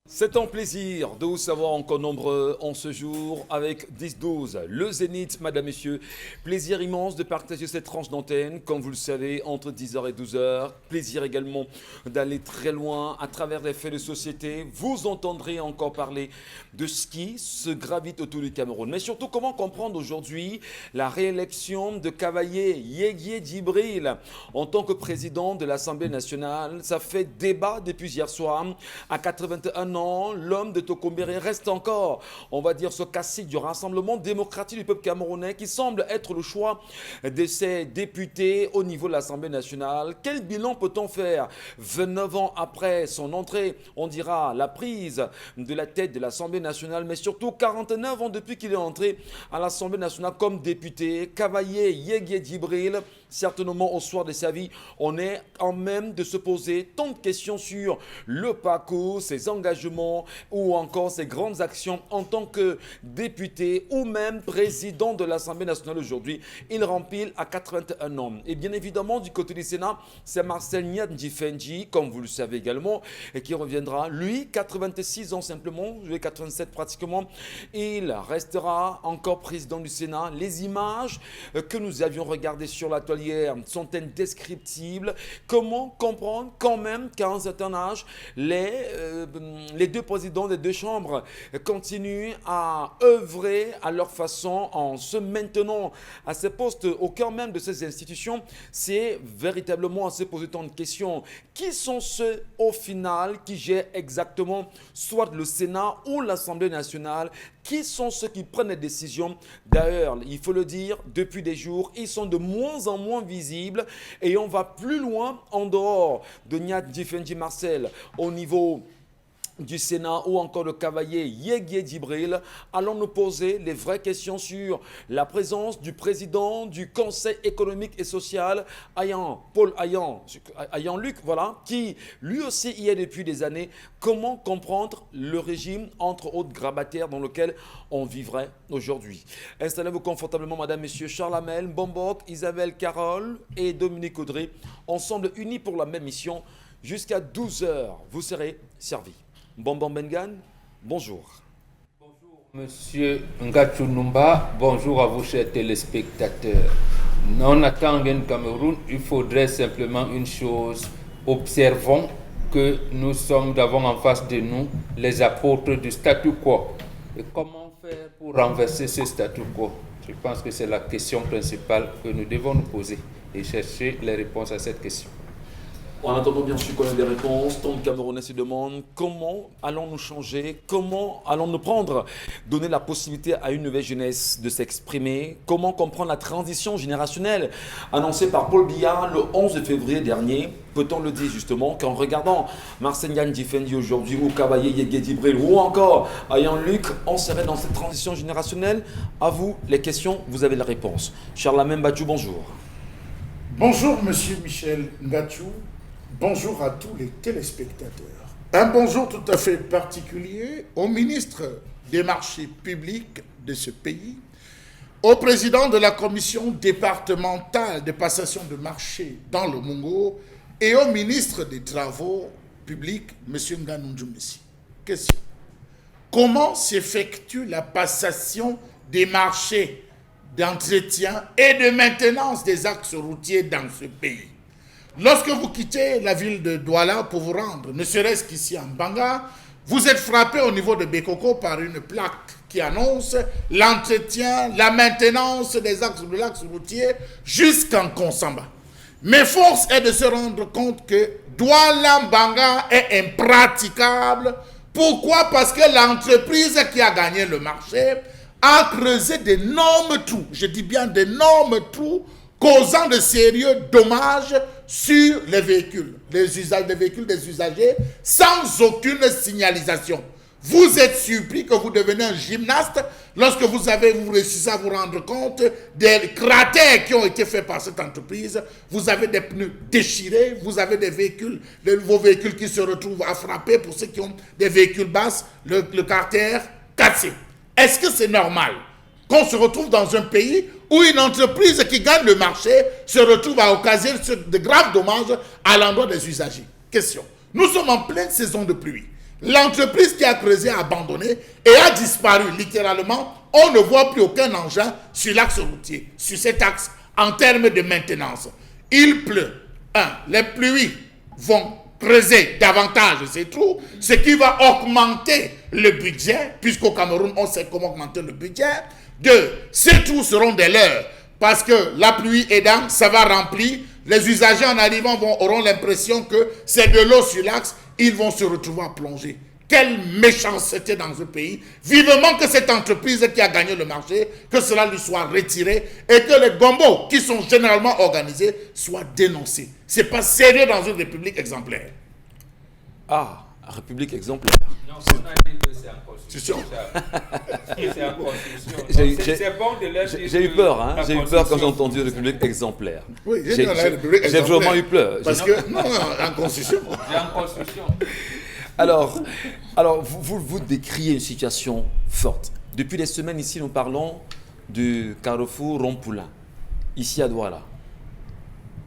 C'est un plaisir de vous savoir encore nombreux en ce jour avec 10-12, le Zénith, madame, messieurs. Plaisir immense de partager cette tranche d'antenne, comme vous le savez, entre 10h et 12h. Plaisir également d'aller très loin à travers les faits de société. Vous entendrez encore parler de ce qui se gravite autour du Cameroun. Mais surtout, comment comprendre aujourd'hui la réélection de Cavaillé Yéguié Djibril en tant que président de l'Assemblée nationale. Ça fait débat depuis hier soir. À 81 ans, l'homme de Tokombéré reste encore, on va dire, ce cacique du Rassemblement démocratique du peuple camerounais qui semble être le choix de ses députés au niveau de l'Assemblée nationale. Quel bilan peut-on faire 29 ans après son entrée, on dira, la prise de la tête de l'Assemblée nationale, mais surtout 49 ans depuis qu'il est entré à l'Assemblée nationale comme député. Cavaillé Yéguié Djibril, certainement au soir de sa vie, on est en même de se poser tant de questions sur le parcours, ses engagements ou encore ses grandes actions en tant que député ou même président de l'Assemblée nationale aujourd'hui. Il rempile à 81 ans. Et bien évidemment, du côté du Sénat, c'est Marcel Nyadji-Fendji, comme vous le savez également, et qui reviendra. Lui, 86 ans simplement, 87 pratiquement. Il restera encore président du Sénat. Les images que nous avions regardées sur la toile hier sont indescriptibles. Comment comprendre quand même qu'à un certain âge, les deux présidents des deux chambres continuent à œuvrer à leur façon en se maintenant à ces postes au cœur même de ces institutions? C'est véritablement à se poser tant de questions. Qui sont ceux au final qui gèrent exactement soit le Sénat ou l'Assemblée nationale? Qui sont ceux qui prennent les décisions? D'ailleurs, il faut le dire, depuis des jours, ils sont de moins en moins visibles et on va plus loin en dehors de Nyadji-Fendji Marcel au niveau du Sénat ou encore de Cavaillé Yéguié Djibril. Allons nous poser les vraies questions sur la présence du président du Conseil économique et social, Paul Ayan Luc, voilà, qui lui aussi y est depuis des années. Comment comprendre le régime entre autres grabataires dans lequel on vivrait aujourd'hui? Installez-vous confortablement, madame, messieurs. Charles Hamel, Bombok, Isabelle Carole et Dominique Audrey, ensemble unis pour la même mission. Jusqu'à 12h, vous serez servis. Bonbon Bengan, bonjour. Bonjour Monsieur Ngatou Numba, bonjour à vous chers téléspectateurs. Non attendant Cameroun, il faudrait simplement une chose, observons que nous avons en face de nous les apôtres du statu quo. Et comment faire pour renverser ce statu quo? Je pense que c'est la question principale que nous devons nous poser et chercher les réponses à cette question. En attendant bien sûr qu'on ait des réponses, tant de Camerounais se demandent comment allons-nous changer, comment allons-nous donner la possibilité à une nouvelle jeunesse de s'exprimer, comment comprendre la transition générationnelle annoncée par Paul Biya le 11 février dernier. Peut-on le dire justement qu'en regardant Marcel Nyadji-Fendji aujourd'hui ou Cavaillé Yéguié Djibril ou encore Ayan Luc, on serait dans cette transition générationnelle? À vous les questions, vous avez la réponse. Charles Mbachou, bonjour. Bonjour Monsieur Michel Ngachou. Bonjour à tous les téléspectateurs. Un bonjour tout à fait particulier au ministre des marchés publics de ce pays, au président de la commission départementale de passation de marchés dans le Mungo et au ministre des travaux publics, M. Ngannou Messi. Question. Comment s'effectue la passation des marchés d'entretien et de maintenance des axes routiers dans ce pays? Lorsque vous quittez la ville de Douala pour vous rendre, ne serait-ce qu'ici en Banga, vous êtes frappé au niveau de Bekoko par une plaque qui annonce l'entretien, la maintenance des axes de l'axe routier jusqu'en Konsamba. Mais force est de se rendre compte que Douala-Banga est impraticable. Pourquoi? Parce que l'entreprise qui a gagné le marché a creusé d'énormes trous, je dis bien d'énormes trous, causant de sérieux dommages sur les véhicules, des véhicules des usagers, sans aucune signalisation. Vous êtes surpris que vous devenez un gymnaste lorsque vous réussissez à vous rendre compte des cratères qui ont été faits par cette entreprise. Vous avez des pneus déchirés, vous avez des véhicules, vos véhicules qui se retrouvent à frapper, pour ceux qui ont des véhicules basses, le cratère cassé. Est-ce que c'est normal qu'on se retrouve dans un pays où une entreprise qui gagne le marché se retrouve à occasionner de graves dommages à l'endroit des usagers? Question. Nous sommes en pleine saison de pluie. L'entreprise qui a creusé a abandonné et a disparu. Littéralement, on ne voit plus aucun engin sur l'axe routier, sur cet axe, en termes de maintenance. Il pleut. Les pluies vont creuser davantage ces trous, ce qui va augmenter le budget, puisqu'au Cameroun, on sait comment augmenter le budget. 2, ces trous seront des leurs, parce que la pluie aidant, ça va remplir. Les usagers en arrivant auront l'impression que c'est de l'eau sur l'axe, ils vont se retrouver à plonger. Quelle méchanceté dans ce pays. Vivement que cette entreprise qui a gagné le marché, que cela lui soit retiré et que les gombos qui sont généralement organisés soient dénoncés. Ce n'est pas sérieux dans une république exemplaire. Ah, république exemplaire. Non, on a dit que c'est en constitution. C'est en constitution. C'est bon de leur dire. J'ai eu peur, hein. J'ai eu peur quand j'ai entendu république exemplaire. Oui, j'ai vraiment eu peur. Parce que, non, en constitution. J'ai en constitution. Alors vous décriez une situation forte. Depuis des semaines ici, nous parlons du carrefour Rompoulin, ici à Douala.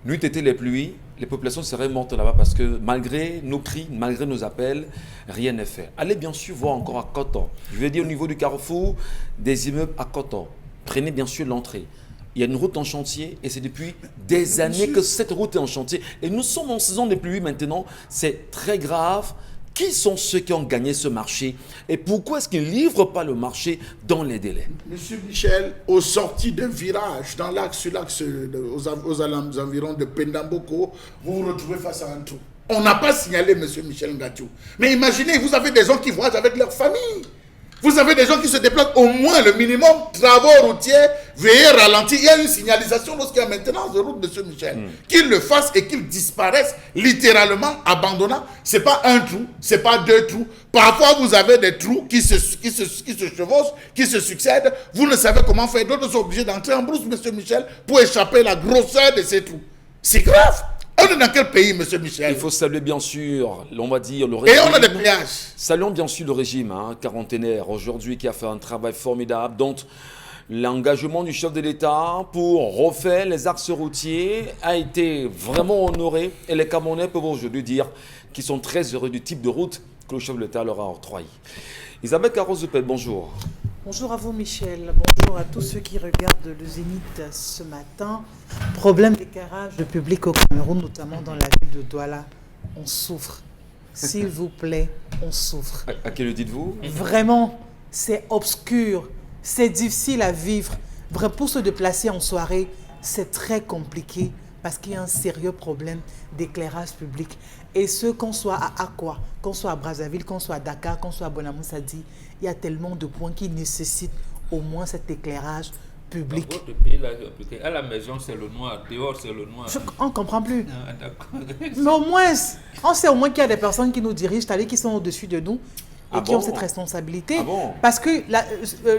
Nuit été les pluies, les populations seraient mortes là-bas parce que malgré nos cris, malgré nos appels, rien n'est fait. Allez bien sûr voir encore à Koto. Je veux dire au niveau du carrefour, des immeubles à Koto. Prenez bien sûr l'entrée. Il y a une route en chantier et c'est depuis des années que cette route est en chantier. Et nous sommes en saison des pluies maintenant, c'est très grave. Qui sont ceux qui ont gagné ce marché et pourquoi est-ce qu'ils ne livrent pas le marché dans les délais? Monsieur Michel, aux sorties d'un virage dans l'axe, sur l'axe aux environs de Pendamboko, vous vous retrouvez face à un trou. On n'a pas signalé Monsieur Michel Ngatiou. Mais imaginez, vous avez des gens qui voyagent avec leur famille. Vous avez des gens qui se déplacent au moins le minimum, travaux routiers, veillez ralentir. Il y a une signalisation lorsqu'il y a maintenance de route, Monsieur Michel. Qu'ils le fassent et qu'ils disparaissent littéralement, abandonnant. Ce n'est pas un trou, ce n'est pas deux trous. Parfois, vous avez des trous qui se chevauchent, qui se succèdent. Vous ne savez comment faire. D'autres sont obligés d'entrer en brousse, Monsieur Michel, pour échapper à la grosseur de ces trous. C'est grave. On est dans quel pays, Monsieur Michel? Il faut saluer bien sûr, on va dire, le régime. Et on a des péages. Saluons bien sûr le régime quarantenaire aujourd'hui qui a fait un travail formidable. Donc, l'engagement du chef de l'État pour refaire les axes routiers a été vraiment honoré. Et les Camerounais peuvent aujourd'hui dire qu'ils sont très heureux du type de route que le chef de l'État leur a octroyé. Isabelle Carrozupel, bonjour. Bonjour à vous Michel, bonjour à tous ceux qui regardent le Zénith ce matin. Problème d'éclairage de public au Cameroun, notamment dans la ville de Douala. On souffre. S'il vous plaît, on souffre. À qui le dites-vous? Vraiment, c'est obscur, c'est difficile à vivre. Vrai, pour se déplacer en soirée, c'est très compliqué parce qu'il y a un sérieux problème d'éclairage public. Et ce, qu'on soit à Akwa, qu'on soit à Brazzaville, qu'on soit à Dakar, qu'on soit à Bonamoussadi, il y a tellement de points qui nécessitent au moins cet éclairage public. Dans votre pays, là, à la maison, c'est le noir, dehors, c'est le noir. On ne comprend plus. Ah, d'accord. Mais au moins, on sait au moins qu'il y a des personnes qui nous dirigent, c'est-à-dire qui sont au-dessus de nous et qui ont cette responsabilité. Parce que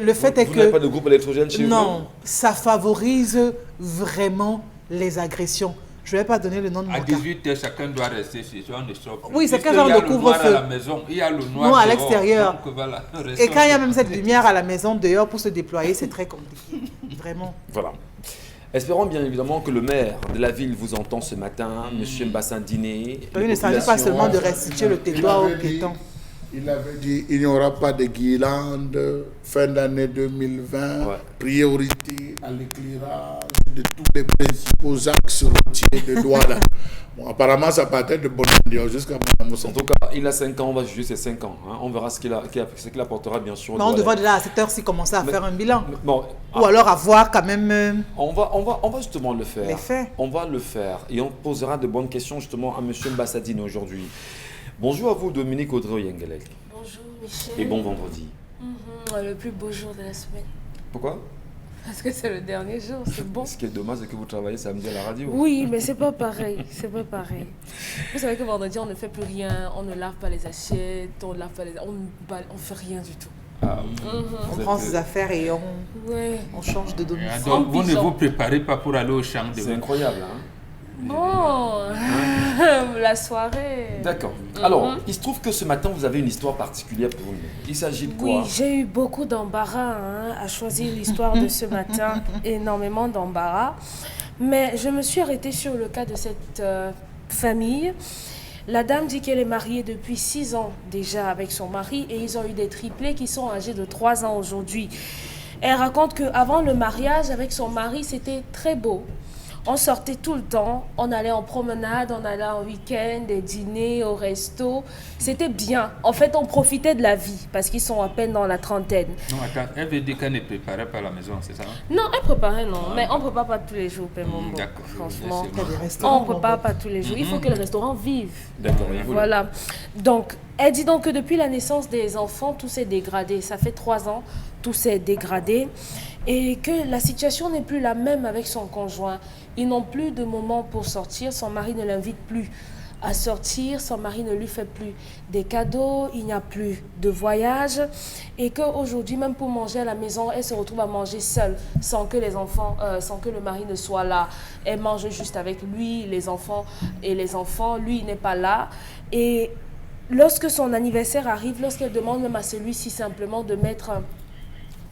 le fait est que... Vous n'avez pas de groupe électrogène chez vous? Non, ça favorise vraiment les agressions. Je ne vais pas donner le nom de mon À cas. 18h, chacun doit rester chez soi, on ne sort plus. Oui, c'est quel genre de couvre-feu? Il y a le noir à la maison, il y a le noir Non, à dehors. l'extérieur. Donc, voilà, Et quand il y a même cette lumière à la maison, dehors, pour se déployer, c'est très compliqué. Vraiment. Voilà. Espérons bien évidemment que le maire de la ville vous entend ce matin, M. Mbassin Diné. Il ne s'agit pas seulement de restituer le territoire aux piétons. Il avait dit il n'y aura pas de guirlande fin d'année 2020, priorité à l'éclairage de tous les principaux axes routiers de Douala. Bon, apparemment, ça partait de Bonandio jusqu'à Bonamoussou. En tout cas, il a 5 ans, on va juger ses 5 ans. On verra ce qu'il apportera, bien sûr. Mais on devrait déjà à cette heure-ci commencer à faire un bilan. Bon, ou alors avoir quand même... On va justement le faire. Les faits. On va le faire. Et on posera de bonnes questions justement à M. Mbassadine aujourd'hui. Bonjour à vous, Dominique Audrey-Yengelek. Bonjour Michel. Et bon vendredi. Le plus beau jour de la semaine. Pourquoi? Parce que c'est le dernier jour, c'est bon. Ce qui est dommage, c'est que vous travaillez samedi à la radio. Oui, mais c'est pas pareil. C'est pas pareil. Vous savez que vendredi, on ne fait plus rien. On ne lave pas les assiettes, on ne lave pas on fait rien du tout. Ah, On prend ses affaires et on change de domicile. Donc, vous ne vous préparez pas pour aller au champ de c'est incroyable, hein? Bon, la soirée. D'accord. Alors, il se trouve que ce matin, vous avez une histoire particulière pour nous. Il s'agit de quoi? Oui, j'ai eu beaucoup d'embarras à choisir l'histoire de ce matin. Énormément d'embarras. Mais je me suis arrêtée sur le cas de cette famille La dame dit qu'elle est mariée depuis 6 ans déjà avec son mari et ils ont eu des triplés qui sont âgés de 3 ans aujourd'hui. Elle raconte qu'avant le mariage avec son mari, c'était très beau. On sortait tout le temps, on allait en promenade, on allait en week-end, des dîners, au resto. C'était bien. En fait, on profitait de la vie parce qu'ils sont à peine dans la trentaine. Non, attends, elle veut dire qu'elle ne préparait pas la maison, c'est ça? Non, elle préparait, non. Mais on ne prépare pas tous les jours, Père Mombo. D'accord. Franchement, Il y a des restaurants, on ne prépare pas tous les jours. Il faut que le restaurant vive. D'accord, il faut- Voilà. Donc, elle dit donc que depuis la naissance des enfants, tout s'est dégradé. Ça fait 3 ans, tout s'est dégradé. Et que la situation n'est plus la même avec son conjoint. Ils n'ont plus de moment pour sortir. Son mari ne l'invite plus à sortir. Son mari ne lui fait plus des cadeaux. Il n'y a plus de voyage. Et qu'aujourd'hui, même pour manger à la maison, elle se retrouve à manger seule, sans que les enfants, sans que le mari ne soit là. Elle mange juste avec lui, les enfants. Lui, il n'est pas là. Et lorsque son anniversaire arrive, lorsqu'elle demande même à celui-ci simplement de mettre,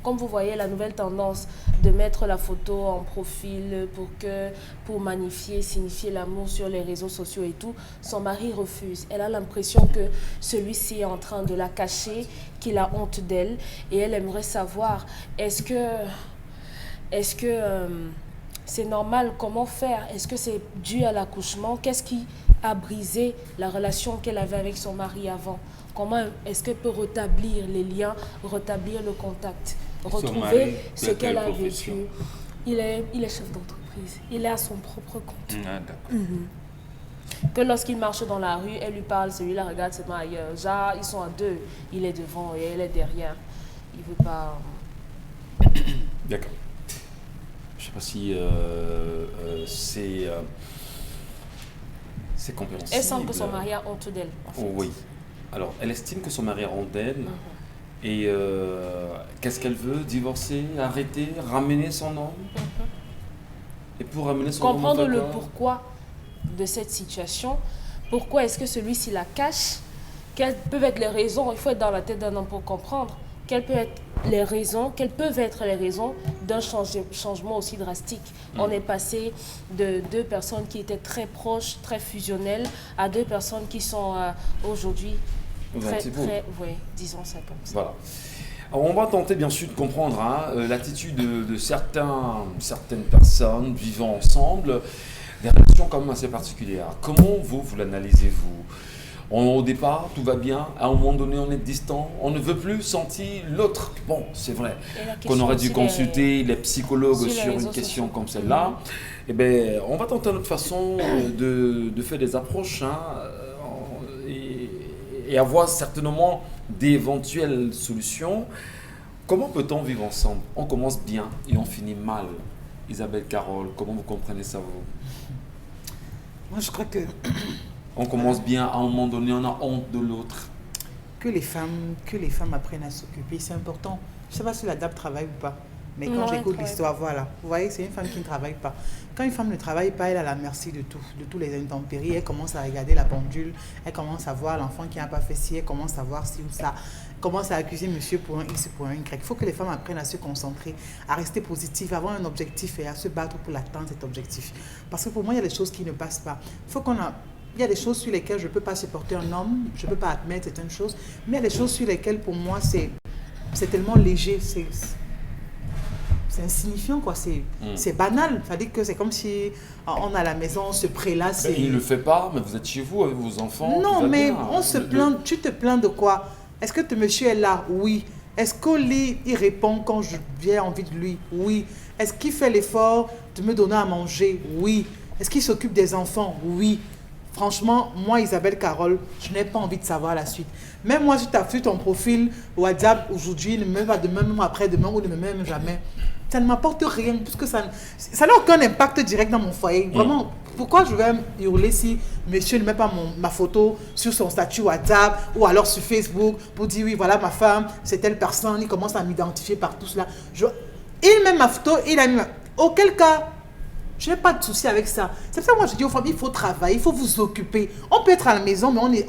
comme vous voyez la nouvelle tendance, de mettre la photo en profil pour magnifier, signifier l'amour sur les réseaux sociaux et tout, son mari refuse. Elle a l'impression que celui-ci est en train de la cacher, qu'il a honte d'elle et elle aimerait savoir, est-ce que c'est normal, comment faire? Est-ce que c'est dû à l'accouchement? Qu'est-ce qui a brisé la relation qu'elle avait avec son mari avant? Comment est-ce qu'elle peut rétablir les liens, rétablir le contact, retrouver mari, ce de qu'elle quelle a profession? vécu? Il est chef d'entreprise. Il est à son propre compte. Ah, d'accord. Que lorsqu'il marche dans la rue, elle lui parle, celui-là regarde seulement ailleurs. Genre, ils sont à deux. Il est devant et elle est derrière. Il veut pas... D'accord. Je sais pas si c'est compréhensible. Elle sent que son mari a honte d'elle. En fait. Oh, oui. Alors, elle estime que son mari a honte d'elle. Et qu'est-ce qu'elle veut? Divorcer, arrêter, ramener son homme? Et pour ramener son Comprendre homme, le pourquoi de cette situation. Pourquoi est-ce que celui-ci la cache? Quelles peuvent être les raisons? Il faut être dans la tête d'un homme pour comprendre. Quelles peuvent être les raisons d'un changement aussi drastique? On est passé de 2 personnes qui étaient très proches, très fusionnelles, à 2 personnes qui sont aujourd'hui oui, disons ça comme ça. Voilà. Alors, on va tenter bien sûr de comprendre l'attitude de certaines personnes vivant ensemble, des relations quand même assez particulières. Comment vous l'analysez-vous? Au départ, tout va bien. À un moment donné, on est distant. On ne veut plus sentir l'autre. Bon, c'est vrai qu'on aurait dû consulter les psychologues sur une question comme celle-là. Eh bien, on va tenter notre façon de faire des approches et avoir certainement d'éventuelles solutions. Comment peut-on vivre ensemble? On commence bien et on finit mal. Isabelle Carole, comment vous comprenez ça, vous? Moi, je crois que On commence bien, à un moment donné, on a honte de l'autre. que les femmes apprennent à s'occuper, c'est important. Je ne sais pas si la dame travaille ou pas, mais quand Non, elle j'écoute travaille l'histoire, voilà. Vous voyez, c'est une femme qui ne travaille pas. Quand une femme ne travaille pas, elle est à la merci de tout, de tous les intempéries. Elle commence à regarder la pendule, elle commence à voir l'enfant qui n'a pas fait ci, elle commence à voir ci ou ça, commence à accuser monsieur pour un X, pour un Y. Il faut que les femmes apprennent à se concentrer, à rester positives, à avoir un objectif et à se battre pour l'atteindre cet objectif. Parce que pour moi, il y a des choses qui ne passent pas. Il y a des choses sur lesquelles je ne peux pas supporter un homme, je ne peux pas admettre certaines choses, mais il y a des choses sur lesquelles, pour moi, c'est tellement léger, c'est insignifiant, quoi. C'est banal. C'est-à-dire que c'est comme si on est à la maison, on se prélasse. Il ne le fait pas, mais vous êtes chez vous avec vos enfants. Non, mais on se plaint. Tu te plains de quoi? Est-ce que ton monsieur est là? Oui. Est-ce qu'au lit, il répond quand j'ai envie de lui? Oui. Est-ce qu'il fait l'effort de me donner à manger? Oui. Est-ce qu'il s'occupe des enfants? Oui. Franchement, moi, Isabelle Carole, je n'ai pas envie de savoir la suite. Même moi, si tu as vu ton profil WhatsApp aujourd'hui, ne me va demain, même après-demain, ou ne me même jamais. Ça ne m'apporte rien, puisque ça n'a aucun impact direct dans mon foyer. Vraiment, pourquoi je vais hurler si monsieur ne met pas ma photo sur son statut WhatsApp ou alors sur Facebook pour dire, oui, voilà ma femme, c'est telle personne, il commence à m'identifier par tout cela. Il met ma photo, il a mis auquel cas, je n'ai pas de souci avec ça. C'est pour ça que moi je dis aux femmes, il faut travailler, il faut vous occuper. On peut être à la maison, mais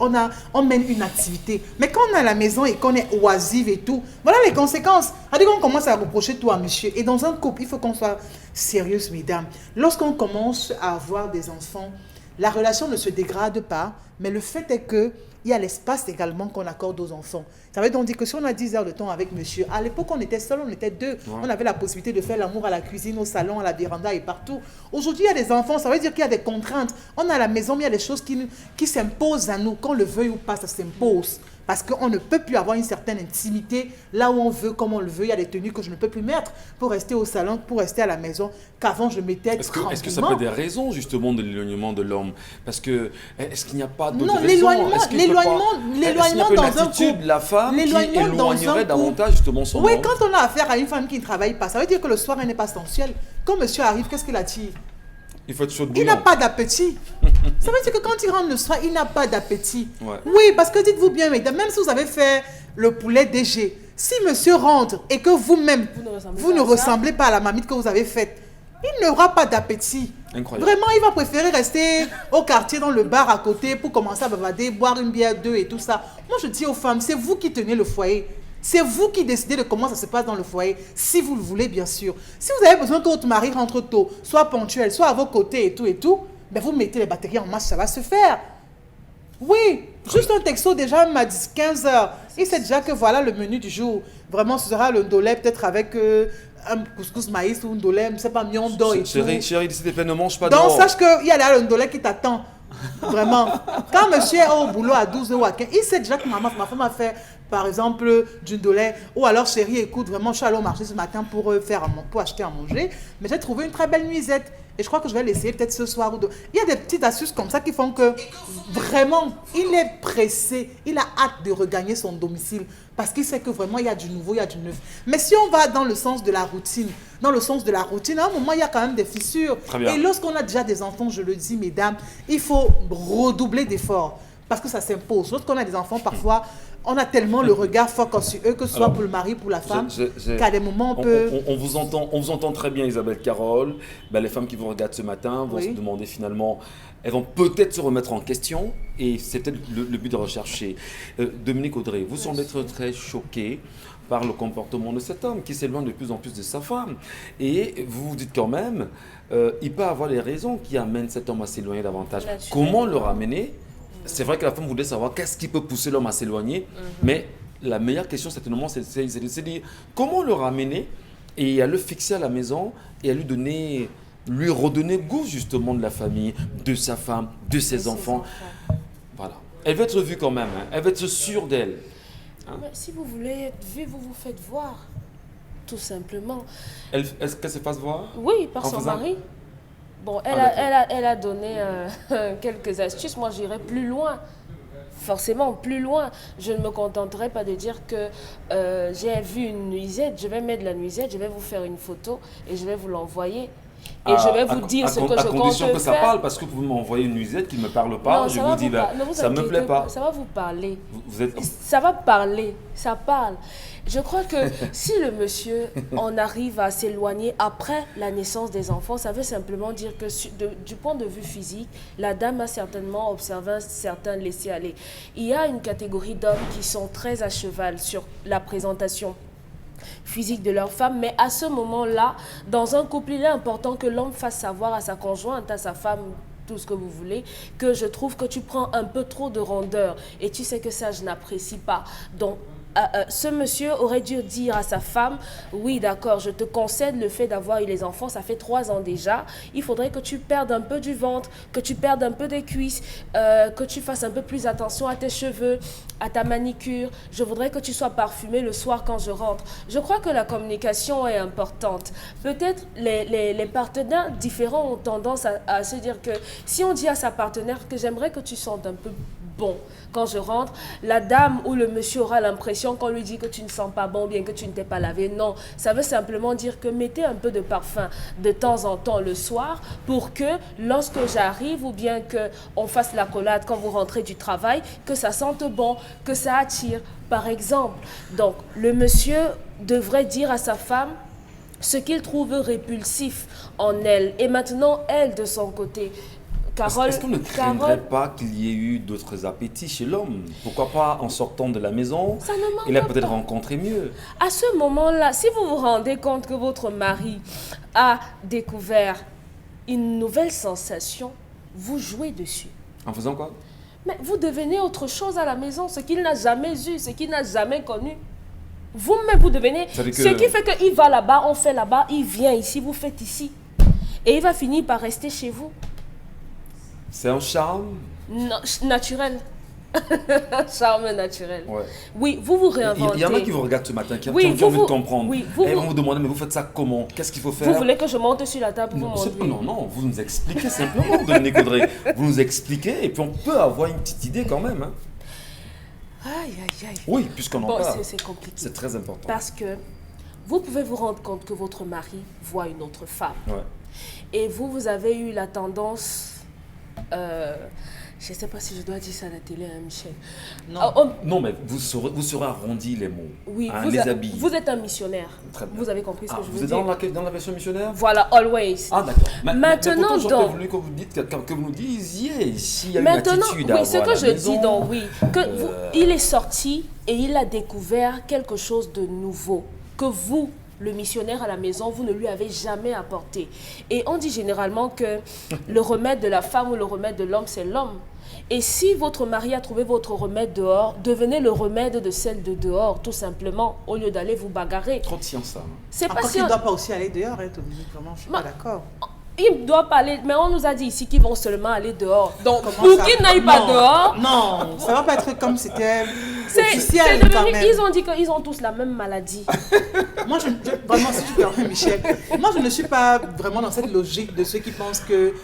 on mène une activité. Mais quand on est à la maison et qu'on est oisive et tout, voilà les conséquences. C'est-à-dire qu'on commence à reprocher tout à monsieur. Et dans un couple, il faut qu'on soit sérieuse, mesdames. Lorsqu'on commence à avoir des enfants, la relation ne se dégrade pas, Mais le fait est que il y a l'espace également qu'on accorde aux enfants. Ça veut donc dire que si on a 10 heures de temps avec monsieur, à l'époque on était seuls, on était deux. Ouais. On avait la possibilité de faire l'amour à la cuisine, au salon, à la véranda et partout. Aujourd'hui, il y a des enfants, ça veut dire qu'il y a des contraintes. On est à la maison, mais il y a des choses qui s'imposent à nous. Qu'on le veuille ou pas, ça s'impose. Parce qu'on ne peut plus avoir une certaine intimité là où on veut, comme on le veut. Il y a des tenues que je ne peux plus mettre pour rester au salon, pour rester à la maison, qu'avant je mettais tranquillement. Est-ce que ça peut être des raisons justement de l'éloignement de l'homme? Parce que, est-ce qu'il n'y a pas d'autres raisons? L'éloignement dans un couple. La femme qui éloignerait davantage justement son homme. Oui, quand on a affaire à une femme qui ne travaille pas, ça veut dire que le soir, elle n'est pas sensuelle. Quand monsieur arrive, qu'est-ce qu'il attire? Il faut être chaud de bouillon. Il n'a pas d'appétit. Ça veut dire que quand il rentre le soir, il n'a pas d'appétit. Ouais. Oui, parce que dites-vous bien, mesdames, même si vous avez fait le poulet DG, si monsieur rentre et que vous-même, vous ne ressemblez pas à la mamite que vous avez faite, il n'aura pas d'appétit. Incroyable. Vraiment, il va préférer rester au quartier, dans le bar à côté, pour commencer à bavader, boire une bière, deux et tout ça. Moi, je dis aux femmes, c'est vous qui tenez le foyer. C'est vous qui décidez de comment ça se passe dans le foyer, si vous le voulez, bien sûr. Si vous avez besoin que votre mari rentre tôt, soit ponctuel, soit à vos côtés et tout, ben vous mettez les batteries en marche, ça va se faire. Oui, juste un texto déjà m'a dit 15 heures. Il sait déjà que voilà le menu du jour. Vraiment, ce sera le ndolé, peut-être avec un couscous maïs ou un ndolé, je ne sais pas, mion d'eau et tout. Chérie, s'il te plaît, ne mange pas donc, sache qu'il y a là le ndolé qui t'attend. Vraiment. Quand monsieur est au boulot à 12 h ou à 15, il sait déjà que ma femme a fait, par exemple, du ndolé. Ou alors, chérie, écoute, vraiment, je suis allée au marché ce matin pour acheter à manger. Mais j'ai trouvé une très belle nuisette. Et je crois que je vais l'essayer peut-être ce soir ou deux. Il y a des petites astuces comme ça qui font que, vraiment, il est pressé. Il a hâte de regagner son domicile. Parce qu'il sait que vraiment, il y a du nouveau, il y a du neuf. Mais si on va dans le sens de la routine, à un moment, il y a quand même des fissures. Et lorsqu'on a déjà des enfants, je le dis, mesdames, il faut redoubler d'efforts. Parce que ça s'impose. Lorsqu'on a des enfants, parfois, on a tellement le regard fort sur eux, que ce soit pour le mari, pour la femme, qu'à des moments, on peut... On vous entend très bien, Isabelle Carole. Ben, les femmes qui vous regardent ce matin vont se demander finalement... Elles vont peut-être se remettre en question, et c'est peut-être le but de rechercher. Dominique Audrey, vous semblez être très choquée par le comportement de cet homme qui s'éloigne de plus en plus de sa femme. Et vous vous dites quand même, il peut avoir les raisons qui amènent cet homme à s'éloigner davantage. Comment le ramener? C'est vrai que la femme voulait savoir qu'est-ce qui peut pousser l'homme à s'éloigner, mais la meilleure question certainement c'est de dire comment le ramener et à le fixer à la maison et à lui redonner goût justement de la famille, de sa femme, de ses enfants. Voilà. Elle veut être vue quand même, elle veut être sûre d'elle. Mais si vous voulez être vue, vous vous faites voir, tout simplement. Est-ce qu'elle se fasse voir? Oui, par son mari. Bon, elle a donné quelques astuces. Moi, j'irai plus loin. Forcément, plus loin. Je ne me contenterai pas de dire que j'ai vu une nuisette. Je vais mettre la nuisette, je vais vous faire une photo et je vais vous l'envoyer. Et je vais vous dire ce que je compte faire. À condition que ça parle, parce que vous m'envoyez une nuisette qui ne me parle pas, non, je vous dis, ça ne me plaît pas. Ça va vous parler. Vous êtes... Ça va parler, ça parle. Je crois que si le monsieur en arrive à s'éloigner après la naissance des enfants, ça veut simplement dire que du point de vue physique, la dame a certainement observé un certain laisser-aller. Il y a une catégorie d'hommes qui sont très à cheval sur la présentation physique de leur femme, mais à ce moment-là, dans un couple, il est important que l'homme fasse savoir à sa conjointe, à sa femme, tout ce que vous voulez, que je trouve que tu prends un peu trop de rondeur et tu sais que ça, je n'apprécie pas. Donc, ce monsieur aurait dû dire à sa femme, oui d'accord, je te concède le fait d'avoir eu les enfants, ça fait 3 ans déjà, il faudrait que tu perdes un peu du ventre, que tu perdes un peu des cuisses, que tu fasses un peu plus attention à tes cheveux, à ta manicure, je voudrais que tu sois parfumé le soir quand je rentre. Je crois que la communication est importante. Peut-être les partenaires différents ont tendance à se dire que si on dit à sa partenaire que j'aimerais que tu sentes un peu bon quand je rentre, la dame ou le monsieur aura l'impression qu'on lui dit que tu ne sens pas bon, bien que tu ne t'es pas lavé. Non, ça veut simplement dire que mettez un peu de parfum de temps en temps le soir pour que lorsque j'arrive ou bien qu'on fasse l'accolade quand vous rentrez du travail, que ça sente bon, que ça attire, par exemple. Donc, le monsieur devrait dire à sa femme ce qu'il trouve répulsif en elle. Et maintenant, elle, de son côté, est-ce qu'on ne craindrait pas qu'il y ait eu d'autres appétits chez l'homme? Pourquoi pas en sortant de la maison, il a peut-être rencontré mieux. À ce moment-là, si vous vous rendez compte que votre mari a découvert une nouvelle sensation, vous jouez dessus. En faisant quoi? Mais vous devenez autre chose à la maison, ce qu'il n'a jamais eu, ce qu'il n'a jamais connu. Vous-même, vous devenez... Ce qui fait qu'il va là-bas, on fait là-bas, il vient ici, vous faites ici. Et il va finir par rester chez vous. C'est un charme naturel. Charme naturel. Ouais. Oui, vous réinventez. Il y en a qui vous regardent ce matin, qui ont oui, envie de comprendre. Oui, et vont vous demander, mais vous faites ça comment? Qu'est-ce qu'il faut faire? Vous voulez que je monte sur la table pour vous montrer? Non, vous nous expliquez simplement, Dominique Audrey. Vous nous expliquez et puis on peut avoir une petite idée quand même. Hein. Aïe, aïe, aïe. Oui, puisqu'on en parle. C'est compliqué. C'est très important. Parce que vous pouvez vous rendre compte que votre mari voit une autre femme. Ouais. Et vous avez eu la tendance... je ne sais pas si je dois dire ça à la télé, hein, Michel. Non, non mais vous serez arrondi les mots. Oui, hein, les habits. Vous êtes un missionnaire. Très bien. Vous avez compris ce que je veux dire. Vous êtes dans la version missionnaire? Voilà, always. Ah d'accord. Maintenant, mais donc... voulu que vous dites, que vous nous disiez s'il y a maintenant, une attitude oui, à ce avoir que à je la maison, dis donc, oui, que il est sorti et il a découvert quelque chose de nouveau que vous, le missionnaire à la maison, vous ne lui avez jamais apporté. Et on dit généralement que le remède de la femme ou le remède de l'homme, c'est l'homme. Et si votre mari a trouvé votre remède dehors, devenez le remède de celle de dehors, tout simplement, au lieu d'aller vous bagarrer. Trop de science, ça. C'est pas Encore si qu'il ne doit pas aussi aller dehors, hein, Dominique, vraiment, je suis pas d'accord. il ne doit pas aller, mais on nous a dit ici qu'ils vont seulement aller dehors. Donc, Comment pour ça? qu'ils n'aillent pas dehors... Non, ça va pas être comme c'était c'est officiel quand devenu, même. ils ont dit qu'ils ont tous la même maladie. Moi, vraiment, si tu permets, Michel, moi, je ne suis pas vraiment dans cette logique de ceux qui pensent que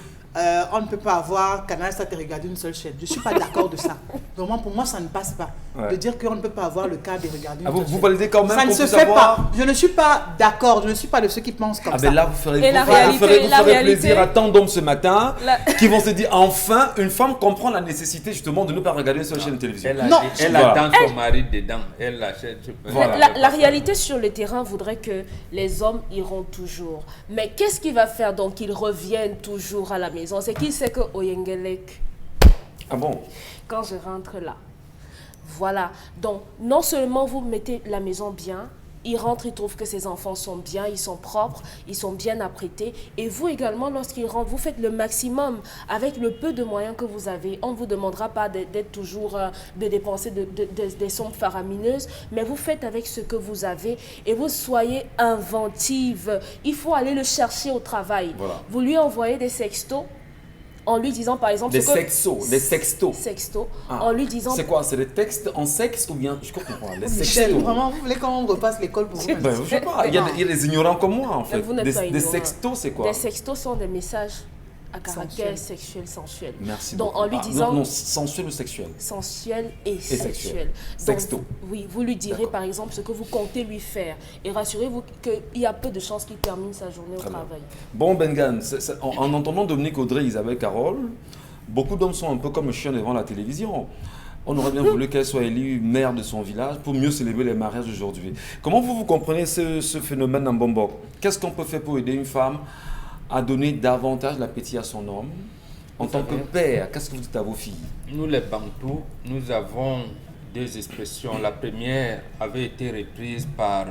on ne peut pas avoir Canal Sat et regarder une seule chaîne. Je ne suis pas d'accord de ça. Vraiment, pour moi, ça ne passe pas. Ouais. De dire qu'on ne peut pas avoir le câble et regarder une seule Vous chaîne. validez quand même Ça ne qu'on se puisse fait avoir... pas. Je ne suis pas d'accord. Je ne suis pas de ceux qui pensent comme Ah ça. ben là, vous ferez, Et la vous réalité, ferez la réalité. plaisir à tant d'hommes ce matin La- qui vont se dire, enfin, une femme comprend la nécessité justement de ne pas regarder une seule chaîne de télévision. Elle Voilà. attend son mari dedans. Elle l'achète. Voilà. La réalité sur le terrain voudrait que les hommes iront toujours. Mais qu'est-ce qu'il va faire donc qu'ils reviennent toujours à la maison? C'est qu'il sait que Oyengelek, Ah bon? quand je rentre là, voilà. Donc, non seulement vous mettez la maison bien, il rentre, il trouve que ses enfants sont bien, ils sont propres, ils sont bien apprêtés. Et vous également, lorsqu'il rentre, vous faites le maximum avec le peu de moyens que vous avez. On ne vous demandera pas d'être toujours, de dépenser des sommes faramineuses, mais vous faites avec ce que vous avez et vous soyez inventive. Il faut aller le chercher au travail. Voilà. Vous lui envoyez des sextos en lui disant par exemple... Des ce que- sextos, des sextos. Sextos, Ah. en lui disant... C'est quoi? C'est des textes en sexe ou bien... Je comprends pas. Les Michel, sextos. vraiment, vous voulez qu'on repasse l'école pour vous? Ben, je sais pas. Il y a des ignorants comme moi en fait. Vous n'êtes pas Des ignorant. sextos, c'est quoi? Des sextos sont des messages à caractère Sensuel. sexuel, sensuel. Merci Donc, beaucoup. en lui Ah, disant... non, sensuel ou sexuel? sensuel et sexuel. sexuel. Donc, Sexto. oui, vous lui direz D'accord. par exemple ce que vous comptez lui faire. Et rassurez-vous qu'il y a peu de chances qu'il termine sa journée Très au bien. travail. Bon, Bengan, en entendant Dominique Audrey, Isabelle Carole, beaucoup d'hommes sont un peu comme un chien devant la télévision. On aurait bien voulu qu'elle soit élue maire de son village pour mieux célébrer les mariages aujourd'hui. Comment vous comprenez ce phénomène en Bombok? Qu'est-ce qu'on peut faire pour aider une femme à donner davantage l'appétit à son homme? En tant que père, qu'est-ce que vous dites à vos filles? Nous, les Bantous, nous avons deux expressions. La première avait été reprise par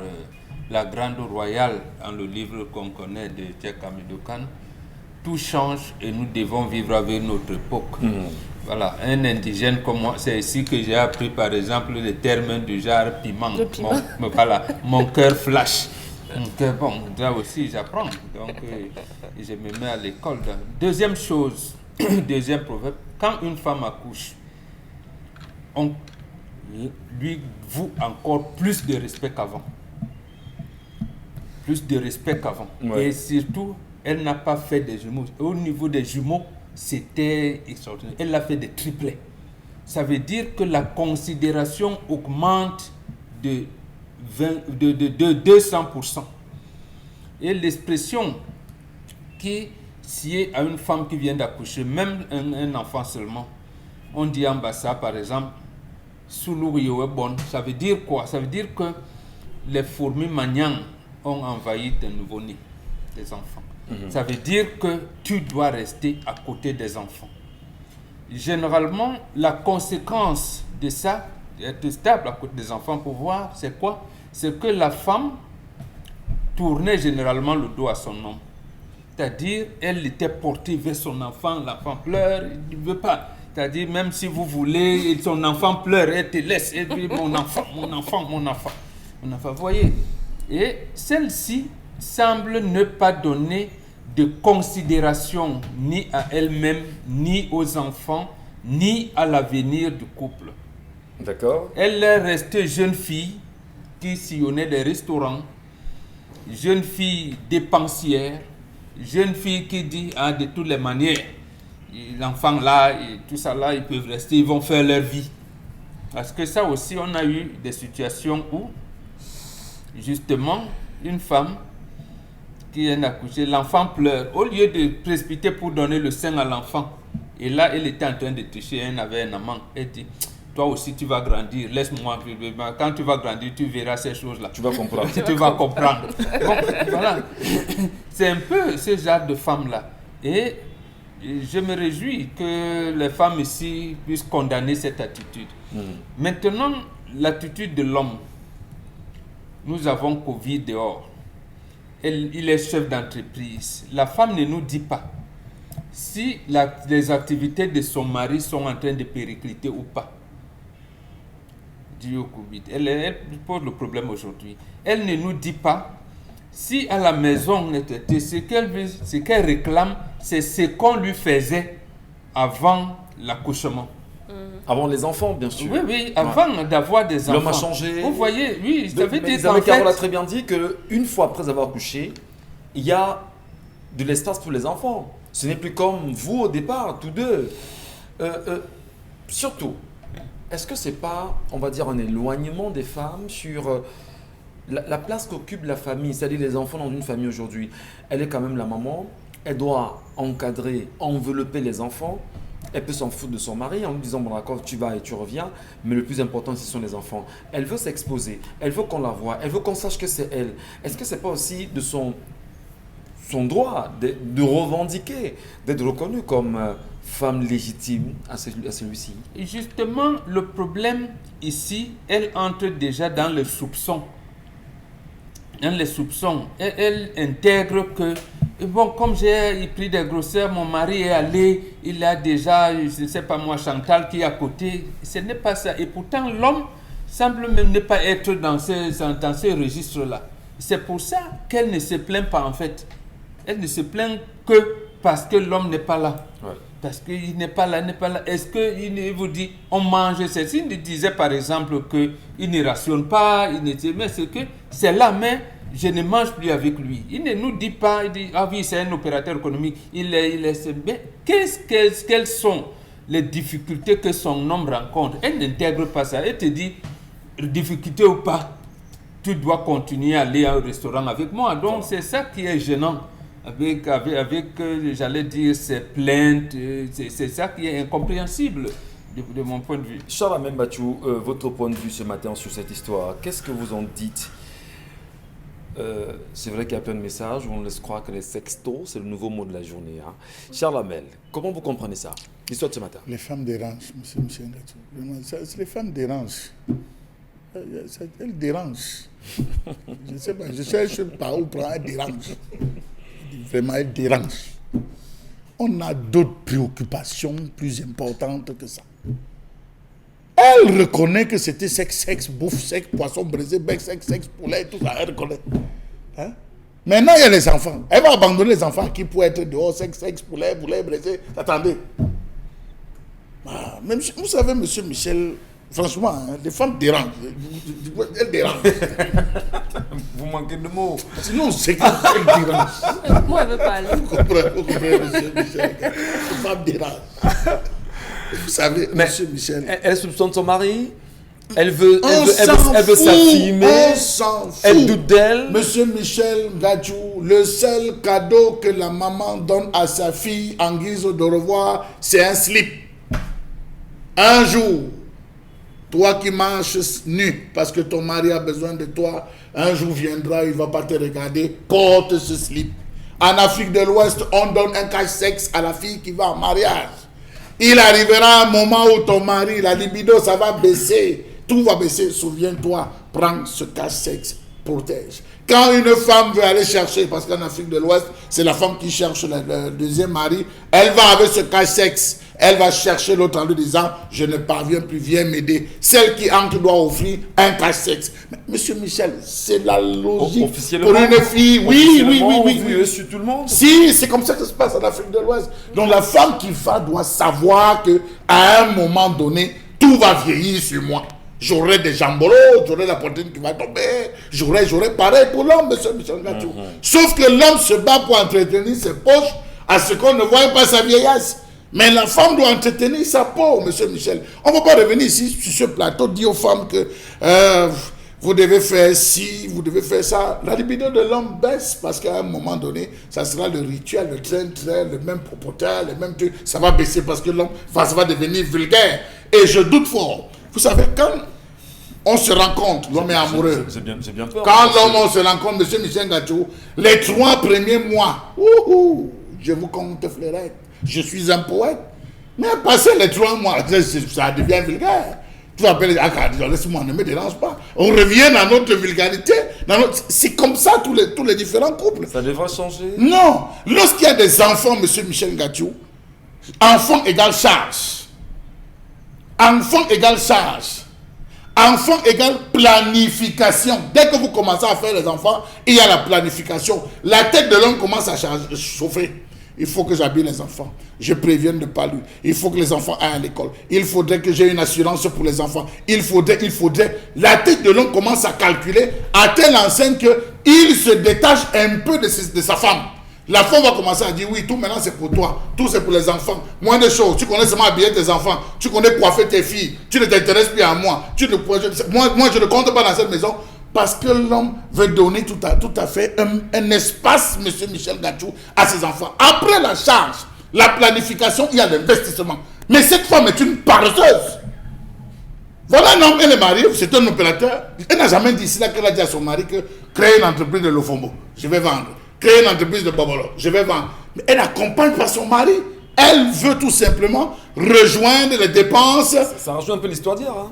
la Grande Royale dans le livre qu'on connaît de Tchèque-Amidou Khan. Tout change et nous devons vivre avec notre époque. Voilà, un indigène comme moi, c'est ici que j'ai appris par exemple le terme du genre piment. Le piment. Voilà, mon cœur flash. Donc, bon, là aussi j'apprends. Donc, je me mets à l'école. Deuxième chose, deuxième proverbe, quand une femme accouche, on lui voue encore plus de respect qu'avant. Plus de respect qu'avant. Ouais. Et surtout, elle n'a pas fait des jumeaux. Au niveau des jumeaux, c'était extraordinaire. Elle a fait des triplets. Ça veut dire que la considération augmente de 200%. Et l'expression qui sied à une femme qui vient d'accoucher, même un enfant seulement, on dit en bassa par exemple, bon, ça veut dire quoi? Ça veut dire que les fourmis magnans ont envahi tes nouveau-nés, tes enfants. Ça veut dire que tu dois rester à côté des enfants. Généralement, la conséquence de ça, d'être stable à côté des enfants pour voir, c'est quoi? C'est que la femme tournait généralement le dos à son homme. C'est-à-dire, elle était portée vers son enfant, l'enfant pleure, il ne veut pas. C'est-à-dire, même si vous voulez, son enfant pleure, elle te laisse, et puis mon enfant. Vous voyez? Et celle-ci semble ne pas donner de considération ni à elle-même, ni aux enfants, ni à l'avenir du couple. D'accord. Elle est restée jeune fille qui sillonnait des restaurants, jeune fille dépensière, jeune fille qui dit de toutes les manières, l'enfant là, et tout ça là, ils peuvent rester, ils vont faire leur vie. Parce que ça aussi, on a eu des situations où, justement, une femme qui vient d'accoucher, l'enfant pleure. Au lieu de précipiter pour donner le sein à l'enfant, et là, elle était en train de toucher, elle avait un amant. Elle dit, toi aussi, tu vas grandir, laisse-moi. Quand tu vas grandir, tu verras ces choses-là. Tu vas comprendre. Tu vas comprendre. Bon, voilà. C'est un peu ce genre de femme-là. Et je me réjouis que les femmes ici puissent condamner cette attitude. Maintenant, l'attitude de l'homme. Nous avons Covid dehors. Il est chef d'entreprise. La femme ne nous dit pas si les activités de son mari sont en train de péricliter ou pas. Dû au Covid. Elle pose le problème aujourd'hui. Elle ne nous dit pas si à la maison, ce qu'elle réclame, c'est ce qu'on lui faisait avant l'accouchement. Avant les enfants, bien sûr. Oui, avant d'avoir des enfants. L'homme a changé. Vous voyez, oui, ça veut dire qu'en fait... Carole a fait... très bien dit qu'une fois après avoir accouché, il y a de l'espace pour les enfants. Ce n'est plus comme vous au départ, tous deux. Surtout, est-ce que c'est pas, on va dire, un éloignement des femmes sur la place qu'occupe la famille, c'est-à-dire les enfants dans une famille aujourd'hui? Elle est quand même la maman, elle doit encadrer, envelopper les enfants. Elle peut s'en foutre de son mari en lui disant, bon d'accord, tu vas et tu reviens, mais le plus important, ce sont les enfants. Elle veut s'exposer, elle veut qu'on la voie, elle veut qu'on sache que c'est elle. Est-ce que ce n'est pas aussi de son droit de revendiquer, d'être reconnue comme femme légitime à celui-ci? Et justement, le problème ici, elle entre déjà dans le soupçon. Dans les soupçons, elle intègre que, bon, comme j'ai pris des grosseurs, mon mari est allé, il a déjà, je ne sais pas moi, Chantal qui est à côté. Ce n'est pas ça. Et pourtant, l'homme semble même ne pas être dans ces registres-là. C'est pour ça qu'elle ne se plaint pas en fait. Elle ne se plaint que parce que l'homme n'est pas là. Ouais. Parce qu'il n'est pas là, Est-ce qu'il vous dit, on mange ceci? Il disait par exemple qu'il ne rationne pas, mais c'est que c'est là, mais je ne mange plus avec lui. Il ne nous dit pas, il dit, ah oui, c'est un opérateur économique, il est mais quelles sont les difficultés que son homme rencontre? Elle n'intègre pas ça. Elle te dit, difficulté ou pas, tu dois continuer à aller au restaurant avec moi. Donc c'est ça qui est gênant. Avec j'allais dire, ces plaintes, c'est ça qui est incompréhensible de mon point de vue. Charles Mbachou, votre point de vue ce matin sur cette histoire, qu'est-ce que vous en dites? C'est vrai qu'il y a plein de messages où on laisse croire que les sextos, c'est le nouveau mot de la journée. Hein. Charles Hamel, comment vous comprenez ça, l'histoire de ce matin? Les femmes dérangent, monsieur Ngachou. Les femmes dérangent. Elles dérangent. Je ne sais pas, je cherche par où prendre, elles dérangent. Vraiment, elle dérange. On a d'autres préoccupations plus importantes que ça. Elle reconnaît que c'était sexe, bouffe, sexe, poisson braisé, bec, sexe, poulet, tout ça, elle reconnaît. Hein? Maintenant, il y a les enfants. Elle va abandonner les enfants qui pourraient être dehors, sexe, poulet braisé. Attendez. Même, vous savez, monsieur Michel, franchement, hein, les femmes dérangent. Elles dérangent. Vous manquez de mots. Sinon, c'est qu'elles dérangent. Moi, elle veut pas aller. Vous comprenez, monsieur Michel. Les femmes dérangent. Vous savez, monsieur Michel. Elle soupçonne son mari. Elle veut s'affirmer. On s'en fout. Elle doute d'elle. Monsieur Michel Ngachou, le seul cadeau que la maman donne à sa fille en guise de revoir, c'est un slip. Un jour, toi qui marches nu parce que ton mari a besoin de toi, un jour viendra, il ne va pas te regarder, porte ce slip. En Afrique de l'Ouest, on donne un cache-sexe à la fille qui va en mariage. Il arrivera un moment où ton mari, la libido, ça va baisser, tout va baisser. Souviens-toi, prends ce cache-sexe, protège. Quand une femme veut aller chercher, parce qu'en Afrique de l'Ouest, c'est la femme qui cherche le deuxième mari, elle va avec ce cache-sexe, elle va chercher l'autre en lui disant « Je ne parviens plus, viens m'aider ». Celle qui entre doit offrir un cache-sexe. Mais Monsieur Michel, c'est la logique pour une fille. Oui. Sur tout le monde. Si, c'est comme ça que ça se passe en Afrique de l'Ouest. Donc la femme qui va doit savoir qu'à un moment donné, tout va vieillir sur moi. J'aurai des jambolos, j'aurai la protéine qui va tomber, j'aurai pareil pour l'homme, monsieur Michel Ngatou. Sauf que l'homme se bat pour entretenir ses poches à ce qu'on ne voit pas sa vieillesse. Mais la femme doit entretenir sa peau, monsieur Michel. On ne va pas revenir ici sur ce plateau, dire aux femmes que vous devez faire ci, vous devez faire ça. La libido de l'homme baisse parce qu'à un moment donné, ça sera le rituel, le train, le même propriétaire, le même truc. Ça va baisser parce que l'homme ça va devenir vulgaire. Et je doute fort. Vous savez, quand on se rencontre, l'homme est amoureux. C'est bien peur. Quand l'homme se rencontre, monsieur Michel Ngatou, les 3 premiers mois, je vous compte fleurette. Je suis un poète. Mais passé les 3 mois, ça devient vulgaire. Tu vas appeler, laisse-moi, ne me dérange pas. On revient dans notre vulgarité. C'est comme ça tous les différents couples. Ça devrait changer. Non. Lorsqu'il y a des enfants, monsieur Michel Ngatou, enfant égale charge. Enfant égale charge. Enfant égale planification. Dès que vous commencez à faire les enfants, il y a la planification. La tête de l'homme commence à chauffer. Il faut que j'habille les enfants. Je préviens de pas lui. Il faut que les enfants aillent à l'école. Il faudrait que j'ai une assurance pour les enfants. Il faudrait. La tête de l'homme commence à calculer à telle enseigne qu'il se détache un peu de sa femme. La femme va commencer à dire oui, tout maintenant c'est pour toi, tout c'est pour les enfants. Moins de choses, tu connais seulement habiller tes enfants, tu connais coiffer tes filles, tu ne t'intéresses plus à moi. Moi je ne compte pas dans cette maison parce que l'homme veut donner tout à fait un espace, monsieur Michel Ngatou, à ses enfants. Après la charge, la planification, il y a l'investissement. Mais cette femme est une paresseuse. Voilà un homme, elle est mariée, c'est un opérateur. Elle n'a jamais dit cela qu'elle a dit à son mari que créer une entreprise de Lofombo, je vais vendre. Créer une entreprise de Bobolo, je vais vendre. Mais elle accompagne pas son mari. Elle veut tout simplement rejoindre les dépenses. Ça rejoint un peu l'histoire d'hier. Hein.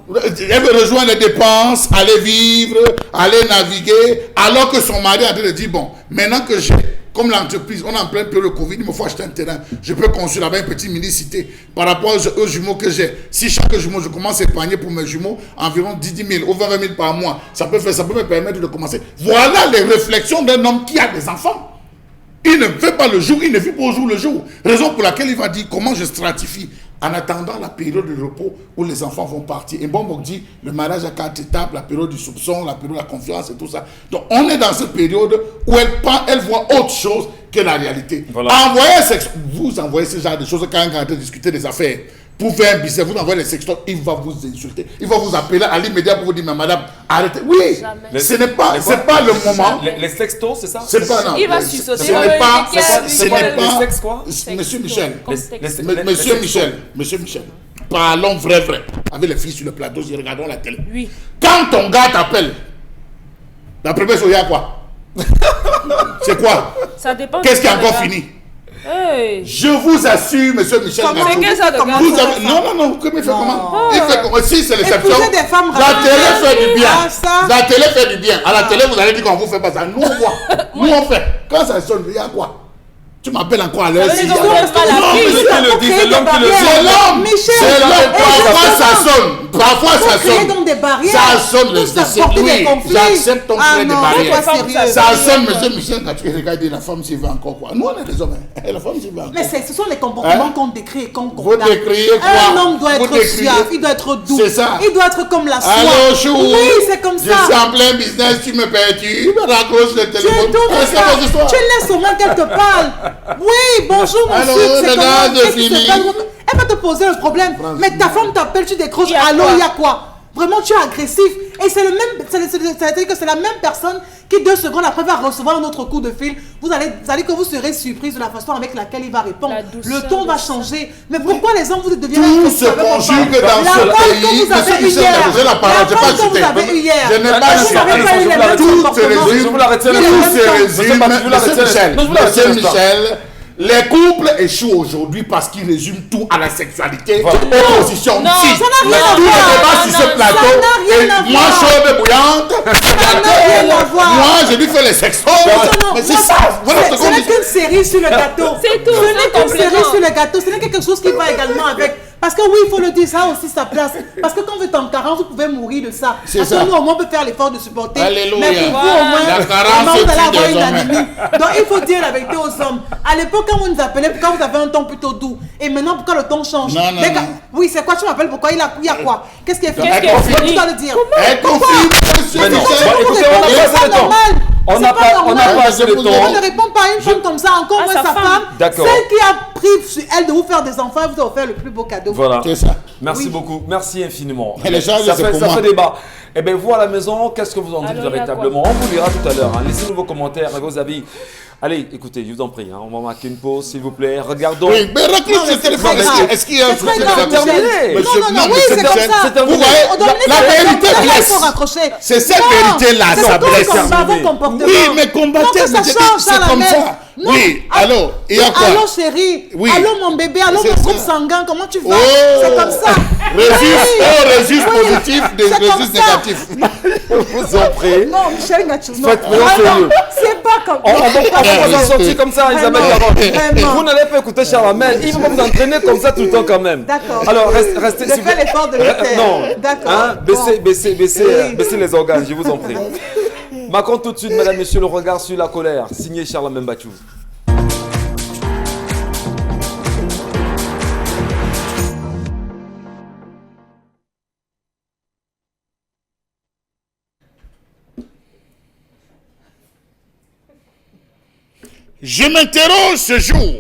Elle veut rejoindre les dépenses, aller vivre, aller naviguer, alors que son mari est en train de dire, bon, maintenant que j'ai, comme l'entreprise, on est en plein période de Covid, il me faut acheter un terrain. Je peux construire là-bas une petite mini-cité par rapport aux jumeaux que j'ai. Si chaque jumeau, je commence à épargner pour mes jumeaux environ 10 000 ou 20 000 par mois, ça peut me permettre de commencer. Voilà les réflexions d'un homme qui a des enfants. Il ne fait pas le jour, il ne vit pas au jour le jour. Raison pour laquelle il va dire comment je stratifie en attendant la période de repos où les enfants vont partir. Et bon, dit le mariage à 4 étapes, la période du soupçon, la période de la confiance et tout ça. Donc on est dans cette période où elle voit autre chose que la réalité. Voilà. Vous envoyez ce genre de choses quand on est en train de discuter des affaires. Pour faire un business, vous envoyez les sextons, il va vous insulter. Il va vous appeler à l'immédiat pour vous dire, mais madame, arrêtez. Oui, ce n'est pas le moment. Les sextos, c'est ça? C'est pas, non. Il va sussauter. Ce n'est pas. Les sexes, quoi? Monsieur Michel, Monsieur Michel, parlons vrai. Avec les filles sur le plateau, si regardons la télé. Oui. Quand ton gars t'appelle, la première chose, il y a quoi? C'est quoi? Ça dépend. Qu'est-ce qui est encore fini? Hey. Je vous assure, monsieur Michel Ngatou. Non, comment il fait comment? Il fait comment? Si c'est l'exception. La télé fait du bien. La télé fait du bien. À la télé, vous allez dire qu'on vous fait pas ça. Nous, on voit. Nous, on fait. Quand ça sonne, il y a quoi? Tu m'appelles encore à l'heure. C'est l'homme qui le dit. C'est l'homme. C'est l'homme. Parfois ça sonne. Parfois ça sonne. Donc des barrières. Ça sonne. Oui, j'accepte ton créer des barrières. Ça sonne, monsieur Michel Ngatou. Regardez, la femme s'y va encore quoi. Nous, on est des hommes. La femme s'y va encore. Mais ce sont les comportements qu'on décrit et qu'on condamne. Vous décriez quoi? Un homme doit être suave, il doit être doux. C'est ça. Il doit être comme la soie. Allô, chou. Oui, c'est comme ça. Je suis en plein business, tu me perturbes, raccroche le téléphone. Tu es tout comme ça. Tu laisses au moins qu'elle te parle. Oui, bonjour mon sucre. C'est comment? Elle va te poser un problème. Mais ta femme t'appelle, tu décroches. Allô, il y a quoi? Vraiment, tu es agressif. Et c'est le même. C'est-à-dire que c'est la même personne qui 2 secondes après va recevoir un autre coup de fil. Vous allez que vous serez surprise de la façon avec laquelle il va répondre. Le ton va changer. Mais pourquoi les hommes vous deviennent tout se conjugue dans ce pays. Monsieur Michel, j'ai la parole, j'ai pas cité. Je n'ai pas cité. Tout se résume. Monsieur Michel. Les couples échouent aujourd'hui parce qu'ils résument tout à la sexualité. Opposition. Non, si. ça n'a rien à Tout le voir. débat sur ce plateau est moins chaude, bouillante. rien à voir. Moi, je lui fais les sextos. Mais c'est ça. Voilà ce Ce qu'on n'est dit. qu'une série sur le gâteau. C'est tout, Ce n'est c'est qu'une série complément. sur le gâteau. Ce n'est que quelque chose qui va également avec. Parce que oui, il faut le dire, ça a aussi sa place. Parce que quand vous êtes en carence, vous pouvez mourir de ça. C'est Parce ça. que nous, au moins, on peut faire l'effort de supporter. Alléluia. Mais pour vous, au Voilà. moins, La carence vraiment, vous allez tue avoir des une hommes. anémie. Donc, il faut dire la vérité aux hommes. À l'époque, quand vous nous appelez, quand vous avez un ton plutôt doux. Et maintenant, pourquoi le ton change? Non, non, Dès que- non. Oui, c'est quoi? Tu m'appelles pourquoi? Il y a quoi? Qu'est-ce qui est fait? Qu'est-ce qui est Pourquoi fini? tu dois le dire? Elle confirme, monsieur Mais non, Michel. bah, écoutez, on n'a pas assez de temps. On n'a pas assez de On temps. ne répond pas à une femme comme ça, encore À moins sa sa femme. femme. D'accord. Celle qui a pris sur elle de vous faire des enfants, elle vous a offert le plus beau cadeau. Voilà. C'est ça. Merci Oui. beaucoup. Merci infiniment. Et les gens, ça c'est fait, pour ça moi. fait débat. Eh bien, vous à la maison, qu'est-ce que vous en dites Alors, il y a véritablement? On vous lira tout à l'heure. Hein. Laissez-nous vos commentaires et vos avis. Allez, écoutez, je vous en prie. Hein. On va marquer une pause, s'il vous plaît. Regardons. Oui, mais recule Non, mais ce téléphone. c'est très grave. Est-ce qu'il y a un C'est truc très de grave, la Michel. terminé. Monsieur- Non, mais oui, c'est comme Michel, ça. c'est terminé. Vous voyez, On donne la vérité il blesse. faut raccrocher. C'est cette Non, vérité-là, c'est ça tout blesse. comme ça, vos comportements. Oui, mais combattez, Non, que ça mais j'ai dit, change, c'est ça, la comme mère. ça. Non. Oui, Ah, allô, il y a quoi? Allô chérie, Oui. allô mon bébé, allô C'est mon groupe ça. sanguin, comment tu vas? Oh. C'est comme ça. Résus, Oui. résus Oui. positif, C'est comme résus ça. négatif. Je vous en prie. Non, Michel Gatchou, non. Faites-le, Ah, non, faites-le. c'est pas comme On va pas s'en sortir comme ça, Isabelle Vraiment, Garonne. vraiment. Vous n'allez pas écouter Charlamel. Il va vous entraîner comme ça tout le temps quand même. D'accord. Alors, restez. Je s'il vous- fais l'effort de le faire. Non. D'accord. Hein, Bon. baissez les organes, je vous en prie. Marquons tout de suite, mesdames, messieurs, le regard sur la colère. Signé Charlamel Bachou. Je m'interroge ce jour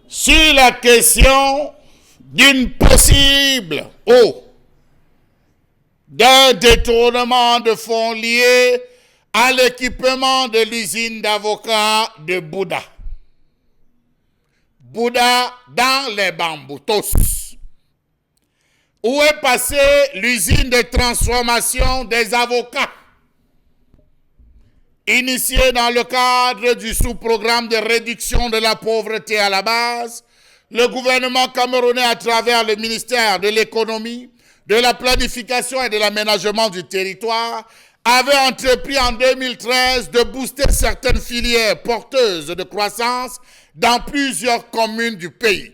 sur la question d'une possible d'un détournement de fonds liés à l'équipement de l'usine d'avocats de Bouddha. Bouddha dans les Bamboutos. Où est passée l'usine de transformation des avocats? Initié dans le cadre du sous-programme de réduction de la pauvreté à la base, le gouvernement camerounais, à travers le ministère de l'économie, de la planification et de l'aménagement du territoire, avait entrepris en 2013 de booster certaines filières porteuses de croissance dans plusieurs communes du pays.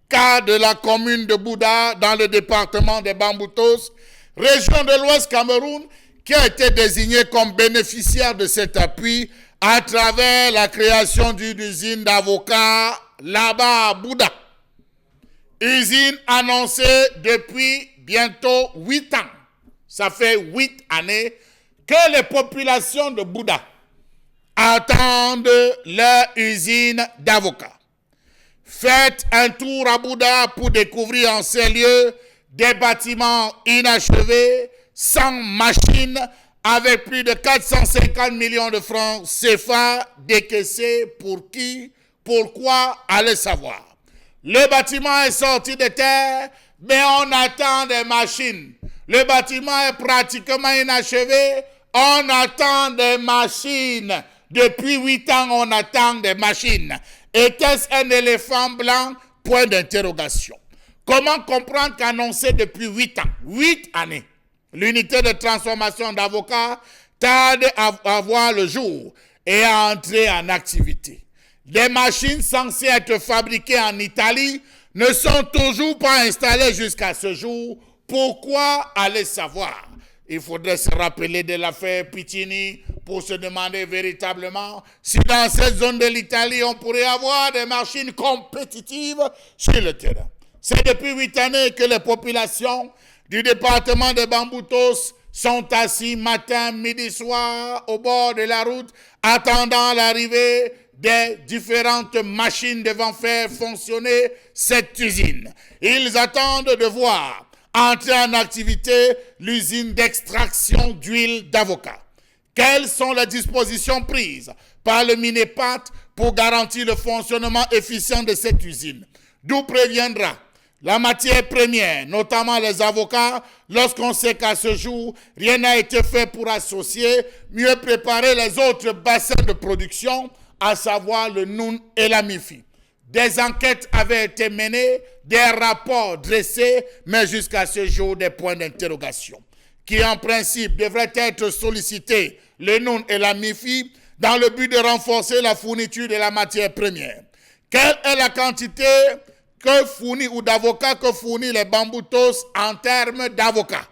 Cas de la commune de Bouddha dans le département des Bamboutos, région de l'Ouest Cameroun, qui a été désigné comme bénéficiaire de cet appui à travers la création d'une usine d'avocats là-bas à Bouddha. Usine annoncée depuis bientôt 8 ans. Ça fait 8 années que les populations de Bouddha attendent leur usine d'avocats. Faites un tour à Bouddha pour découvrir en ces lieux des bâtiments inachevés, sans machines, avec plus de 450 millions de francs CFA décaissés. Pour qui? Pourquoi? Allez savoir. Le bâtiment est sorti de terre, mais on attend des machines. Le bâtiment est pratiquement inachevé, on attend des machines. Depuis 8 ans, on attend des machines. Était-ce un éléphant blanc? Point d'interrogation. Comment comprendre qu'annoncé depuis 8 ans, 8 années, l'unité de transformation d'avocats tarde à voir le jour et à entrer en activité? Des machines censées être fabriquées en Italie ne sont toujours pas installées jusqu'à ce jour. Pourquoi? Allez savoir. Il faudrait se rappeler de l'affaire Piccini pour se demander véritablement si dans cette zone de l'Italie, on pourrait avoir des machines compétitives sur le terrain. C'est depuis 8 années que les populations du département de Bamboutos sont assis matin, midi, soir au bord de la route, attendant l'arrivée des différentes machines devant faire fonctionner cette usine. Ils attendent de voir entrer en activité l'usine d'extraction d'huile d'avocat. Quelles sont les dispositions prises par le MINEPAT pour garantir le fonctionnement efficient de cette usine? D'où préviendra la matière première, notamment les avocats, lorsqu'on sait qu'à ce jour, rien n'a été fait pour associer, mieux préparer les autres bassins de production, à savoir le Noun et la Mifi. Des enquêtes avaient été menées, des rapports dressés, mais jusqu'à ce jour, des points d'interrogation. qui en principe devraient être sollicités, le NON et la MIFI, dans le but de renforcer la fourniture de la matière première. Quelle est la quantité que fournit ou d'avocats que fournit les Bamboutos en termes d'avocats?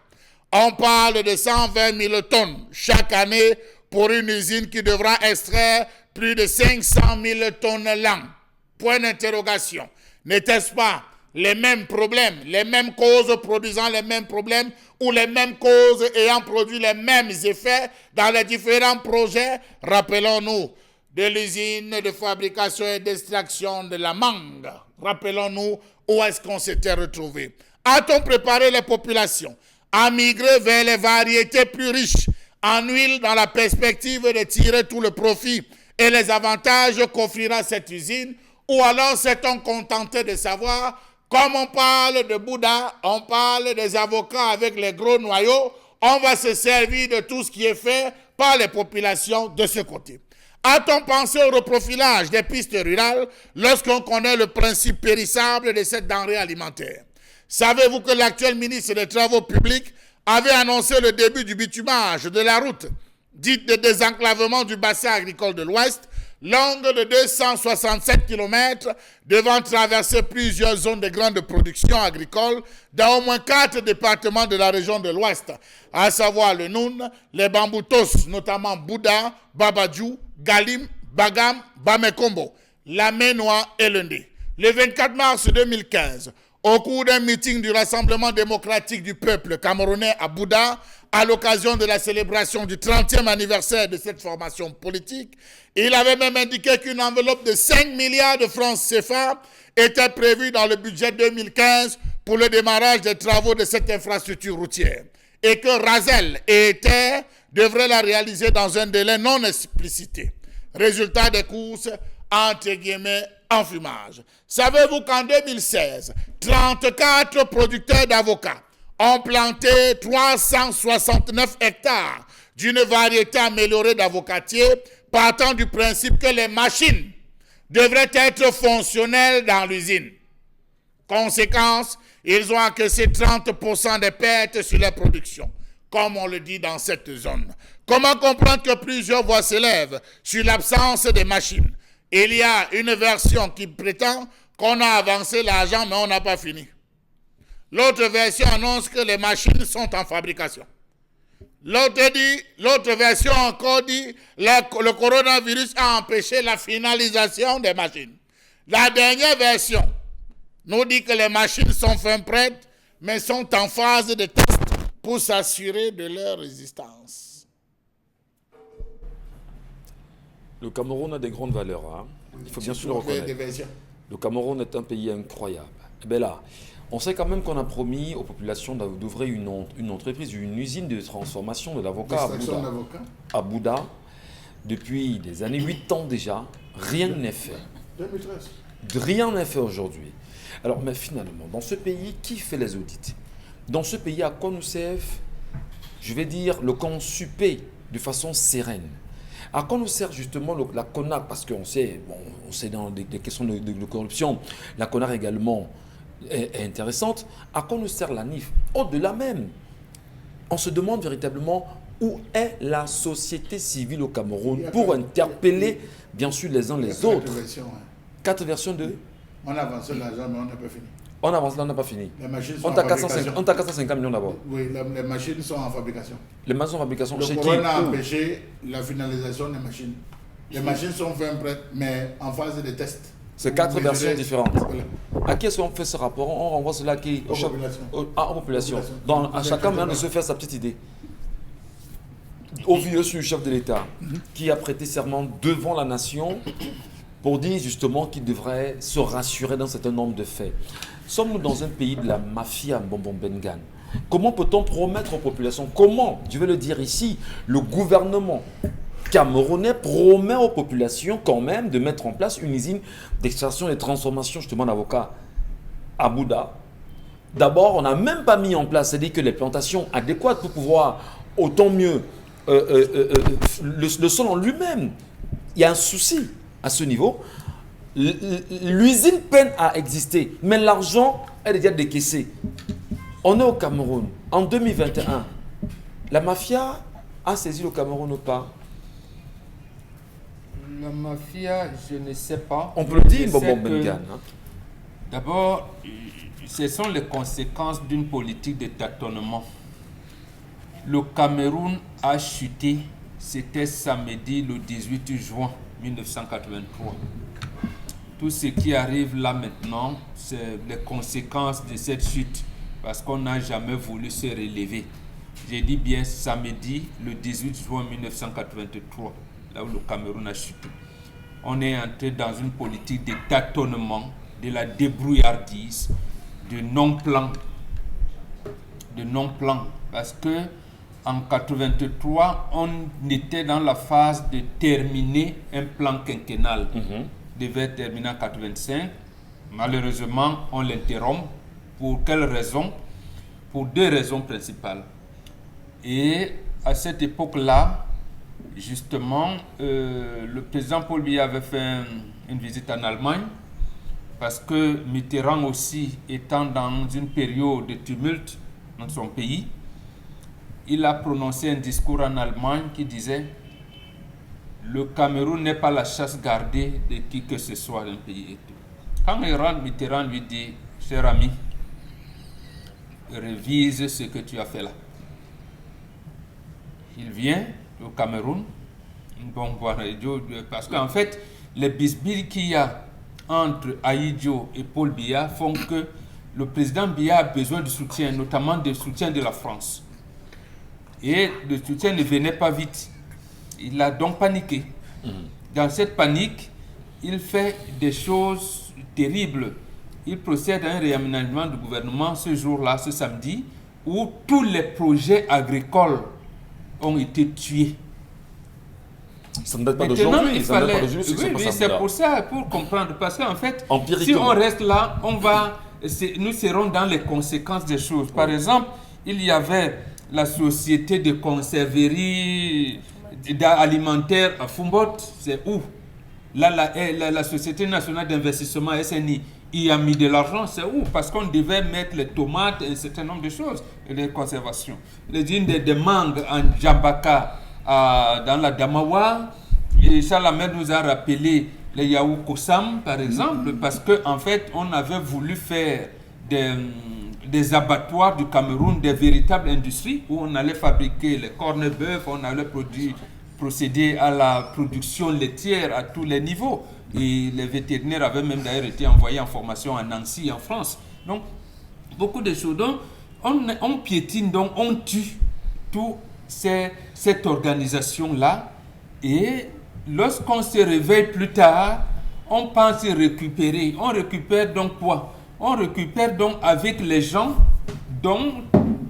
On parle de 120 000 tonnes chaque année pour une usine qui devra extraire plus de 500 000 tonnes l'an. Point d'interrogation. N'était-ce pas les mêmes problèmes, les mêmes causes produisant les mêmes problèmes ou les mêmes causes ayant produit les mêmes effets dans les différents projets? Rappelons-nous de l'usine de fabrication et d'extraction de la mangue. Rappelons-nous où est-ce qu'on s'était retrouvé. A-t-on préparé les populations à migrer vers les variétés plus riches en huile dans la perspective de tirer tout le profit et les avantages qu'offrira cette usine? Ou alors s'est-on contenté de savoir, comme on parle de Bouddha, on parle des avocats avec les gros noyaux, on va se servir de tout ce qui est fait par les populations de ce côté. A-t-on pensé au reprofilage des pistes rurales lorsqu'on connaît le principe périssable de cette denrée alimentaire? Savez-vous que l'actuel ministre des Travaux publics avait annoncé le début du bitumage de la route dite de désenclavement du bassin agricole de l'Ouest, longue de 267 km, devant traverser plusieurs zones de grande production agricole dans au moins 4 départements de la région de l'Ouest, à savoir le Noun, les Bamboutos, notamment Bouddha, Babadjou, Galim, Bagam, Bamekombo, la Ménois et le Ndé. Le 24 mars 2015, au cours d'un meeting du Rassemblement démocratique du peuple camerounais à Bouddha, à l'occasion de la célébration du 30e anniversaire de cette formation politique, il avait même indiqué qu'une enveloppe de 5 milliards de francs CFA était prévue dans le budget 2015 pour le démarrage des travaux de cette infrastructure routière et que Razel et ETER devraient la réaliser dans un délai non explicité. Résultat des courses, entre guillemets, enfumage. Savez-vous qu'en 2016, 34 producteurs d'avocats ont planté 369 hectares d'une variété améliorée d'avocatiers, partant du principe que les machines devraient être fonctionnelles dans l'usine. Conséquence, ils ont encaissé 30% des pertes sur la production, comme on le dit dans cette zone. Comment comprendre que plusieurs voix s'élèvent sur l'absence des machines? Il y a une version qui prétend qu'on a avancé l'argent, mais on n'a pas fini. L'autre version annonce que les machines sont en fabrication. L'autre version encore dit que le coronavirus a empêché la finalisation des machines. La dernière version nous dit que les machines sont fin prêtes, mais sont en phase de test pour s'assurer de leur résistance. Le Cameroun a des grandes valeurs. Hein. Il faut bien sûr le reconnaître. Le Cameroun est un pays incroyable. Et bien là, on sait quand même qu'on a promis aux populations d'ouvrir une entreprise, une usine de transformation de l'avocat à Bouddha. Depuis des années, 8 ans déjà, rien n'est fait. 2013. Rien n'est fait aujourd'hui. Alors, mais finalement, dans ce pays, qui fait les audits? Dans ce pays, à quoi nous servent, je vais dire, le consuper de façon sereine? À quoi nous sert justement la CONAC? Parce qu'on sait, on sait dans des questions de corruption, la CONAC également est intéressante. À quoi nous sert la NIF? Au-delà même, on se demande véritablement où est la société civile au Cameroun pour interpeller, bien sûr, les uns les autres. 4 versions de... On a avancé l'argent, mais on n'a pas fini. On avance là, on n'a pas fini. Les machines sont on t'a 450 millions d'abord. Oui, les machines sont en fabrication. Les machines sont en fabrication. Le corona a empêché la finalisation des machines. Les machines sont fin prêtes, mais en phase de test. C'est 4 versions différentes. Voilà. À qui est-ce qu'on fait ce rapport? On renvoie cela qui aux populations. Aux populations. À chacun maintenant de se faire sa petite idée. Au vieux sur le chef de l'État qui a prêté serment devant la nation pour dire justement qu'il devrait se rassurer dans un certain nombre de faits. Sommes-nous dans un pays de la mafia Bonbon Bengan? Comment peut-on promettre aux populations? Comment, je vais le dire ici, le gouvernement camerounais promet aux populations quand même de mettre en place une usine d'extraction et de transformation justement d'avocats à Bouddha? D'abord, on n'a même pas mis en place, c'est-à-dire que les plantations adéquates pour pouvoir autant mieux le sol en lui-même. Il y a un souci à ce niveau. L'usine peine à exister, mais l'argent est déjà décaissé. On est au Cameroun en 2021. La mafia a saisi le Cameroun ou pas? La mafia, je ne sais pas. On peut le dire, Je Bobo sais que, Bengan. D'abord, ce sont les conséquences d'une politique de tâtonnement. Le Cameroun a chuté, c'était samedi le 18 juin 1983. Tout ce qui arrive là maintenant, c'est les conséquences de cette chute, parce qu'on n'a jamais voulu se relever. J'ai dit bien samedi le 18 juin 1983, là où le Cameroun a chuté. On est entré dans une politique de tâtonnement, de la débrouillardise, de non-plan. Parce que en 83, on était dans la phase de terminer un plan quinquennal. Devait terminer en 85. Malheureusement, on l'interrompt. Pour quelles raisons? Pour deux raisons principales. Et à cette époque-là, justement, le président Paul Biya avait fait une visite en Allemagne, parce que Mitterrand aussi, étant dans une période de tumulte dans son pays, il a prononcé un discours en Allemagne qui disait « Le Cameroun n'est pas la chasse gardée de qui que ce soit d'un pays et tout ». Quand il rentre, Mitterrand lui dit « Cher ami, révise ce que tu as fait là ». Il vient au Cameroun, parce qu'en fait, les bisbilles qu'il y a entre Ahidjo et Paul Biya font que le président Biya a besoin de soutien, notamment de soutien de la France. Et le soutien ne venait pas vite. Il a donc paniqué. Dans cette panique, il fait des choses terribles. Il procède à un réaménagement du gouvernement ce jour-là, ce samedi, où tous les projets agricoles ont été tués. Ça ne date pas d'aujourd'hui. Oui, c'est pour ça, pour comprendre. Parce qu'en fait, si on reste là, nous serons dans les conséquences des choses. Par exemple, il y avait la société de conserverie alimentaire à Fumbot. C'est où? Là, la Société nationale d'investissement SNI y a mis de l'argent. C'est où? Parce qu'on devait mettre les tomates et un certain nombre de choses et les conservations. Les usines de mangue en Djambaka, dans la Damawa, et Salamé nous a rappelé les Yaou Kosam par exemple, parce qu'en fait on avait voulu faire des abattoirs du Cameroun, des véritables industries où on allait fabriquer les cornes-bœufs, on allait procéder à la production laitière à tous les niveaux, et les vétérinaires avaient même d'ailleurs été envoyés en formation à Nancy en France. Donc beaucoup de choses, donc on piétine, donc on tue tout cette organisation-là, et lorsqu'on se réveille plus tard, on pense récupérer. On récupère donc quoi? On récupère donc avec les gens dont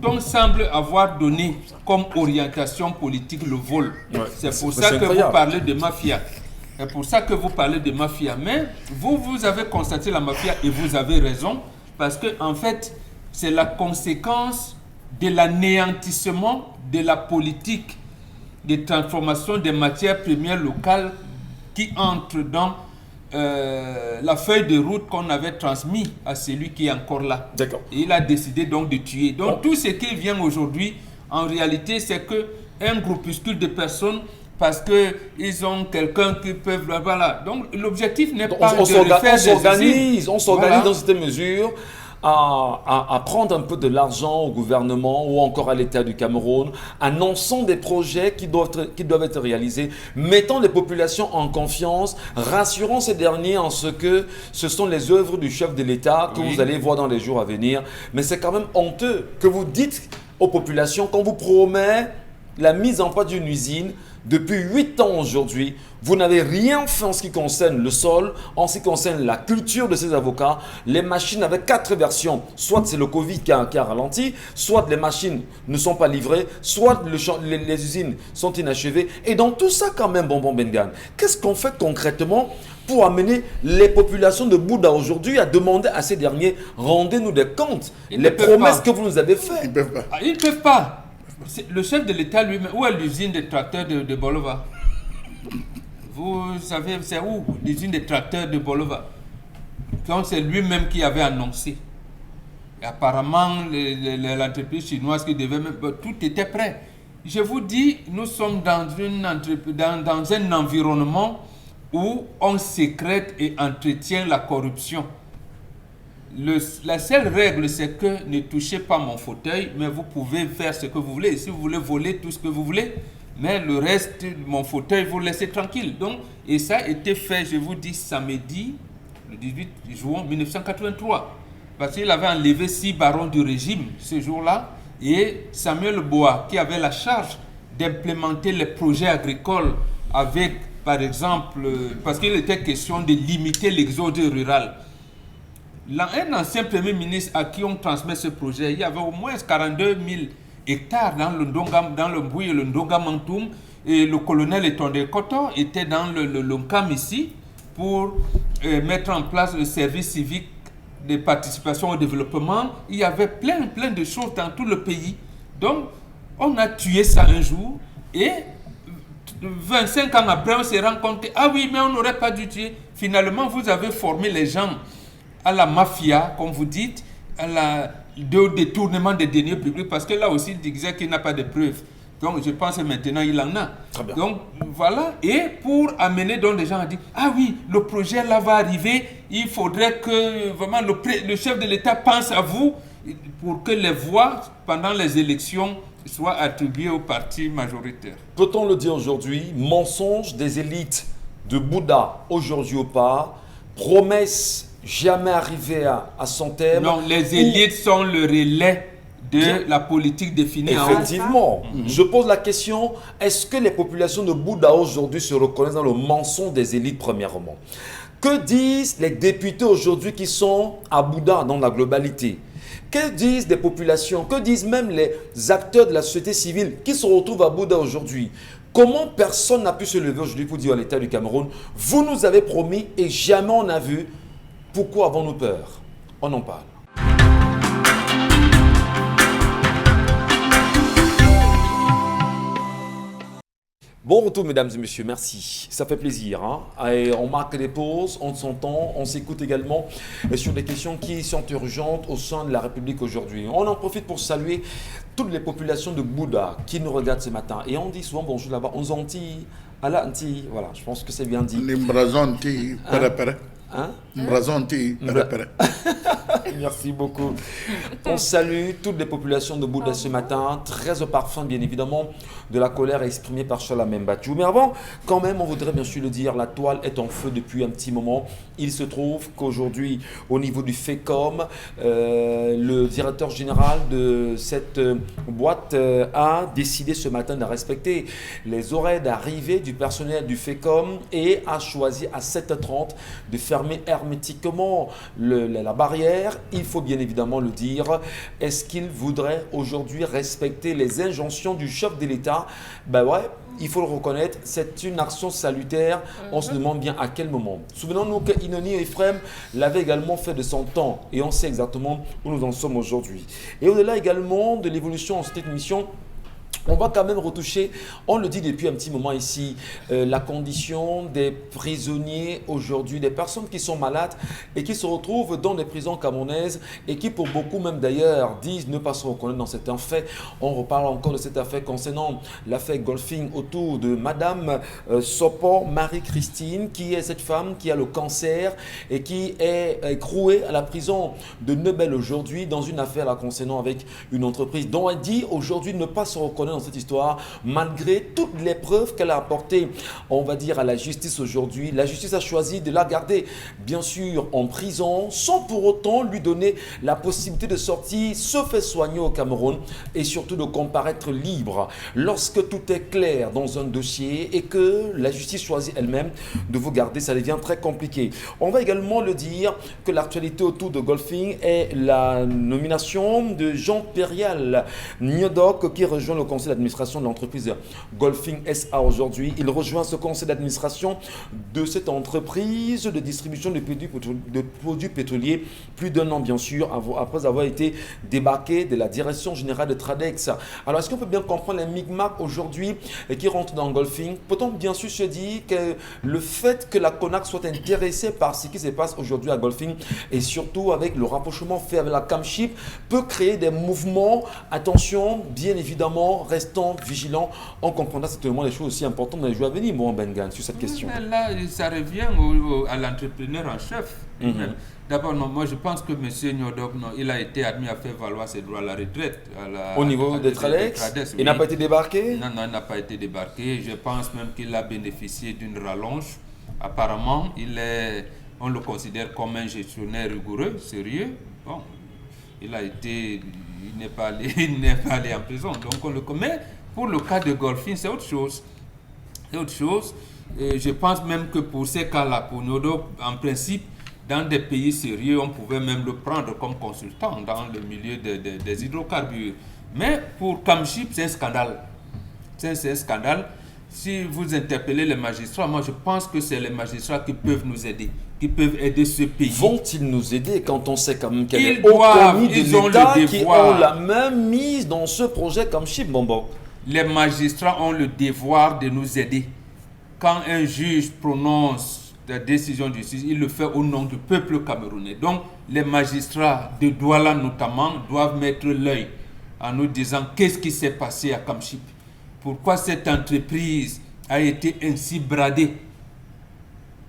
on semble avoir donné comme orientation politique le vol. Ouais, c'est pour ça que vous parlez de mafia. C'est pour ça que vous parlez de mafia. Mais vous avez constaté la mafia et vous avez raison, parce que en fait, c'est la conséquence de l'anéantissement de la politique de transformation des matières premières locales qui entre dans la feuille de route qu'on avait transmise à celui qui est encore là. D'accord. Et il a décidé donc de tuer. Donc tout ce qui vient aujourd'hui, en réalité, c'est qu'un groupuscule de personnes, parce qu'ils ont quelqu'un qui peut... Voilà. Donc l'objectif n'est pas de refaire on s'organise dans cette mesure à prendre un peu de l'argent au gouvernement ou encore à l'État du Cameroun, annonçant des projets qui doivent être réalisés, mettant les populations en confiance, rassurant ces derniers en ce que ce sont les œuvres du chef de l'État que vous allez voir dans les jours à venir. Mais c'est quand même honteux que vous dites aux populations qu'on vous promet la mise en place d'une usine. Depuis 8 ans aujourd'hui, vous n'avez rien fait en ce qui concerne le sol, en ce qui concerne la culture de ces avocats. Les machines avec 4 versions, soit c'est le Covid qui a ralenti, soit les machines ne sont pas livrées, soit les usines sont inachevées. Et dans tout ça quand même, Bonbon Bengan, qu'est-ce qu'on fait concrètement pour amener les populations de Bouddha aujourd'hui à demander à ces derniers, rendez-nous des comptes, les promesses que vous nous avez faites? Ils ne peuvent pas. Le chef de l'État lui-même, où est l'usine des tracteurs de Bolova? Vous savez, c'est où l'usine des tracteurs de Bolova? Donc c'est lui-même qui avait annoncé. Et apparemment, l'entreprise chinoise qui devait même... Tout était prêt. je vous dis, nous sommes dans un environnement où on sécrète et entretient la corruption. La seule règle, c'est que ne touchez pas mon fauteuil, mais vous pouvez faire ce que vous voulez. Si vous voulez voler tout ce que vous voulez, mais le reste de mon fauteuil, vous laissez tranquille. Donc, et ça a été fait, je vous dis, samedi, le 18 juin 1983. Parce qu'il avait enlevé 6 barons du régime ce jour-là. Et Samuel Boa, qui avait la charge d'implémenter les projets agricoles avec, par exemple, parce qu'il était question de limiter l'exode rural. Un ancien premier ministre à qui on transmet ce projet, il y avait au moins 42 000 hectares dans le Mbouy et le Ndonga Mantoum. Et le colonel Etonde Koto était dans le Lonkam ici pour mettre en place le service civique de participation au développement. Il y avait plein de choses dans tout le pays. Donc, on a tué ça un jour et 25 ans après, on s'est rendu compte que, ah oui, mais on n'aurait pas dû tuer. Finalement, vous avez formé les gens à la mafia, comme vous dites, au détournement des deniers publics, parce que là aussi, il disait qu'il n'a pas de preuves. Donc, je pense que maintenant, il en a. Très bien. Donc, voilà. Et pour amener donc les gens à dire, ah oui, le projet là va arriver, il faudrait que vraiment le chef de l'État pense à vous pour que les voix pendant les élections soient attribuées au parti majoritaire. Peut-on le dire aujourd'hui, mensonge des élites de Bouddha aujourd'hui au pas, promesse jamais arrivée à son terme. Non, les élites sont le relais de la politique définie en haut. Effectivement. Je pose la question, est-ce que les populations de Bouddha aujourd'hui se reconnaissent dans le mensonge des élites premièrement? Que disent les députés aujourd'hui qui sont à Bouddha dans la globalité? Que disent des populations? Que disent même les acteurs de la société civile qui se retrouvent à Bouddha aujourd'hui? Comment personne n'a pu se lever aujourd'hui pour dire à l'État du Cameroun, vous nous avez promis et jamais on n'a vu? Pourquoi avons-nous peur? On en parle. Bon retour, mesdames et messieurs, merci. Ça fait plaisir. Et on marque des pauses, on s'entend, on s'écoute également sur des questions qui sont urgentes au sein de la République aujourd'hui. On en profite pour saluer toutes les populations de Bouddha qui nous regardent ce matin. Et on dit souvent bonjour là-bas, on zanti, ala anti. Voilà, je pense que c'est bien dit. Nimbrazanti, pere. Mbrazanti, pere. Merci beaucoup. On salue toutes les populations de Bouddha ce matin, très au parfum bien évidemment de la colère exprimée par Chalamem Batchou. Mais avant, quand même, on voudrait bien sûr le dire, la toile est en feu depuis un petit moment. Il se trouve qu'aujourd'hui, au niveau du FECOM, le directeur général de cette boîte a décidé ce matin de respecter les horaires d'arrivée du personnel du FECOM et a choisi à 7h30 de fermer hermétiquement la barrière. Il faut bien évidemment le dire. Est-ce qu'il voudrait aujourd'hui respecter les injonctions du chef de l'État? Ben ouais, il faut le reconnaître, c'est une action salutaire. On se demande bien à quel moment. Souvenons-nous que Inoni et Ephraim l'avaient également fait de son temps et on sait exactement où nous en sommes aujourd'hui. Et au-delà également de l'évolution en cette mission, on va quand même retoucher, on le dit depuis un petit moment ici, la condition des prisonniers aujourd'hui, des personnes qui sont malades et qui se retrouvent dans des prisons camerounaises et qui pour beaucoup même d'ailleurs disent ne pas se reconnaître dans cet fait. On reparle encore de cette affaire concernant l'affaire Golfing autour de Madame Sopor Marie-Christine, qui est cette femme qui a le cancer et qui est écrouée à la prison de Nebel aujourd'hui dans une affaire la concernant avec une entreprise dont elle dit aujourd'hui ne pas se reconnaître dans cette histoire, malgré toutes les preuves qu'elle a apportées, on va dire, à la justice aujourd'hui. La justice a choisi de la garder, bien sûr, en prison, sans pour autant lui donner la possibilité de sortir, se faire soigner au Cameroun et surtout de comparaître libre. Lorsque tout est clair dans un dossier et que la justice choisit elle-même de vous garder, ça devient très compliqué. On va également le dire que l'actualité autour de Golfing est la nomination de Jean Périal Niodok qui rejoint le conseil d'administration de l'entreprise Golfing SA aujourd'hui. Il rejoint ce conseil d'administration de cette entreprise de distribution de produits pétroliers plus d'un an bien sûr après avoir été débarqué de la direction générale de Tradex. Alors est-ce qu'on peut bien comprendre les micmacs aujourd'hui qui rentrent dans Golfing? Peut-on bien sûr se dire que le fait que la CONAC soit intéressée par ce qui se passe aujourd'hui à Golfing et surtout avec le rapprochement fait avec la Camship peut créer des mouvements, attention, bien évidemment restons vigilants, on comprendra certainement les choses aussi importantes dans les jours à venir, mon Bengan, sur cette question. Mais là, ça revient à l'entrepreneur en chef. D'abord, moi je pense que M. Nyodok, il a été admis à faire valoir ses droits à la retraite. Au niveau des Tralex, il n'a pas été débarqué? Non, il n'a pas été débarqué. Je pense même qu'il a bénéficié d'une rallonge. Apparemment, on le considère comme un gestionnaire rigoureux, sérieux. Bon, il n'est pas allé en prison. Donc on le commet. Pour le cas de Golfin, c'est autre chose. Et je pense même que pour ces cas-là, pour Nyodok, en principe, dans des pays sérieux, on pouvait même le prendre comme consultant dans le milieu des hydrocarbures. Mais pour Kamship, c'est un scandale. C'est un scandale. Si vous interpellez les magistrats, moi je pense que c'est les magistrats qui peuvent nous aider, qui peuvent aider ce pays. Vont-ils nous aider quand on sait quand même qu'il y a Ils des hauts commis de ils ont l'État le qui devoir. ont la main mise dans ce projet Kamship, Bonbon? Les magistrats ont le devoir de nous aider. Quand un juge prononce la décision de justice, il le fait au nom du peuple camerounais. Donc, les magistrats de Douala notamment doivent mettre l'œil en nous disant qu'est-ce qui s'est passé à Kamship. Pourquoi cette entreprise a été ainsi bradée?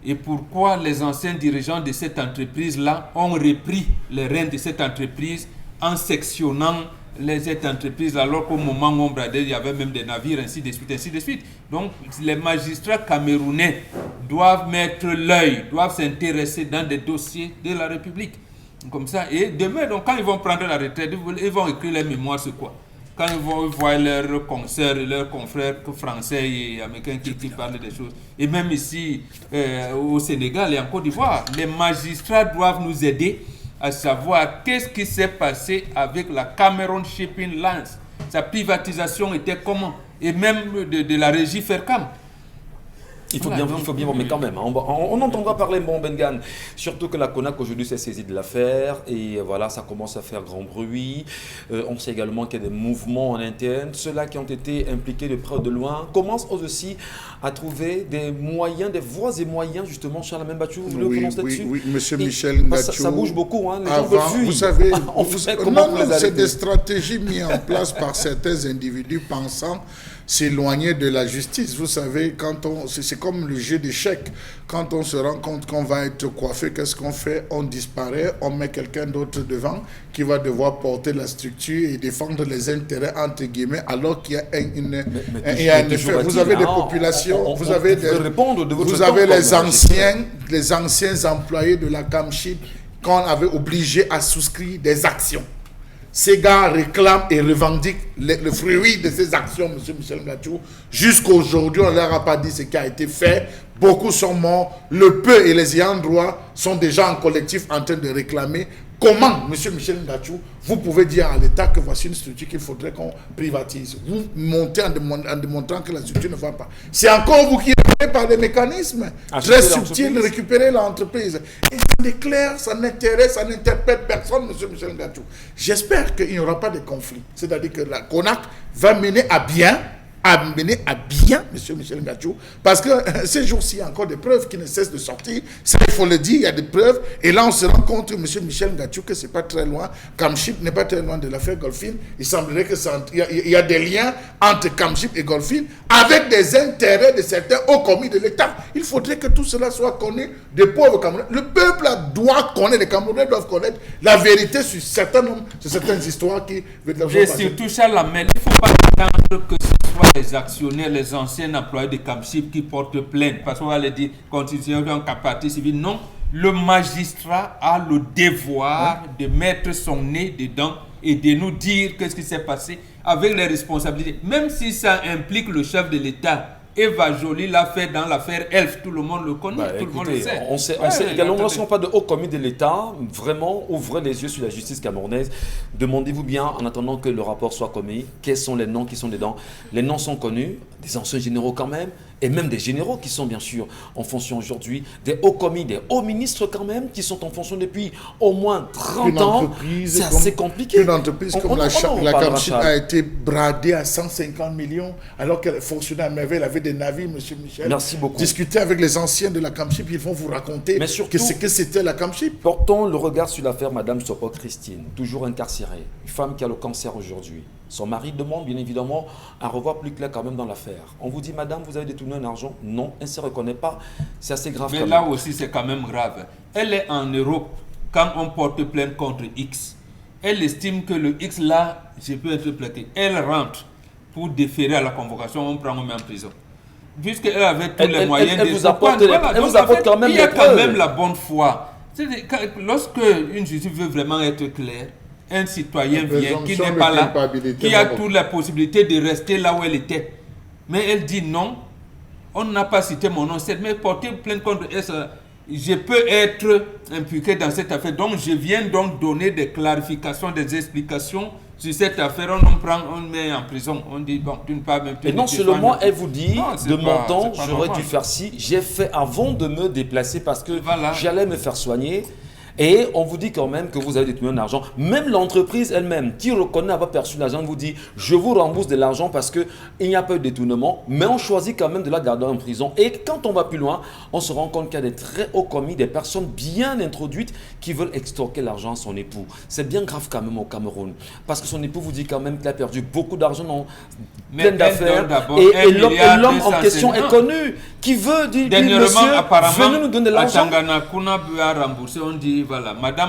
Et pourquoi les anciens dirigeants de cette entreprise-là ont repris les rênes de cette entreprise en sectionnant cette entreprise, alors qu'au moment où on bradait, il y avait même des navires, ainsi de suite, ainsi de suite. Donc, les magistrats camerounais doivent mettre l'œil, doivent s'intéresser dans des dossiers de la République. Comme ça. Et demain, donc, quand ils vont prendre la retraite, ils vont écrire les mémoires sur quoi? Quand ils vont voir leurs consoeurs et leurs confrères français et américains qui parlent des choses. Et même ici, au Sénégal et en Côte d'Ivoire, les magistrats doivent nous aider à savoir qu'est-ce qui s'est passé avec la Cameroon Shipping Lines. Sa privatisation était comment? Et même de la régie Fercam. Il faut bien voir, mais quand même, on entendra parler Bon Bengan. Surtout que la CONAC aujourd'hui s'est saisie de l'affaire et voilà, ça commence à faire grand bruit. On sait également qu'il y a des mouvements en interne. Ceux-là qui ont été impliqués de près ou de loin commencent aussi à trouver des moyens, des voies et moyens, justement, Charles Mbachou, vous voulez prononcer là-dessus? Oui, monsieur Michel Ngachou. Ça bouge beaucoup, hein, les gens avant, fuient. vous savez, non, c'est des stratégies mises en place par certains individus pensant s'éloigner de la justice. Vous savez, c'est comme le jeu d'échecs. Quand on se rend compte qu'on va être coiffé, qu'est-ce qu'on fait? On disparaît, on met quelqu'un d'autre devant qui va devoir porter la structure et défendre les intérêts, entre guillemets, alors qu'il y a un effet. Vous avez des populations, vous avez les anciens employés de la Kamship qu'on avait obligés à souscrire des actions. Ces gars réclament et revendiquent le fruit de ces actions, M. Michel Ngachou. Jusqu'à aujourd'hui, on ne leur a pas dit ce qui a été fait. Beaucoup sont morts. Le peu et les ayants droit sont déjà en collectif en train de réclamer. Comment, M. Michel Ngachou, vous pouvez dire à l'État que voici une structure qu'il faudrait qu'on privatise? Vous montez en démontrant que la structure ne va pas. C'est encore vous qui récupérez par des mécanismes très subtils de récupérer l'entreprise. Et ça déclare, ça n'intéresse, ça n'interpelle personne, M. Michel Ngachou. J'espère qu'il n'y aura pas de conflit. C'est-à-dire que la CONAC va mener à bien, M. Michel Ngachou, parce que ces jours-ci, il y a encore des preuves qui ne cessent de sortir. Ça, il faut le dire, il y a des preuves. Et là, on se rend compte, M. Michel Ngachou, que ce n'est pas très loin. Kamship n'est pas très loin de l'affaire Golfin. Il semblerait qu'il y a des liens entre Kamship et Golfin avec des intérêts de certains hauts commis de l'État. Il faudrait que tout cela soit connu des pauvres Camerounais. Le peuple doit connaître, les Camerounais doivent connaître la vérité sur certaines histoires qui... Et surtout, Charles Lamel, il ne faut pas attendre que ce soit les actionnaires, les anciens employés de Kamship qui portent plainte, parce qu'on va les dire constitution en partie civile. Non, le magistrat a le devoir de mettre son nez dedans et de nous dire qu'est-ce qui s'est passé avec les responsabilités. Même si ça implique le chef de l'État. Eva Joly l'a fait dans l'affaire Elf, tout le monde le connaît, tout le monde le sait. On sait également, lorsqu'on parle de haut commis de l'État, vraiment ouvrez les yeux sur la justice camerounaise. Demandez-vous bien, en attendant que le rapport soit commis, quels sont les noms qui sont dedans. Les noms sont connus, des anciens généraux quand même, et même des généraux qui sont bien sûr en fonction aujourd'hui, des hauts commis, des hauts ministres quand même, qui sont en fonction depuis au moins 30 ans. C'est assez compliqué. Une entreprise comme la Kamship a été bradée à 150 millions, alors qu'elle fonctionnait à merveille, elle avait des navires, M. Michel. Merci beaucoup. Discutez avec les anciens de la Kamship, ils vont vous raconter que c'était la Kamship. Portons le regard sur l'affaire Madame Sopot Christine, toujours incarcérée, une femme qui a le cancer aujourd'hui. Son mari demande bien évidemment à revoir plus clair quand même dans l'affaire. On vous dit, madame, vous avez détourné un argent? Non, elle ne se reconnaît pas. C'est assez grave. Mais là aussi, c'est quand même grave. Elle est en Europe quand on porte plainte contre X. Elle estime que le X là, je peux être plaqué. Elle rentre pour déférer à la convocation, on prend, on met en prison. Puisqu'elle avait tous les moyens de vous apporter quand même il y a quand même la bonne foi. Lorsque une justice veut vraiment être claire, un citoyen vient qui n'est pas là, qui a toutes les possibilités de rester là où elle était. Mais elle dit non, on n'a pas cité mon nom, mais porter plainte contre S, je peux être impliqué dans cette affaire. Donc je viens donc donner des clarifications, des explications sur cette affaire. On prend, on met en prison. On dit, bon, d'une part, même... Et non seulement elle vous dit, de mon temps, j'aurais dû faire ci, j'ai fait avant de me déplacer parce que j'allais me faire soigner. Et on vous dit quand même que vous avez détourné un argent. Même l'entreprise elle-même qui reconnaît avoir perçu l'argent vous dit « je vous rembourse de l'argent parce qu'il n'y a pas eu de détournement ». Mais on choisit quand même de la garder en prison. Et quand on va plus loin, on se rend compte qu'il y a des très hauts commis, des personnes bien introduites qui veulent extorquer l'argent à son époux. C'est bien grave quand même au Cameroun. Parce que son époux vous dit quand même qu'il a perdu beaucoup d'argent dans plein d'affaires. Et l'homme en question est connu. Qui veut dire « monsieur, venez nous donner de l'argent ». On dit voilà, Madame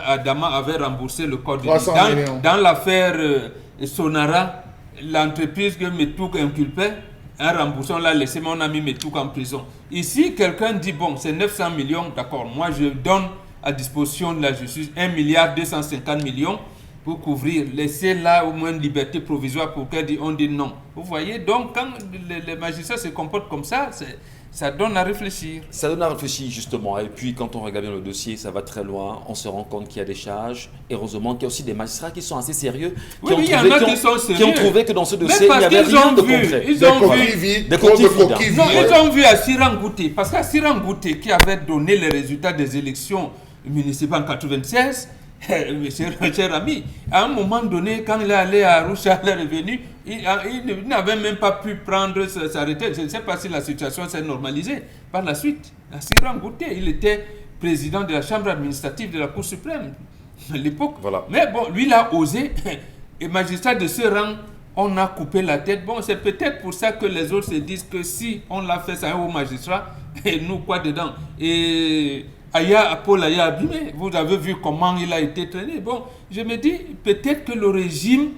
Adama avait remboursé le code dans l'affaire Sonara, l'entreprise que Metouk inculpait, un remboursé, on l'a laissé, mais on a mis Metouk en prison. Ici, quelqu'un dit bon, c'est 900 millions, d'accord, moi je donne à disposition de la justice 1 milliard 250 millions pour couvrir, laisser là au moins une liberté provisoire pour qu'elle dise, on dit non. Vous voyez, donc quand les magistrats se comportent comme ça, ça donne à réfléchir. Ça donne à réfléchir justement. Et puis quand on regarde bien le dossier, ça va très loin. On se rend compte qu'il y a des charges. Heureusement qu'il y a aussi des magistrats qui sont assez sérieux. Qui ont trouvé que dans ce dossier, il n'y avait rien de concret. Ils ont vu à Siran Gouté. Parce qu'à Siran Gouté, qui avait donné les résultats des élections municipales en 1996, cher ami, à un moment donné, quand il est allé à Arusha, il est revenu, il n'avait même pas pu s'arrêter. Je ne sais pas si la situation s'est normalisée. Par la suite, à Siran Gouté, il était président de la chambre administrative de la Cour suprême à l'époque. Voilà. Mais bon, lui, il a osé. Et magistrat de ce rang, on a coupé la tête. Bon, c'est peut-être pour ça que les autres se disent que si on l'a fait, ça un haut magistrat, et nous, quoi dedans? Et Paul Aya Abimé, vous avez vu comment il a été traîné. Bon, je me dis, peut-être que le régime,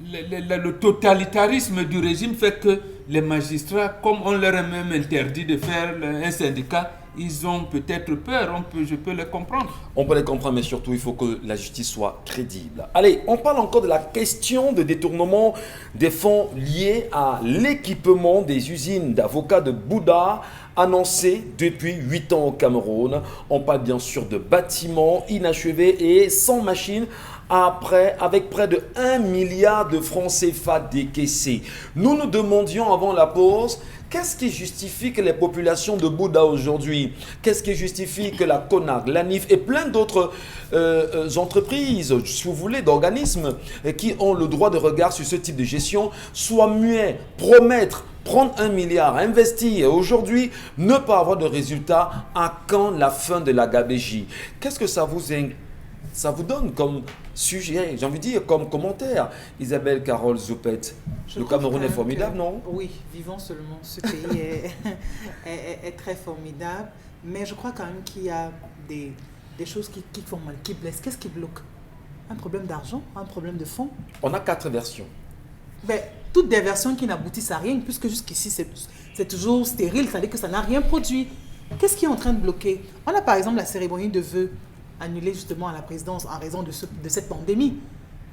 le totalitarisme du régime fait que les magistrats, comme on leur a même interdit de faire un syndicat, ils ont peut-être peur, je peux les comprendre. On peut les comprendre, mais surtout, il faut que la justice soit crédible. Allez, on parle encore de la question de détournement des fonds liés à l'équipement des usines d'avocats de Bouddha, annoncé depuis 8 ans au Cameroun. On parle bien sûr de bâtiments inachevés et sans machines, avec près de 1 milliard de francs CFA décaissés. Nous nous demandions avant la pause, qu'est-ce qui justifie que les populations de Bouddha aujourd'hui, qu'est-ce qui justifie que la CONAG, l'ANIF et plein d'autres entreprises, si vous voulez, d'organismes qui ont le droit de regard sur ce type de gestion, soient muets, promettre, prendre 1 milliard, investir et aujourd'hui ne pas avoir de résultats, à quand la fin de la gabégie? Qu'est-ce que ça vous donne comme sujet, j'ai envie de dire, comme commentaire, Isabelle Carole Zoupet? Le Cameroun est formidable, non? Oui, vivons seulement. Ce pays est très formidable, mais je crois quand même qu'il y a des choses qui font mal, qui blessent. Qu'est-ce qui bloque? Un problème d'argent, un problème de fonds? On a 4 versions. Ben, toutes des versions qui n'aboutissent à rien, puisque jusqu'ici, c'est toujours stérile, c'est-à-dire que ça n'a rien produit. Qu'est-ce qui est en train de bloquer? On a par exemple la cérémonie de vœux annulée justement à la présidence en raison de cette pandémie.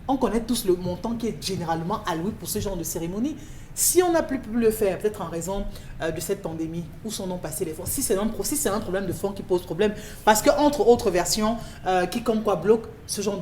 On connaît tous le montant qui est généralement alloué pour ce genre de cérémonie. Si on n'a plus pu le faire, peut-être en raison de cette pandémie, où sont donc passés les fonds? Si c'est un problème de fonds qui pose problème, parce qu'entre autres versions qui comme quoi bloquent ce genre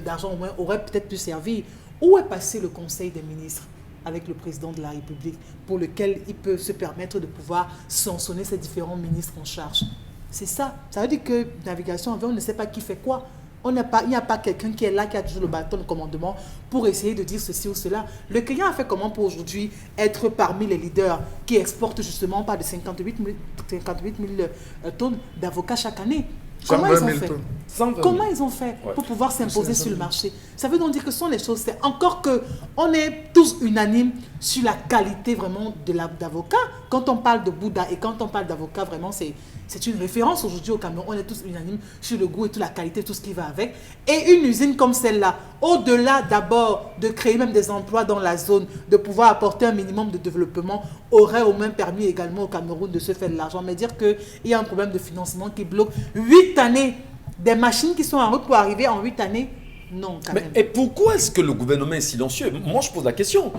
d'argent, au moins aurait peut-être pu servir. Où est passé le Conseil des ministres avec le président de la République pour lequel il peut se permettre de pouvoir sanctionner ces différents ministres en charge? C'est ça. Ça veut dire que navigation en on ne sait pas qui fait quoi. Il n'y a pas quelqu'un qui est là, qui a toujours le bâton de commandement pour essayer de dire ceci ou cela. Le client a fait comment pour aujourd'hui être parmi les leaders qui exportent justement pas de 58 000 tonnes d'avocats chaque année? Comment ils ont fait? 120 000. Comment ils ont fait pour pouvoir s'imposer sur le marché? Ça veut donc dire que ce sont les choses, c'est encore que on est tous unanimes sur la qualité vraiment d'avocat. Quand on parle de Bouddha et quand on parle d'avocat, vraiment, c'est une référence aujourd'hui au Cameroun. On est tous unanimes sur le goût et toute la qualité, tout ce qui va avec. Et une usine comme celle-là, au-delà d'abord de créer même des emplois dans la zone, de pouvoir apporter un minimum de développement, aurait au moins permis également au Cameroun de se faire de l'argent. Mais dire qu'il y a un problème de financement qui bloque 8 années, des machines qui sont en route pour arriver en 8 années, non, quand même. Et pourquoi est-ce que le gouvernement est silencieux? Moi, je pose la question.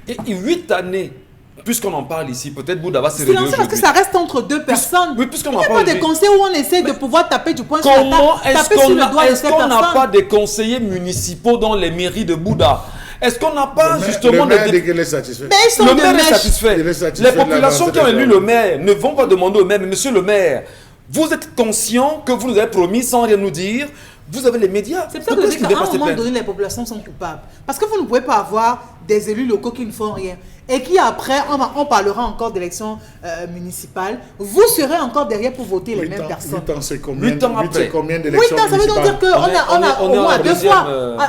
Et 8 années, puisqu'on en parle ici, peut-être Bouddha va se réveiller aujourd'hui. Silencieux parce que ça reste entre deux personnes. Oui, puisqu'on Il en n'y a parle pas des conseils où on essaie de pouvoir taper du poing sur la table, Comment est-ce taper sur qu'on le doigt de ces n'a personnes. pas des conseillers municipaux dans les mairies de Bouddha? Est-ce qu'on n'a pas justement le maire des... dit qu'il est satisfait. Mais ils sont Le de maire est mèche. satisfait. Il est satisfait Les de populations qui ont l'avancée élu des le maire ne vont pas demander au maire, mais monsieur le maire, vous êtes conscient que vous nous avez promis sans rien nous dire, vous avez les médias. C'est pour ça Pourquoi que je est-ce dis qu'il qu'à un dépasse moment les donné, les populations sont coupables. Parce que vous ne pouvez pas avoir des élus locaux qui ne font rien. Et qui après, on parlera encore d'élections municipales, vous serez encore derrière pour voter les mêmes personnes. 8 ans, c'est combien, 8 ans après. combien 8 d'élections ans, ça veut donc dire municipales? qu'on a On au est moins à la 2 deuxième, fois.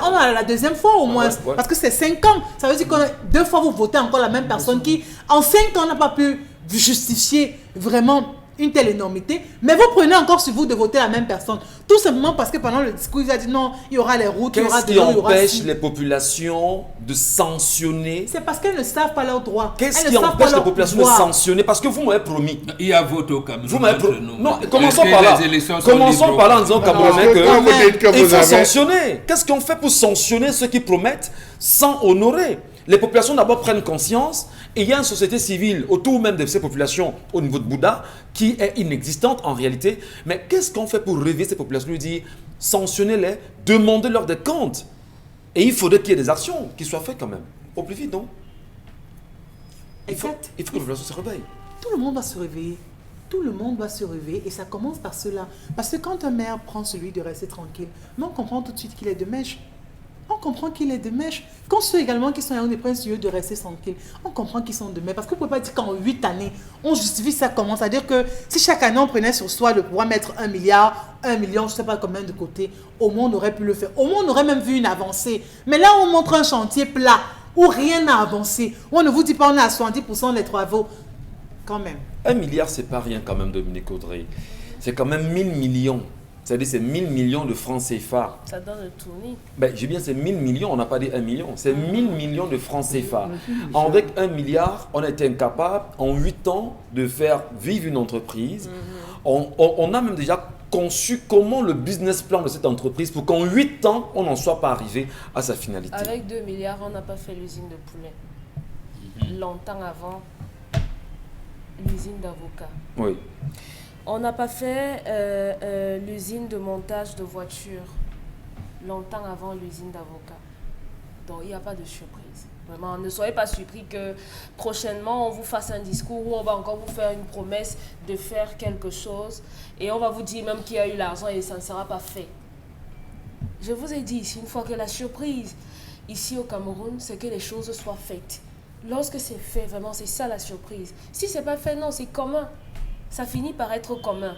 On a la deuxième fois au moins. ouais. Parce que c'est 5 ans. Ça veut dire que 2 fois vous votez encore la même personne qui, en 5 ans, n'a pas pu justifier vraiment une telle énormité, mais vous prenez encore sur vous de voter la même personne. Tout simplement parce que pendant le discours, il a dit non, il y aura les routes, il y aura Qu'est-ce de qui l'eau, il y aura empêche ci. les populations de sanctionner? C'est parce qu'elles ne savent pas leurs droits. Qu'est-ce Elles qui ne savent empêche pas les leurs populations de pouvoirs. sanctionner? Parce que vous m'avez promis. Il y a vote au Cameroun. Vous m'avez entre nous. Non, Est-ce commençons que par là. les élections sont Commençons libres? par là en disant aux Camerounais Parce que quand vous dites que qu'il vous faut avez... sanctionner. Qu'est-ce qu'on fait pour sanctionner ceux qui promettent sans honorer? Les populations d'abord prennent conscience et il y a une société civile autour même de ces populations au niveau de Bouddha qui est inexistante en réalité. Mais qu'est-ce qu'on fait pour réveiller ces populations? Lui dire sanctionnez-les, demandez-leur des comptes. Et il faudrait qu'il y ait des actions qui soient faites quand même. Au plus vite, non? Il faut que les populations se réveillent. Tout le monde va se réveiller. Tout le monde va se réveiller et ça commence par cela. Parce que quand un maire prend celui de rester tranquille, mais on comprend tout de suite qu'il est de mèche. On comprend qu'il est de mèche. Quand ceux également qui sont à des prennent celui de rester tranquille, on comprend qu'ils sont de mèche. Parce que vous ne pouvez pas dire qu'en 8 années, on justifie ça comment? C'est-à-dire que si chaque année on prenait sur soi de pouvoir mettre 1 milliard, 1 million, je ne sais pas combien de côté, au moins on aurait pu le faire. Au moins on aurait même vu une avancée. Mais là on montre un chantier plat où rien n'a avancé. Où on ne vous dit pas on est à 70% des travaux. Quand même. 1 milliard, c'est pas rien quand même, Dominique Audrey. C'est quand même 1000 millions. C'est-à-dire c'est 1000 millions de francs CFA. Ça donne le tournis. Ben, j'ai bien, c'est 1000 millions, on n'a pas dit 1 million. C'est 1000 millions de francs CFA. Avec 1 milliard, on a été incapable en 8 ans de faire vivre une entreprise. On a même déjà conçu comment le business plan de cette entreprise pour qu'en 8 ans, on n'en soit pas arrivé à sa finalité. Avec 2 milliards, on n'a pas fait l'usine de poulet. Longtemps avant l'usine d'avocat. Oui. On n'a pas fait l'usine de montage de voitures longtemps avant l'usine d'avocat. Donc il n'y a pas de surprise. Vraiment, ne soyez pas surpris que prochainement on vous fasse un discours où on va encore vous faire une promesse de faire quelque chose et on va vous dire même qu'il y a eu l'argent et ça ne sera pas fait. Je vous ai dit ici une fois que la surprise ici au Cameroun, c'est que les choses soient faites. Lorsque c'est fait, vraiment, c'est ça la surprise. Si ce n'est pas fait, non, c'est commun. Ça finit par être commun.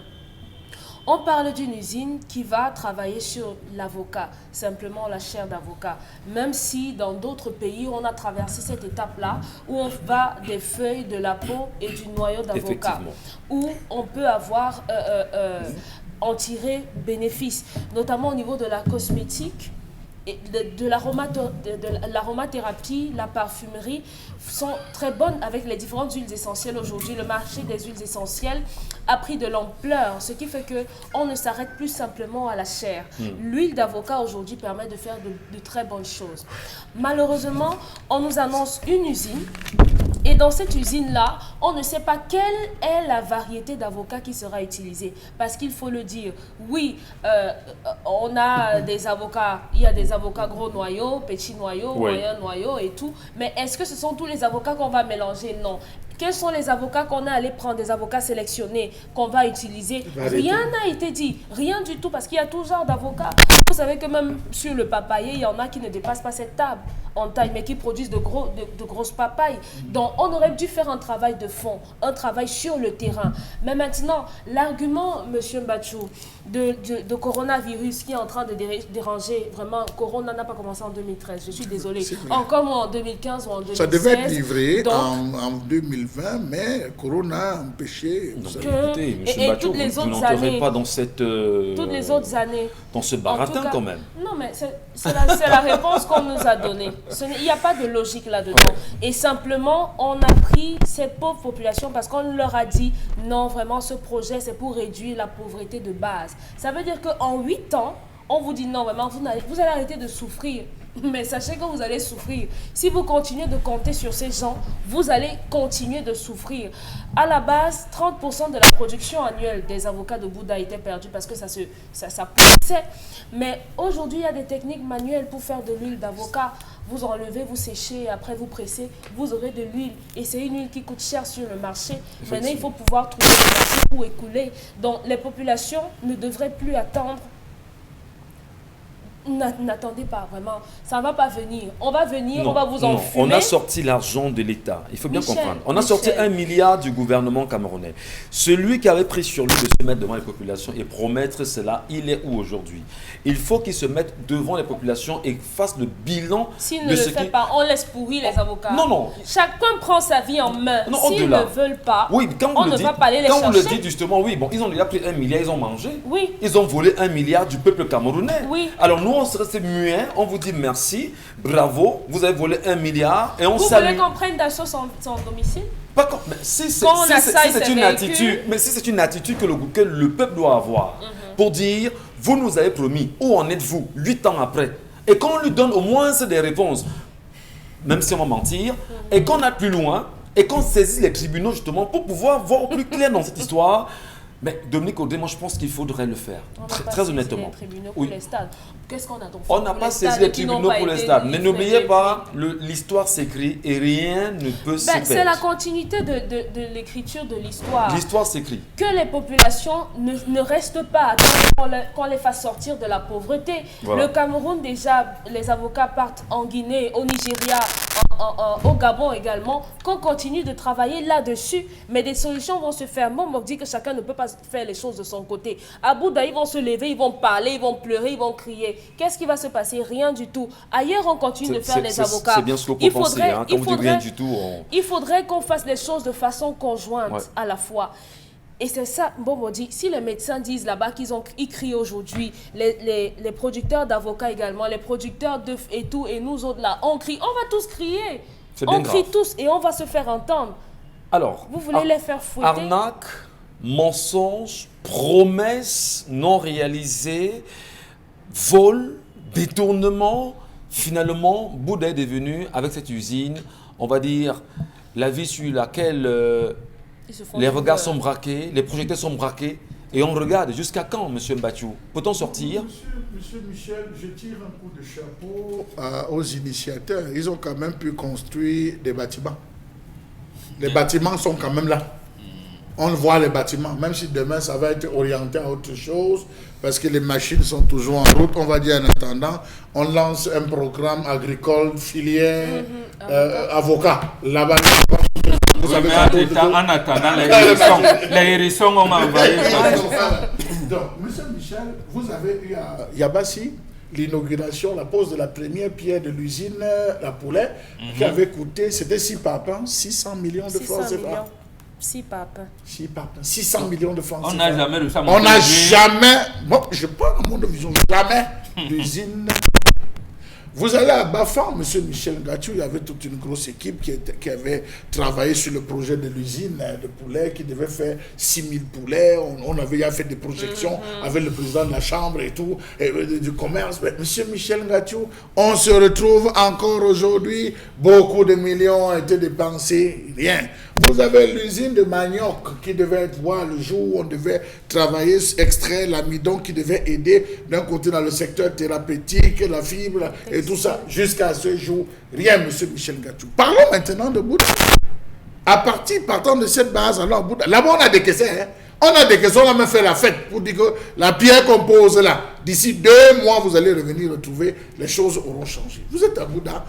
On parle d'une usine qui va travailler sur l'avocat, simplement la chair d'avocat. Même si dans d'autres pays, on a traversé cette étape-là, où on va des feuilles, de la peau et du noyau d'avocat, où on peut avoir, en tirer bénéfice, notamment au niveau de la cosmétique. Et de l'aromathérapie, la parfumerie sont très bonnes avec les différentes huiles essentielles aujourd'hui. Le marché des huiles essentielles a pris de l'ampleur, ce qui fait qu'on ne s'arrête plus simplement à la chair. L'huile d'avocat aujourd'hui permet de faire de très bonnes choses. Malheureusement, on nous annonce une usine. Et dans cette usine-là, on ne sait pas quelle est la variété d'avocats qui sera utilisée. Parce qu'il faut le dire, oui, on a des avocats, il y a des avocats gros noyaux, petits noyaux, moyens noyaux et tout. Mais est-ce que ce sont tous les avocats qu'on va mélanger? Non. Quels sont les avocats qu'on est allé prendre, des avocats sélectionnés qu'on va utiliser? Rien n'a été dit, rien du tout, parce qu'il y a tout genre d'avocats. Vous savez que même sur le papayer, il y en a qui ne dépassent pas cette table en taille, mais qui produisent de grosses papayes. Donc, on aurait dû faire un travail de fond, un travail sur le terrain. Mais maintenant, l'argument, M. Mbachou, de coronavirus qui est en train de déranger, vraiment, Corona n'a pas commencé en 2013, je suis désolée. Encore moins en 2015 ou en 2016. Ça devait être livré en 2020, mais Corona a empêché. Donc, écoutez, M. Mbachou, vous n'entrerez pas dans cette... toutes les autres années. Dans ce baratin, quand même. Non, mais c'est la réponse qu'on nous a donnée. Il n'y a pas de logique là-dedans. Et simplement, on a pris ces pauvres populations parce qu'on leur a dit non, vraiment, ce projet, c'est pour réduire la pauvreté de base. Ça veut dire qu'en 8 ans, on vous dit non, vraiment, vous allez arrêter de souffrir. Mais sachez que vous allez souffrir. Si vous continuez de compter sur ces gens, vous allez continuer de souffrir. À la base, 30% de la production annuelle des avocats de Bouddha était perdue parce que ça poussait. Mais aujourd'hui, il y a des techniques manuelles pour faire de l'huile d'avocat. Vous enlevez, vous séchez, après vous pressez, vous aurez de l'huile. Et c'est une huile qui coûte cher sur le marché. Maintenant, il faut pouvoir trouver le marché pour écouler. Donc, les populations ne devraient plus attendre. N'attendez pas, vraiment. Ça ne va pas venir. On va venir, on va vous enfumer. On a sorti l'argent de l'État. Il faut bien comprendre. On a sorti 1 milliard du gouvernement camerounais. Celui qui avait pris sur lui de se mettre devant les populations et promettre cela, il est où aujourd'hui? Il faut qu'il se mette devant les populations et fasse le bilan. S'il ne le fait pas, on laisse pourrir les avocats. Non. Chacun prend sa vie en main. S'ils ne veulent pas, on ne va pas aller les chercher. Quand on le dit justement, oui, bon, ils ont déjà pris 1 milliard, ils ont mangé. Oui. Ils ont volé 1 milliard du peuple camerounais. Oui. Alors nous, on se reste muet, on vous dit merci, bravo, vous avez volé 1 milliard et on salue. Vous voulez qu'on prenne d'assaut son domicile? Pas comme, mais si c'est une attitude, mais si c'est une attitude que le peuple doit avoir pour dire, vous nous avez promis, où en êtes-vous 8 ans après? Et qu'on lui donne au moins des réponses, même si on va mentir, et qu'on aille plus loin, et qu'on saisisse les tribunaux justement pour pouvoir voir au plus clair dans cette histoire. Mais Dominique Audrey, moi je pense qu'il faudrait le faire, très honnêtement. Les tribunaux pour les stades. Qu'est-ce qu'on a donc fait? On n'a pas saisi les tribunaux pour les stades. Mais n'oubliez pas, l'histoire s'écrit et rien ne peut se perdre. C'est la continuité de l'écriture de l'histoire. L'histoire s'écrit. Que les populations ne restent pas, qu'on les fasse sortir de la pauvreté. Voilà. Le Cameroun déjà, les avocats partent en Guinée, au Nigeria, au Gabon également, qu'on continue de travailler là-dessus, mais des solutions vont se faire. Moi, on me dit que chacun ne peut pas faire les choses de son côté. À Bouddha, ils vont se lever, ils vont parler, ils vont pleurer, ils vont crier. Qu'est-ce qui va se passer? Rien du tout. Ailleurs, on continue de faire les avocats. C'est bien ce qu'on peut penser. Quand vous dites rien du tout, il faudrait qu'on fasse les choses de façon conjointe à la fois. Et c'est ça, Bobo dit, si les médecins disent là-bas qu'ils crient aujourd'hui, les producteurs d'avocats également, les producteurs d'œufs et tout, et nous autres là, on crie, on va tous crier. On crie tous et on va se faire entendre. Alors, vous voulez les faire fouetter? Arnaque, mensonge, promesses non réalisées, vol, détournement. Finalement, Bouddha est devenu, avec cette usine, on va dire, la vie sur laquelle les regards sont braqués, les projecteurs sont braqués, et on regarde jusqu'à quand, M. Mbachou? Peut-on sortir? Monsieur Michel, je tire un coup de chapeau aux initiateurs. Ils ont quand même pu construire des bâtiments. Les bâtiments sont quand même là. On voit les bâtiments, même si demain ça va être orienté à autre chose, parce que les machines sont toujours en route. On va dire en attendant, on lance un programme agricole, filière, avocat. Là-bas, vous savez, en attendant les hérissons, on m'a envoyé. Donc, monsieur Michel, vous avez eu à Yabassi l'inauguration, la pose de la première pierre de l'usine La Poulet, qui avait coûté, c'était 6 papins, 600 millions de francs CFA. 6 papins. 600 millions de francs. On n'a jamais réussi à monter. On n'a jamais. Bon, je parle à mon vision. Jamais. L'usine. Vous allez à Bafan, monsieur Michel Ngachou, il y avait toute une grosse équipe qui avait travaillé sur le projet de l'usine de poulet, qui devait faire 6000 poulets. On avait fait des projections avec le président de la chambre et tout, et du commerce. Mais monsieur Michel Ngachou, on se retrouve encore aujourd'hui, beaucoup de millions ont été dépensés, rien. Vous avez l'usine de manioc qui devait voir le jour où on devait travailler, extraire l'amidon qui devait aider d'un côté dans le secteur thérapeutique, la fibre et tout ça. Jusqu'à ce jour, rien, monsieur Michel Ngachou. Parlons maintenant de Bouddha. Partant de cette base, alors Bouddha, là-bas on a décaissé, hein. On a des questions, on a même fait la fête pour dire que la pierre qu'on pose là, d'ici 2 mois, vous allez revenir retrouver, les choses auront changé. Vous êtes à Bouddha,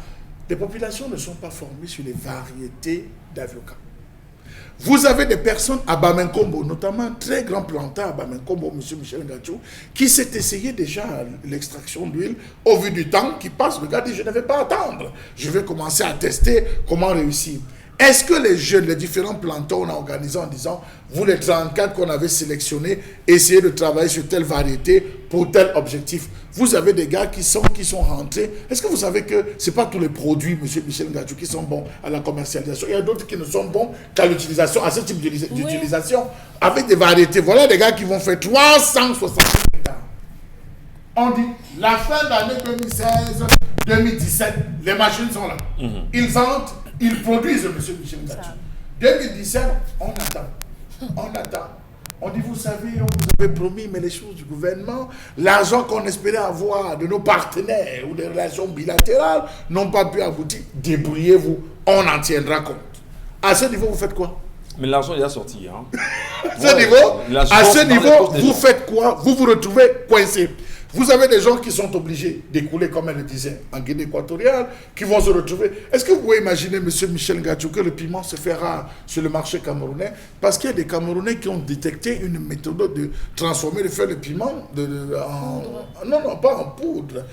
les populations ne sont pas formées sur les variétés d'avocats. Vous avez des personnes à Bamenkombo, notamment un très grand planteur à Bamenkombo, M. Michel Ngatou, qui s'est essayé déjà à l'extraction d'huile. Au vu du temps qui passe, le gars dit, je ne vais pas attendre. Je vais commencer à tester comment réussir. Est-ce que les jeunes, les différents planteurs, on a organisé en disant, vous les 34 qu'on avait sélectionnés, essayez de travailler sur telle variété pour tel objectif. Vous avez des gars qui sont rentrés. Est-ce que vous savez que ce n'est pas tous les produits, M. Michel Ngatou, qui sont bons à la commercialisation? Il y a d'autres qui ne sont bons qu'à l'utilisation, à ce type d'utilisation, avec des variétés. Voilà des gars qui vont faire 360 hectares. On dit, la fin d'année 2016-2017, les machines sont là. Ils vendent, ils produisent, M. Michel Ngatou. 2017, on attend. On dit, vous savez, on vous avait promis, mais les choses du gouvernement, l'argent qu'on espérait avoir de nos partenaires ou des relations bilatérales n'ont pas pu aboutir. Débrouillez-vous, on en tiendra compte. À ce niveau, vous faites quoi? Mais l'argent est déjà sorti. Hein. À ce niveau, vous faites quoi? Vous vous retrouvez coincé. Vous avez des gens qui sont obligés d'écouler, comme elle le disait, en Guinée équatoriale, qui vont se retrouver. Est-ce que vous pouvez imaginer, M. Michel Ngatou, que le piment se fait rare sur le marché camerounais parce qu'il y a des Camerounais qui ont détecté une méthode de transformer, de faire le piment non, pas en poudre,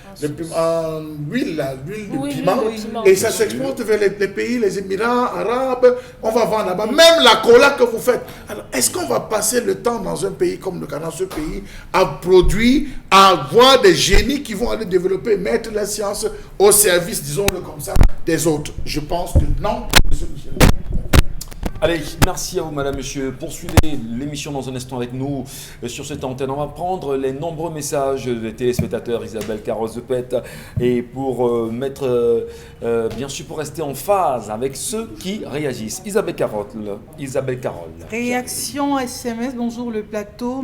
en huile, l'huile de piment. Et ça s'exporte vers les pays, les Émirats arabes. On va vendre là-bas. Même la cola que vous faites. Alors, est-ce qu'on va passer le temps dans un pays comme le Ghana, ce pays, à produire, à voir des génies qui vont aller développer, mettre la science au service, disons-le comme ça, des autres? Je pense que non, M. Michel. Allez, merci à vous, madame, monsieur. Poursuivez l'émission dans un instant avec nous sur cette antenne. On va prendre les nombreux messages des téléspectateurs, Isabelle Carole-Zepet, et pour bien sûr, pour rester en phase avec ceux qui réagissent. Isabelle Carole. Réaction SMS, bonjour le plateau.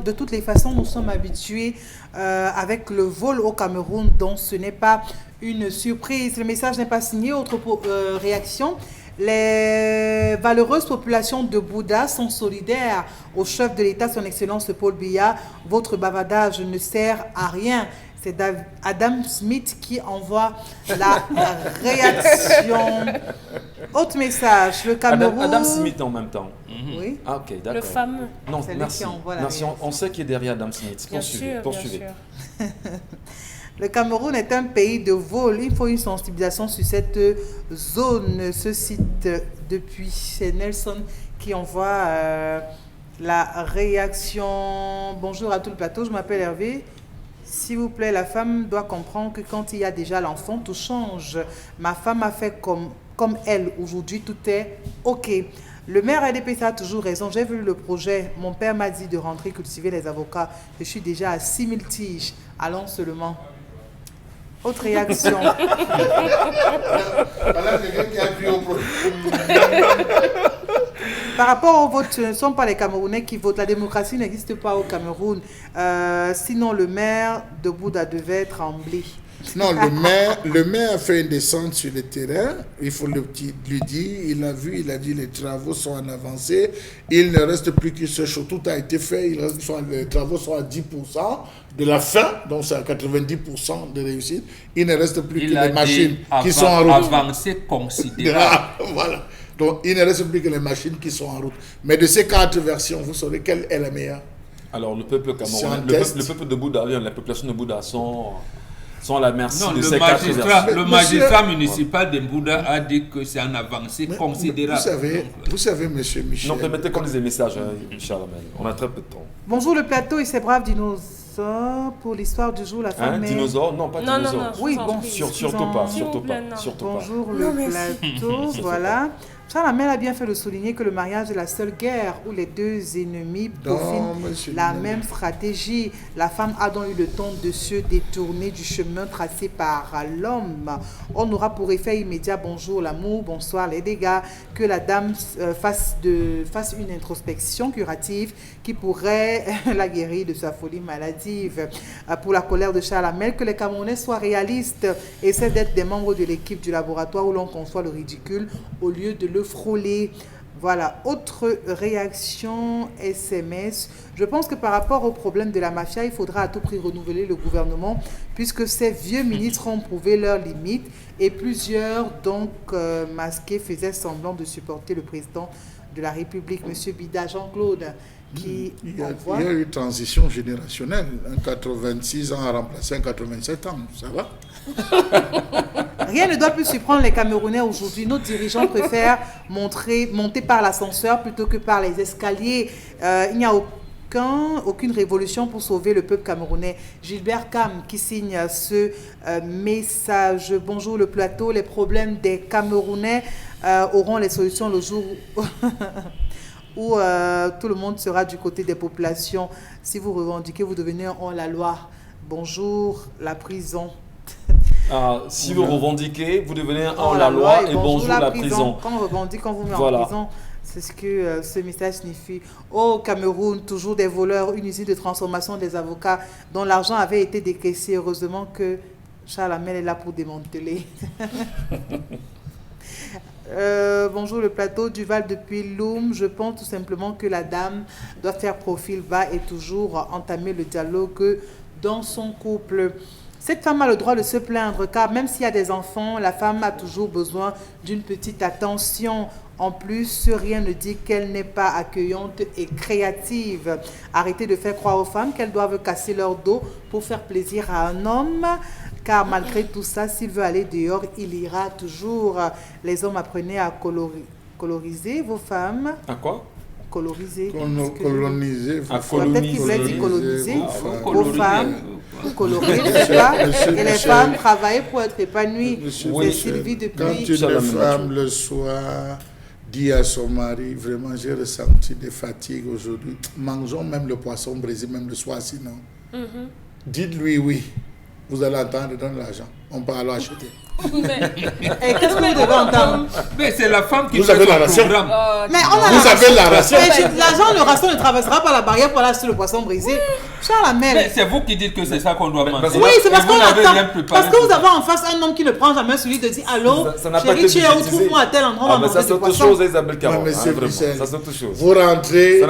De toutes les façons, nous sommes habitués avec le vol au Cameroun, donc ce n'est pas une surprise. Le message n'est pas signé. Autre réaction. Les valeureuses populations de Bouddha sont solidaires au chef de l'État, son Excellence Paul Biya. Votre bavardage ne sert à rien. C'est Adam Smith qui envoie la réaction. Autre message, le Cameroun... Adam Smith en même temps. Oui. Ah, ok, d'accord. Le fameux. Non, C'est lui merci. qui envoie la Merci. réaction. On sait qui est derrière Adam Smith. Bien Poursuivez. sûr. Le Cameroun est un pays de vol. Il faut une sensibilisation sur cette zone. Ce site depuis, c'est Nelson qui envoie la réaction. Bonjour à tout le plateau, je m'appelle Hervé. S'il vous plaît, la femme doit comprendre que quand il y a déjà l'enfant, tout change. Ma femme a fait comme elle. Aujourd'hui, tout est OK. Le maire ADPC a toujours raison. J'ai vu le projet. Mon père m'a dit de rentrer cultiver les avocats. Je suis déjà à 6000 tiges. Allons seulement. Autre réaction. Par rapport au vote, ce ne sont pas les Camerounais qui votent. La démocratie n'existe pas au Cameroun. Sinon, le maire de Bouddha devait trembler. Non, le maire a fait une descente sur le terrain, il faut lui dire, il a vu, il a dit les travaux sont en avancée, il ne reste plus que ce chose, tout a été fait, les travaux sont à 10% de la fin, donc c'est à 90% de réussite, il ne reste plus que les machines qui sont en route. Avancée considérable. Voilà, donc il ne reste plus que les machines qui sont en route. Mais de ces 4 versions, vous saurez quelle est la meilleure? Alors, le peuple camerounais, le peuple de Bouddha, la population de Bouddha sont à la merci de ces 4 versions. Le magistrat municipal de Bouddha a dit que c'est en avancée considérable. Vous savez, monsieur Michel. Non, permettez comme des messages, Charles. On a très peu de temps. Bonjour le plateau et ses braves dinosaures. Pour l'histoire du jour, la femme est... Dinosaure? Non, pas dinosaure. Non, Oui, bon, Surtout pas. Bonjour le plateau, voilà. Charles Hamel a bien fait de souligner que le mariage est la seule guerre où les deux ennemis peaufinent la même stratégie. La femme a donc eu le temps de se détourner du chemin tracé par l'homme. On aura pour effet immédiat bonjour l'amour, bonsoir les dégâts, que la dame fasse une introspection curative qui pourrait la guérir de sa folie maladive. Pour la colère de Charles Hamel, que les Camerounais soient réalistes, essaient d'être des membres de l'équipe du laboratoire où l'on conçoit le ridicule au lieu de le frôler. Voilà, autre réaction SMS. Je pense que par rapport au problème de la mafia, il faudra à tout prix renouveler le gouvernement puisque ces vieux ministres ont prouvé leurs limites et plusieurs donc masqués faisaient semblant de supporter le président de la République, Monsieur Bida. Jean-Claude, qui il y a eu transition générationnelle. Un 86 ans a remplacé un 87 ans, ça va? Rien ne doit plus surprendre les Camerounais aujourd'hui. Nos dirigeants préfèrent monter par l'ascenseur plutôt que par les escaliers. Il n'y a aucune révolution pour sauver le peuple camerounais. Gilbert Cam qui signe ce message. Bonjour le plateau, les problèmes des Camerounais auront les solutions le jour où tout le monde sera du côté des populations. Si vous revendiquez, vous devenez hors-la-loi. Bonjour la prison. Si vous revendiquez, vous devenez hors-la-loi et bonjour la prison. Quand on revendique, on vous met en prison. C'est ce que ce message signifie. Au Cameroun, toujours des voleurs, une usine de transformation des avocats dont l'argent avait été décaissé. Heureusement que Charles Amel est là pour démanteler. Bonjour le plateau, Duval depuis Loum. Je pense tout simplement que la dame doit faire profil bas et toujours entamer le dialogue dans son couple. Cette femme a le droit de se plaindre car même s'il y a des enfants, la femme a toujours besoin d'une petite attention. En plus, rien ne dit qu'elle n'est pas accueillante et créative. Arrêtez de faire croire aux femmes qu'elles doivent casser leur dos pour faire plaisir à un homme. Car malgré tout ça, s'il veut aller dehors, il ira toujours. Les hommes, apprenez à coloriser vos femmes. À quoi? Coloriser. Coloniser. Peut-être qu'il voulait dire coloniser vos femmes. Colorier, n'est-ce pas? Et les femmes travailler pour être épanouies. C'est Sylvie depuis... Quand une femme le soir dit à son mari, vraiment j'ai ressenti des fatigues aujourd'hui, mangeons même le poisson brisé, même le soir sinon. Dites-lui oui. Vous allez entendre, donne l'argent. On peut alors acheter. Et qu'est-ce que vous devez entendre? Mais c'est la femme qui vous avez la ration. Mais on a vous avez la ration. L'argent, le ration ne traversera pas la barrière pour aller acheter le poisson brisé. Charles Amel. Mais c'est vous qui dites que c'est ça qu'on doit manger. Oui, c'est parce qu'on attend. Parce que vous avez en face un homme qui ne prend jamais celui de dire allô, chérie, tu es où? Trouve-moi à tel endroit, on va manger du poisson. Ça c'est autre chose, Isabelle Caron. Monsieur Michel, ça c'est autre chose. Vous rentrez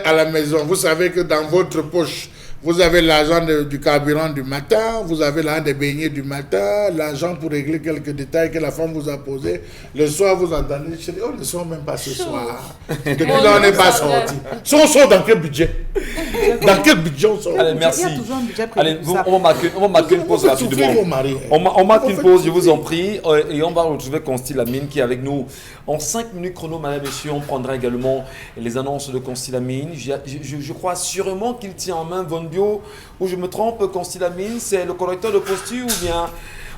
à la maison, vous savez que dans votre poche, vous avez l'argent du carburant du matin, vous avez l'argent des beignets du matin, l'argent pour régler quelques détails que la femme vous a posés. Le soir, vous entendez, je dis, oh, ne sont même pas ce soir. Depuis là, on n'est pas sorti. On sort dans quel budget? Dans quel budget on sort? Allez, merci. Il y a toujours un budget allez, on va marquer une pause rapidement. On marque une pause, je vous en prie, et on va retrouver Consti Lamine qui est avec nous. En 5 minutes chrono, madame, monsieur, on prendra également les annonces de Consti Lamine. Je crois sûrement qu'il tient en main Von Bio, ou je me trompe, Consti Lamine, c'est le correcteur de posture ou bien...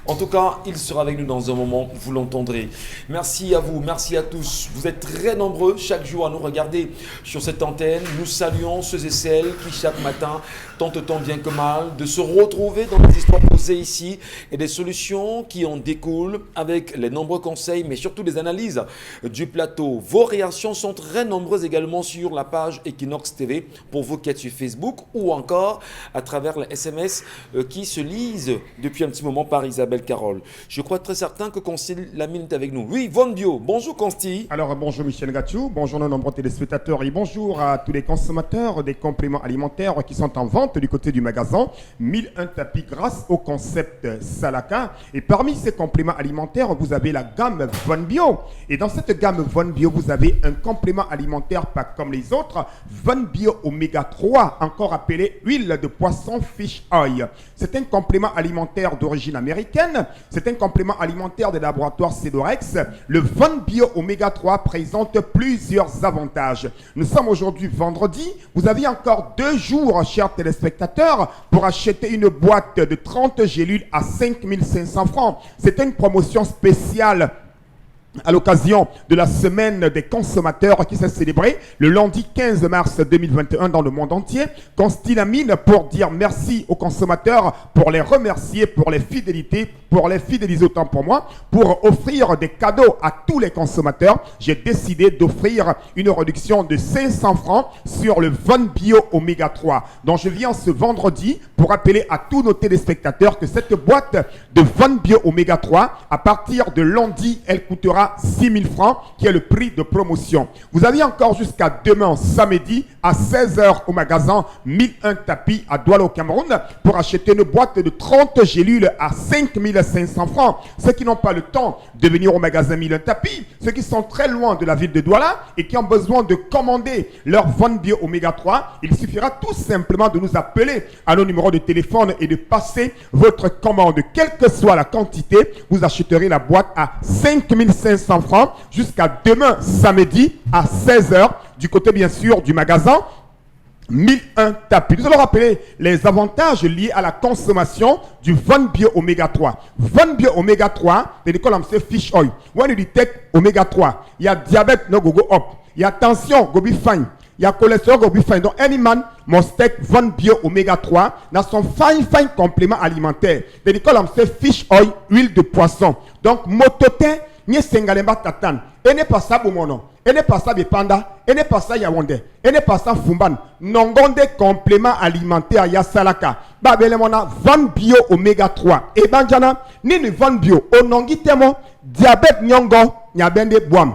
En tout cas, il sera avec nous dans un moment, vous l'entendrez. Merci à vous, merci à tous. Vous êtes très nombreux chaque jour à nous regarder sur cette antenne. Nous saluons ceux et celles qui chaque matin tentent tant bien que mal de se retrouver dans les histoires posées ici et des solutions qui en découlent avec les nombreux conseils, mais surtout les analyses du plateau. Vos réactions sont très nombreuses également sur la page Equinox TV pour vous qui êtes sur Facebook ou encore à travers les SMS qui se lisent depuis un petit moment par Isabelle Carole. Je crois très certain que Consti Lamine est avec nous. Oui, Von Bio. Bonjour Consti. Alors bonjour Michel Gatchou, bonjour nos nombreux téléspectateurs et bonjour à tous les consommateurs des compléments alimentaires qui sont en vente du côté du magasin 1001 tapis grâce au concept Salaka. Et parmi ces compléments alimentaires, vous avez la gamme Von Bio. Et dans cette gamme Von Bio, vous avez un complément alimentaire pas comme les autres, Von Bio Oméga 3, encore appelé huile de poisson fish oil. C'est un complément alimentaire d'origine américaine. C'est un complément alimentaire des laboratoires Cedorex. Le Von Bio Oméga 3 présente plusieurs avantages. Nous sommes aujourd'hui vendredi. Vous avez encore 2 jours, chers téléspectateurs, pour acheter une boîte de 30 gélules à 5 500 francs. C'est une promotion spéciale à l'occasion de la semaine des consommateurs qui s'est célébrée le lundi 15 mars 2021 dans le monde entier. Consti Lamine pour dire merci aux consommateurs, pour les remercier, pour les fidélités, pour les fidéliser autant pour moi, pour offrir des cadeaux à tous les consommateurs. J'ai décidé d'offrir une réduction de 500 francs sur le Von Bio Oméga 3. Donc je viens ce vendredi pour rappeler à tous nos téléspectateurs que cette boîte de Von Bio Oméga 3, à partir de lundi, elle coûtera recevra 6 000 francs, qui est le prix de promotion. Vous avez encore jusqu'à demain, samedi, à 16h au magasin 1001 tapis à Douala au Cameroun pour acheter une boîte de 30 gélules à 5 500 francs. Ceux qui n'ont pas le temps de venir au magasin 1001 tapis, ceux qui sont très loin de la ville de Douala et qui ont besoin de commander leur Von Bio Oméga 3, il suffira tout simplement de nous appeler à nos numéros de téléphone et de passer votre commande. Quelle que soit la quantité, vous achèterez la boîte à 5 500 francs jusqu'à demain samedi à 16h du côté bien sûr du magasin 1001 tapis. Nous allons rappeler les avantages liés à la consommation du Von Bio Oméga 3. Von Bio Oméga 3, de l'école AMC Fish Oil. When you detect Oméga 3, il y a diabète, no go up. Il y a tension, go be fine. Il y a cholestérol, go be fine. Donc, any man must take Von Bio Oméga 3 dans son fine complément alimentaire. De l'école AMC Fish Oil, huile de poisson. Donc, mototin, nye sengalemba tatan. Et n'est pas ça pour mon nom. Et n'est pas ça Bepanda. Et n'est pas ça Yaoundé. Et n'est pas ça Fumban. Nongonde complément alimentaire ya salaka. Babele mona Von Bio Oméga 3. Et banjana ni Von Bio. Onongi temo diabète nyongo nyabende boam.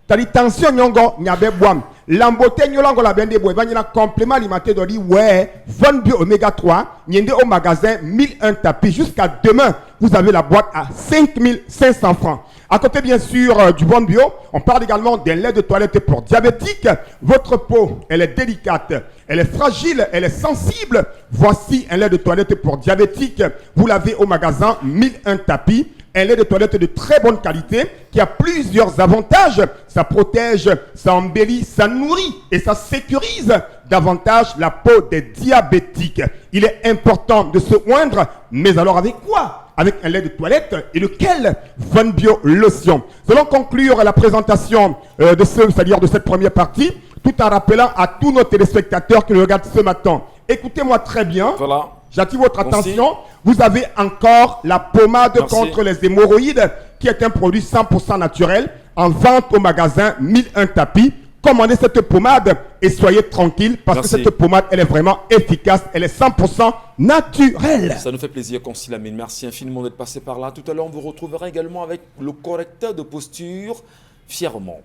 Tali tension nyongo nyabe boam. Lambote nyolongo la bende boam. Banjana complément alimentaire dodi ouais. Von Bio Oméga 3. Nyende au magasin 1001 tapis. Jusqu'à demain, vous avez la boîte à 5 500 francs. À côté, bien sûr, du Von Bio, on parle également d'un lait de toilette pour diabétiques. Votre peau, elle est délicate, elle est fragile, elle est sensible. Voici un lait de toilette pour diabétiques. Vous l'avez au magasin 1001 tapis. Un lait de toilette de très bonne qualité qui a plusieurs avantages. Ça protège, ça embellit, ça nourrit et ça sécurise davantage la peau des diabétiques. Il est important de se oindre, mais alors avec quoi? Avec un lait de toilette et lequel? Von Bio lotion. Nous allons conclure la présentation de cette première partie, tout en rappelant à tous nos téléspectateurs qui nous regardent ce matin. Écoutez-moi très bien. Voilà. J'attire votre attention. Vous avez encore la pommade contre les hémorroïdes, qui est un produit 100% naturel, en vente au magasin 1001 tapis. Commandez cette pommade et soyez tranquille parce que cette pommade, elle est vraiment efficace. Elle est 100% naturelle. Ça nous fait plaisir qu'on s'y l'amène. Merci infiniment d'être passé par là. Tout à l'heure, on vous retrouvera également avec le correcteur de posture, fièrement.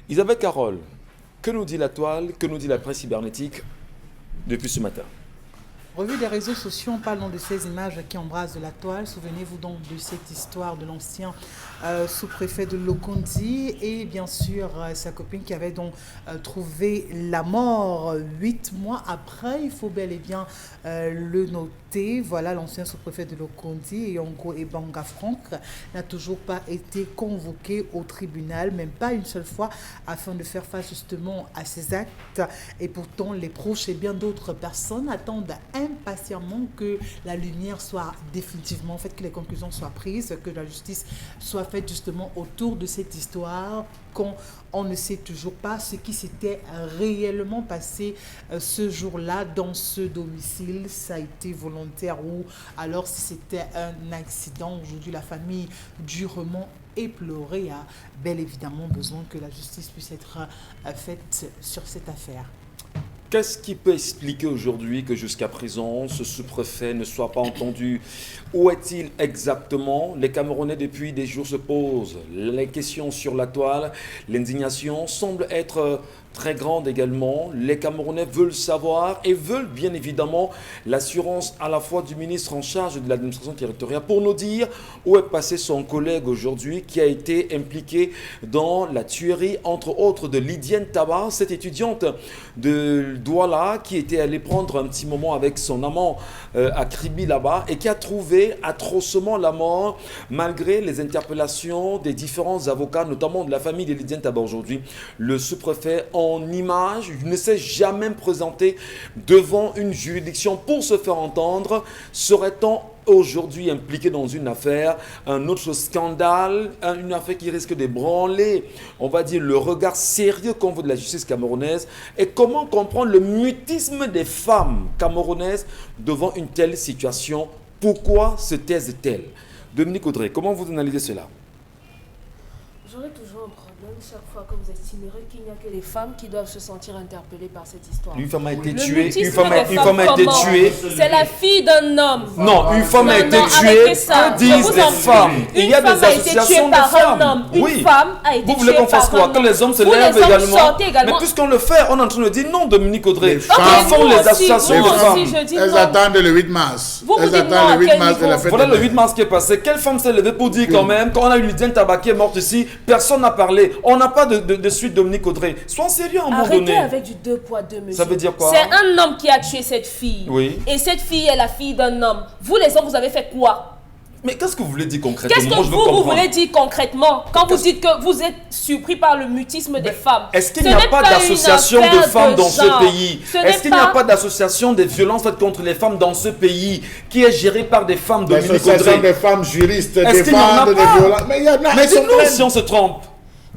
Isabelle Carole, que nous dit la toile, que nous dit la presse cybernétique depuis ce matin? Revue des réseaux sociaux, parlons de ces images qui embrassent de la toile. Souvenez-vous donc de cette histoire de l'ancien sous-préfet de Lokondi et bien sûr sa copine qui avait donc trouvé la mort 8 mois après. Il faut bel et bien le noter. Voilà, l'ancien sous-préfet de Lokondi, Yongo Ebanga Franck, n'a toujours pas été convoqué au tribunal, même pas une seule fois, afin de faire face justement à ces actes. Et pourtant, les proches et bien d'autres personnes attendent impatiemment que la lumière soit définitivement faite, que les conclusions soient prises, que la justice soit faite justement autour de cette histoire, quand on ne sait toujours pas ce qui s'était réellement passé ce jour-là dans ce domicile. Ça a été volontaire ou alors si c'était un accident. Aujourd'hui, la famille durement éplorée a bel évidemment besoin que la justice puisse être faite sur cette affaire. Qu'est-ce qui peut expliquer aujourd'hui que jusqu'à présent, ce sous-préfet ne soit pas entendu? Où est-il exactement? Les Camerounais, depuis des jours, se posent les questions sur la toile. L'indignation semble être très grande également. Les Camerounais veulent savoir et veulent bien évidemment l'assurance à la fois du ministre en charge de l'administration territoriale pour nous dire où est passé son collègue aujourd'hui qui a été impliqué dans la tuerie, entre autres, de Lydienne Tabar, cette étudiante de Douala qui était allée prendre un petit moment avec son amant à Kribi là-bas et qui a trouvé atrocement la mort malgré les interpellations des différents avocats, notamment de la famille de Lydienne Tabar aujourd'hui. Le sous-préfet en image ne s'est jamais présenté devant une juridiction pour se faire entendre. Serait-on aujourd'hui impliqué dans une affaire, un autre scandale, une affaire qui risque d'ébranler, on va dire, le regard sérieux qu'on veut de la justice camerounaise? Et comment comprendre le mutisme des femmes camerounaises devant une telle situation? Pourquoi se taisent-elles? Dominique Audrey, comment vous analysez cela? J'aurais toujours un problème problème chaque fois que vous estimerez qu'il n'y a que les femmes qui doivent se sentir interpellées par cette histoire. Une femme a été Le tuée. mutisme Une femme des a été comment tuée. C'est la fille d'un homme. Non, une femme a été tuée. arrêtez ça. Que disent Je vous les en femmes? prie. Il y a Une femme des a été tuée associations de par un femmes. homme. Une Oui. femme a été Vous voulez tuée qu'on fasse par quoi? un Que homme. les hommes se Vous, les lèvent hommes, également. sortez également. Mais puisqu'on le fait, on est en train de dire non, Dominique Audrey. Les Quelles femmes- sont nous les aussi, associations nous de aussi, femmes? je dis Elles non. attendent le 8 mars. Vous Elles dites non, attendent à le 8 quel mars de la niveau? fête. Voilà de le mai. 8 mars qui est passé. Quelle femme s'est levée pour dire quand même, quand on a eu Lydiane Tabac qui est morte ici, personne n'a parlé. On n'a pas de suite Dominique Audrey. Sois sérieux à un moment Arrêtez donné. avec du 2 poids 2 mesures. Ça veut dire quoi? C'est un homme qui a tué cette fille. Oui. Et cette fille est la fille d'un homme. Vous les hommes, vous avez fait quoi? Mais qu'est-ce que vous voulez dire concrètement? Qu'est-ce que Moi, je veux vous comprendre. voulez dire concrètement quand vous dites que vous êtes surpris par le mutisme des femmes? Est-ce qu'il Ce n'y a n'est pas une d'association de affaire femmes dans genre. ce pays? Ce n'est Est-ce qu'il n'y a pas d'association des violences faites contre les femmes dans ce pays qui est gérée par des femmes, Dominique L'association Audrey? des femmes juristes Est-ce qu'il n'y en a défendent des pas? violences. Mais il y en a. Mais elles sont dites-nous pleines. si on se trompe.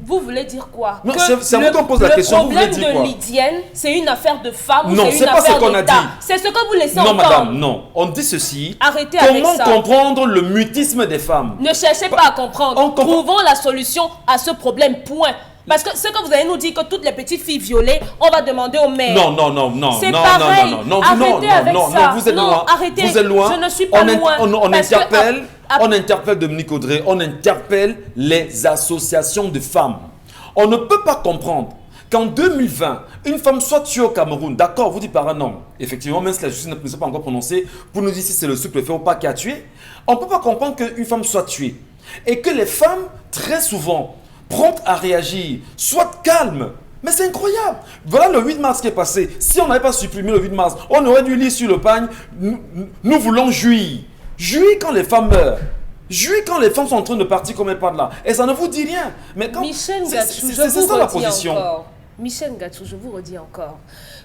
Vous voulez dire quoi? Non, Que c'est à vous qu'on pose la question. Vous Le voulez problème dire quoi? de Lydienne, c'est une affaire de femme ou Non, c'est c'est une pas ce affaire qu'on a d'État? dit. C'est ce que vous laissez Non, entendre. madame, non. On dit ceci. Arrêtez avec Comment ça. comprendre le mutisme des femmes? Ne cherchez pas à comprendre. on comprend- Trouvons la solution à ce problème, point. Parce que ce que vous allez nous dire que toutes les petites filles violées, on va demander au maire. Non, non, non, non, C'est non, pareil. non, non, non, Arrêtez non, avec non, ça. non, vous êtes Non, loin. arrêtez. Vous êtes loin. Je ne suis pas loin. On Parce que, interpelle, ah, on interpelle Dominique Audrey, on interpelle les associations de femmes. On ne peut pas comprendre qu'en 2020, une femme soit tuée au Cameroun, d'accord, vous dites par un homme, effectivement, même si la justice ne s'est pas encore prononcée, pour nous dire si c'est le souple fait ou pas qui a tué, on ne peut pas comprendre qu'une femme soit tuée. Et que les femmes, très souvent, promptes à réagir, soient calmes. Mais c'est incroyable. Voilà le 8 mars qui est passé. Si on n'avait pas supprimé le 8 mars, on aurait dû lire sur le pagne, nous voulons jouir. Jouir quand les femmes meurent. Jouir quand les femmes sont en train de partir comme elles partent là. Et ça ne vous dit rien. Mais quand Michel c'est- Gachou, c'est- je c'est vous ça la redis position. encore. Michel Gachou, je vous redis encore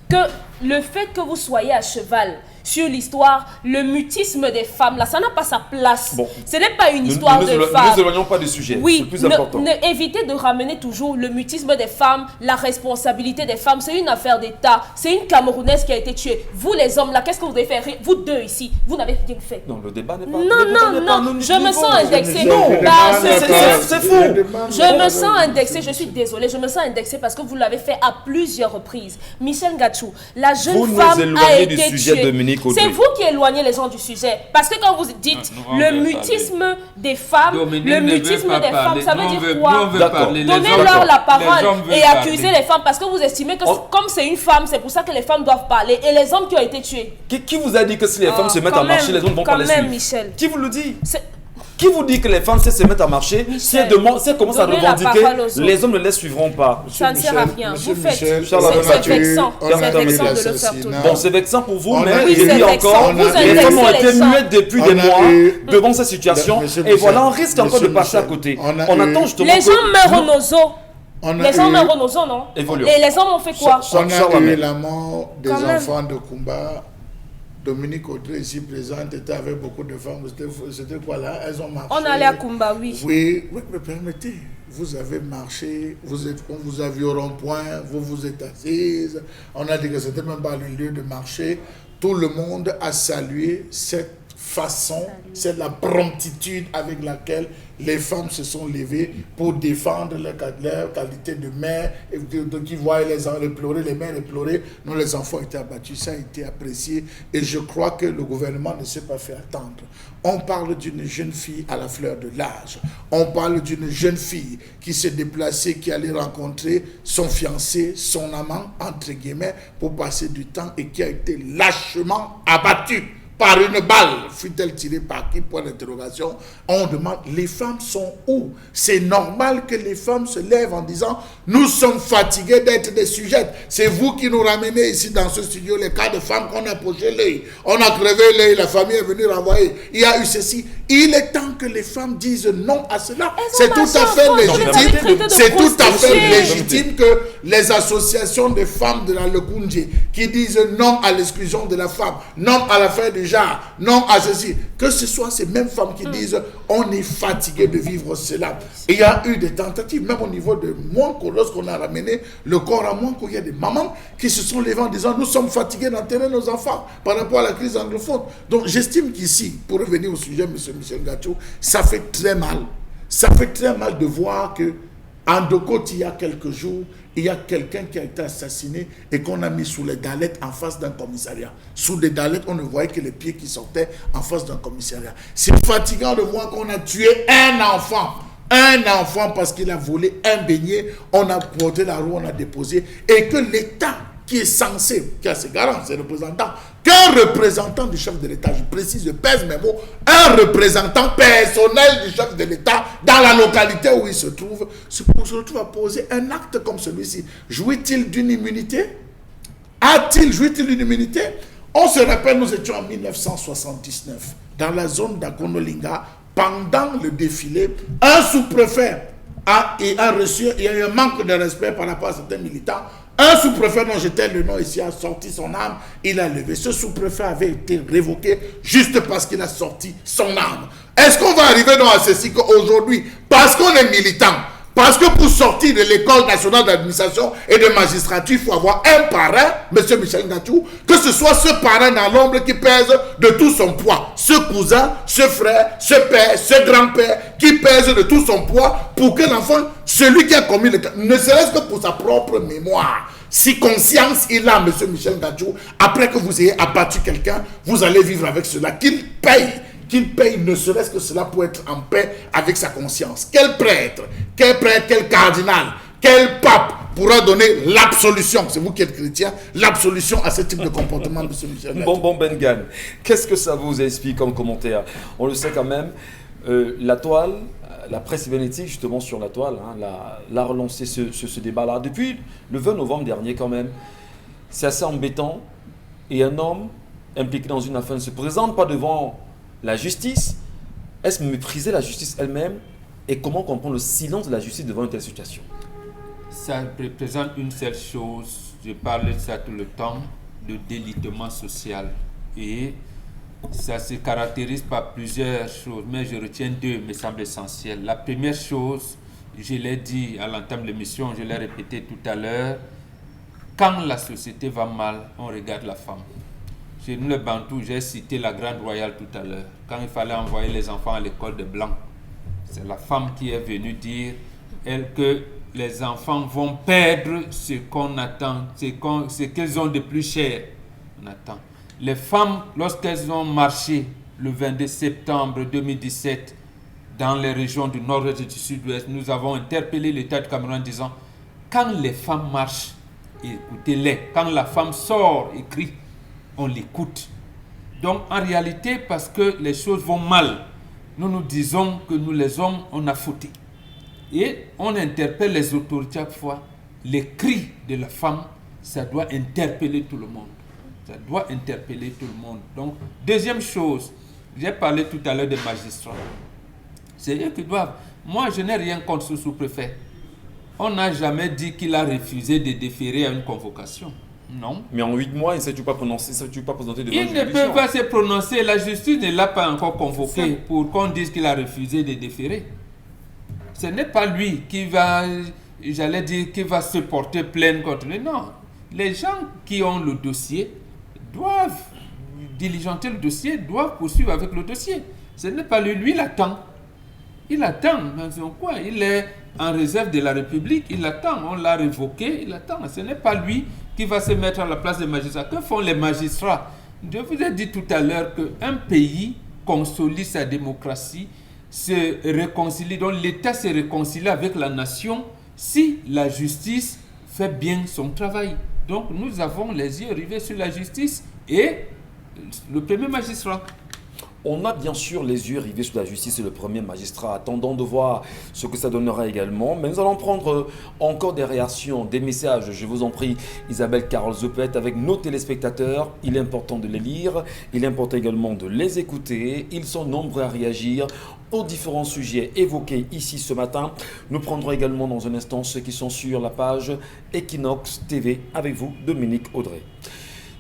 que le fait que vous soyez à cheval sur l'histoire, le mutisme des femmes, là, ça n'a pas sa place. Bon. Ce n'est pas une Nous histoire ne de nous femmes. éloignons pas du sujet. C'est Oui, le plus important. évitez de ramener toujours le mutisme des femmes, la responsabilité des femmes. C'est une affaire d'État. C'est une Camerounaise qui a été tuée. Vous, les hommes, là, qu'est-ce que vous avez fait? Vous deux ici, vous n'avez rien fait. Non, le débat n'est pas. Non, le débat non, n'est pas à non, nos je me niveaux. sens indexée. Non, Bah, c'est faux. Je me sens indexée, je suis désolée, je me sens indexée parce que vous l'avez fait à plusieurs reprises. Michel Gachou, la jeune Vous nous femme a éloignez du été sujet, tuée. Dominique Audrey. C'est vous qui éloignez les gens du sujet. Parce que quand vous dites on le veut mutisme des femmes, Dominique le ne veut mutisme pas des femmes, parler. ça Nous, veut on dire veut- quoi? nous, on veut D'accord. parler. Les hommes- Donnez-leur la les parole hommes veulent et parler. accusez les femmes parce que vous estimez que comme c'est une femme, c'est pour ça que les femmes doivent parler et les hommes qui ont été tués. Qui vous a dit que si les femmes se mettent quand à marcher, même, les hommes vont quand pas les même, suivre? Michel. Qui vous le dit? C'est- Qui vous dit que les femmes, si elles se mettent à marcher, si elles commencent à donnez la revendiquer, parole aux autres. les hommes ne les suivront pas. Ça ne sert à rien. Monsieur Vous faites. Michel, Charles C'est Abonatu, vexant. on a C'est commis vexant de le faire l'assassinat. toujours. Bon, c'est vexant pour vous, On a mais eu- je Oui, c'est dis vexant. encore, Vous les indexez femmes ont les été gens. muettes depuis On des a mois eu- devant cette situation. Monsieur Et voilà, on Michel, risque encore de Monsieur passer à Michel, côté. on a On eu- attend justement Les gens meurent au nozo. On a Les gens eu- meurent au nozo, non? Évoluons. Et les hommes ont fait quoi? On a Charles eu Amel. la mort des Quand même. enfants de Kumba. Dominique Audrey, ici présente, était avec beaucoup de femmes. C'était quoi là? Elles ont marché. On allait à Kumba, oui. Oui, oui, mais permettez. Vous avez marché, on vous a vu au rond-point, vous vous êtes assise. On a dit que c'était même pas le lieu de marcher. Tout le monde a salué cette façon, c'est la promptitude avec laquelle les femmes se sont levées pour défendre leur qualité de mère, et qui voient les pleurer, les mères les pleurer. Non, les enfants étaient abattus, ça a été apprécié et je crois que le gouvernement ne s'est pas fait attendre. On parle d'une jeune fille à la fleur de l'âge. On parle d'une jeune fille qui s'est déplacée, qui allait rencontrer son fiancé, son amant, entre guillemets, pour passer du temps et qui a été lâchement abattue par une balle, fut-elle tirée par qui, point d'interrogation. On demande, les femmes sont où? C'est normal que les femmes se lèvent en disant, nous sommes fatigués d'être des sujettes. C'est vous qui nous ramenez ici dans ce studio, les cas de femmes qu'on a poché l'œil. On a crevé l'œil, la famille est venue renvoyer. Il y a eu ceci. Il est temps que les femmes disent non à cela. C'est tout à fait légitime. C'est tout à fait légitime que les associations de femmes de la Lekoundje qui disent non à l'exclusion de la femme, non à l'affaire du genre, non à ceci, que ce soit ces mêmes femmes qui disent on est fatigué de vivre cela. Et il y a eu des tentatives, même au niveau de Mouanko, lorsqu'on a ramené le corps à Mouanko, il y a des mamans qui se sont levées en disant nous sommes fatigués d'enterrer nos enfants par rapport à la crise anglophone. Donc j'estime qu'ici, pour revenir au sujet, M. Michel Gachou, ça fait très mal. Ça fait très mal de voir que En Dokoti, il y a quelques jours, il y a quelqu'un qui a été assassiné et qu'on a mis sous les dallettes en face d'un commissariat. Sous les dallettes, on ne voyait que les pieds qui sortaient en face d'un commissariat. C'est fatigant de voir qu'on a tué un enfant. Un enfant parce qu'il a volé un beignet, on a porté la roue, on a déposé. Et que l'État qui est censé, qui a ses garants, ses représentants, qu'un représentant du chef de l'État, je précise, je pèse mes mots, un représentant personnel du chef de l'État dans la localité où il se retrouve à poser un acte comme celui-ci. Jouit-il d'une immunité? Jouit-il d'une immunité? On se rappelle, nous étions en 1979, dans la zone d'Agonolinga, pendant le défilé, un sous-préfet a reçu, il y a eu un manque de respect par rapport à certains militants. Un sous-préfet dont j'étais le nom ici a sorti son arme, il a levé. Ce sous-préfet avait été révoqué juste parce qu'il a sorti son arme. Est-ce qu'on va arriver à ceci qu'aujourd'hui, parce qu'on est militant, parce que pour sortir de l'école nationale d'administration et de magistrature, il faut avoir un parrain, M. Michel Ngatou, que ce soit ce parrain dans l'ombre qui pèse de tout son poids, ce cousin, ce frère, ce père, ce grand-père, qui pèse de tout son poids pour que l'enfant, celui qui a commis le crime, ne serait-ce que pour sa propre mémoire, si conscience il a, M. Michel Ngatou, après que vous ayez abattu quelqu'un, vous allez vivre avec cela, qu'il paye ne serait-ce que cela pour être en paix avec sa conscience. Quel prêtre, quel cardinal, quel pape pourra donner l'absolution, c'est vous qui êtes chrétien, l'absolution à ce type de comportement, M. Michel Ngatou? Bon, Bengan, qu'est-ce que ça vous explique comme commentaire? On le sait quand même, la toile, la presse cybernétique, justement sur la toile, l'a relancé ce débat-là. Depuis le 20 novembre dernier quand même, c'est assez embêtant. Et un homme impliqué dans une affaire ne se présente pas devant la justice. Est-ce mépriser la justice elle-même? Et comment comprendre le silence de la justice devant une telle situation? Ça représente une seule chose, je parle de ça tout le temps, le délitement social. Et ça se caractérise par plusieurs choses, mais je retiens deux, me semble essentielles. La première chose, je l'ai dit à l'entame de l'émission, je l'ai répété tout à l'heure, quand la société va mal, on regarde la femme. Chez nous, les Bantous, j'ai cité la Grande Royale tout à l'heure. Quand il fallait envoyer les enfants à l'école de Blanc, c'est la femme qui est venue dire que les enfants vont perdre ce qu'on attend, ce qu'ils ont de plus cher. On attend. Les femmes, lorsqu'elles ont marché le 22 septembre 2017 dans les régions du nord-est et du sud-ouest, nous avons interpellé l'État du Cameroun en disant quand les femmes marchent, écoutez-les. Quand la femme sort et crie, on l'écoute. Donc en réalité, parce que les choses vont mal, nous disons que nous les hommes, on a fauté. Et on interpelle les autorités à fois. Les cris de la femme, ça doit interpeller tout le monde. Ça doit interpeller tout le monde. Donc, deuxième chose, j'ai parlé tout à l'heure des magistrats. C'est eux qui doivent. Moi, je n'ai rien contre ce sous-préfet. On n'a jamais dit qu'il a refusé de déférer à une convocation. Non. Mais en 8 mois, il ne s'est pas prononcé, pas présenté devant il ne peut pas se prononcer. La justice ne l'a pas encore convoqué pour qu'on dise qu'il a refusé de déférer. Ce n'est pas lui qui va, j'allais dire, qui va se porter plainte contre lui. Non. Les gens qui ont le dossier doivent diligenter le dossier, doivent poursuivre avec le dossier. Ce n'est pas lui. Lui, il attend. Il attend dans son coin. Il est en réserve de la République. Il attend. On l'a révoqué. Il attend. Ce n'est pas lui qui va se mettre à la place des magistrats. Que font les magistrats? Je vous ai dit tout à l'heure qu'un pays consolide sa démocratie, se réconcilie, donc l'État se réconcilie avec la nation si la justice fait bien son travail. Donc nous avons les yeux rivés sur la justice et le premier magistrat. On a bien sûr les yeux rivés sur la justice et le premier magistrat, attendant de voir ce que ça donnera également. Mais nous allons prendre encore des réactions, des messages. Je vous en prie, Isabelle Carole Zopet, avec nos téléspectateurs. Il est important de les lire, il est important également de les écouter. Ils sont nombreux à réagir aux différents sujets évoqués ici ce matin. Nous prendrons également dans un instant ceux qui sont sur la page Equinox TV avec vous, Dominique Audrey.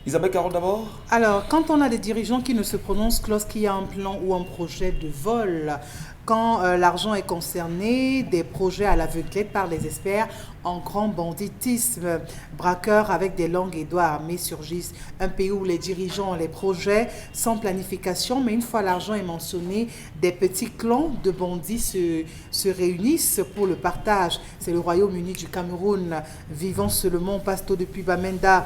Isabelle Carole d'abord. Alors, quand on a des dirigeants qui ne se prononcent que lorsqu'il y a un plan ou un projet de vol, quand l'argent est concerné, des projets à l'aveuglette par les experts, en grand banditisme. Braqueurs avec des langues et doigts armés surgissent. Un pays où les dirigeants ont les projets sans planification, mais une fois l'argent est mentionné, des petits clans de bandits se réunissent pour le partage. C'est le Royaume-Uni du Cameroun. Vivant seulement, Pasto depuis Bamenda.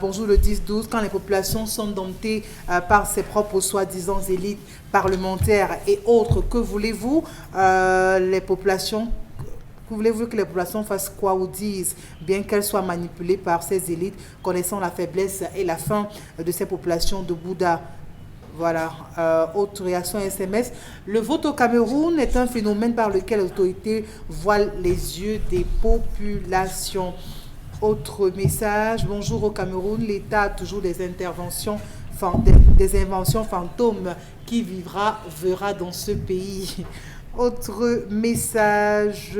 Bonjour le 10-12. Quand les populations sont domptées par ses propres soi-disant élites parlementaires et autres, que voulez-vous? Les populations... Voulez-vous que les populations fassent quoi ou disent, bien qu'elles soient manipulées par ces élites, connaissant la faiblesse et la faim de ces populations de Bouddha? Voilà. Autre réaction SMS. Le vote au Cameroun est un phénomène par lequel l'autorité voilent les yeux des populations. Autre message. Bonjour au Cameroun. L'État a toujours des inventions fantômes. Qui vivra verra dans ce pays. Autre message.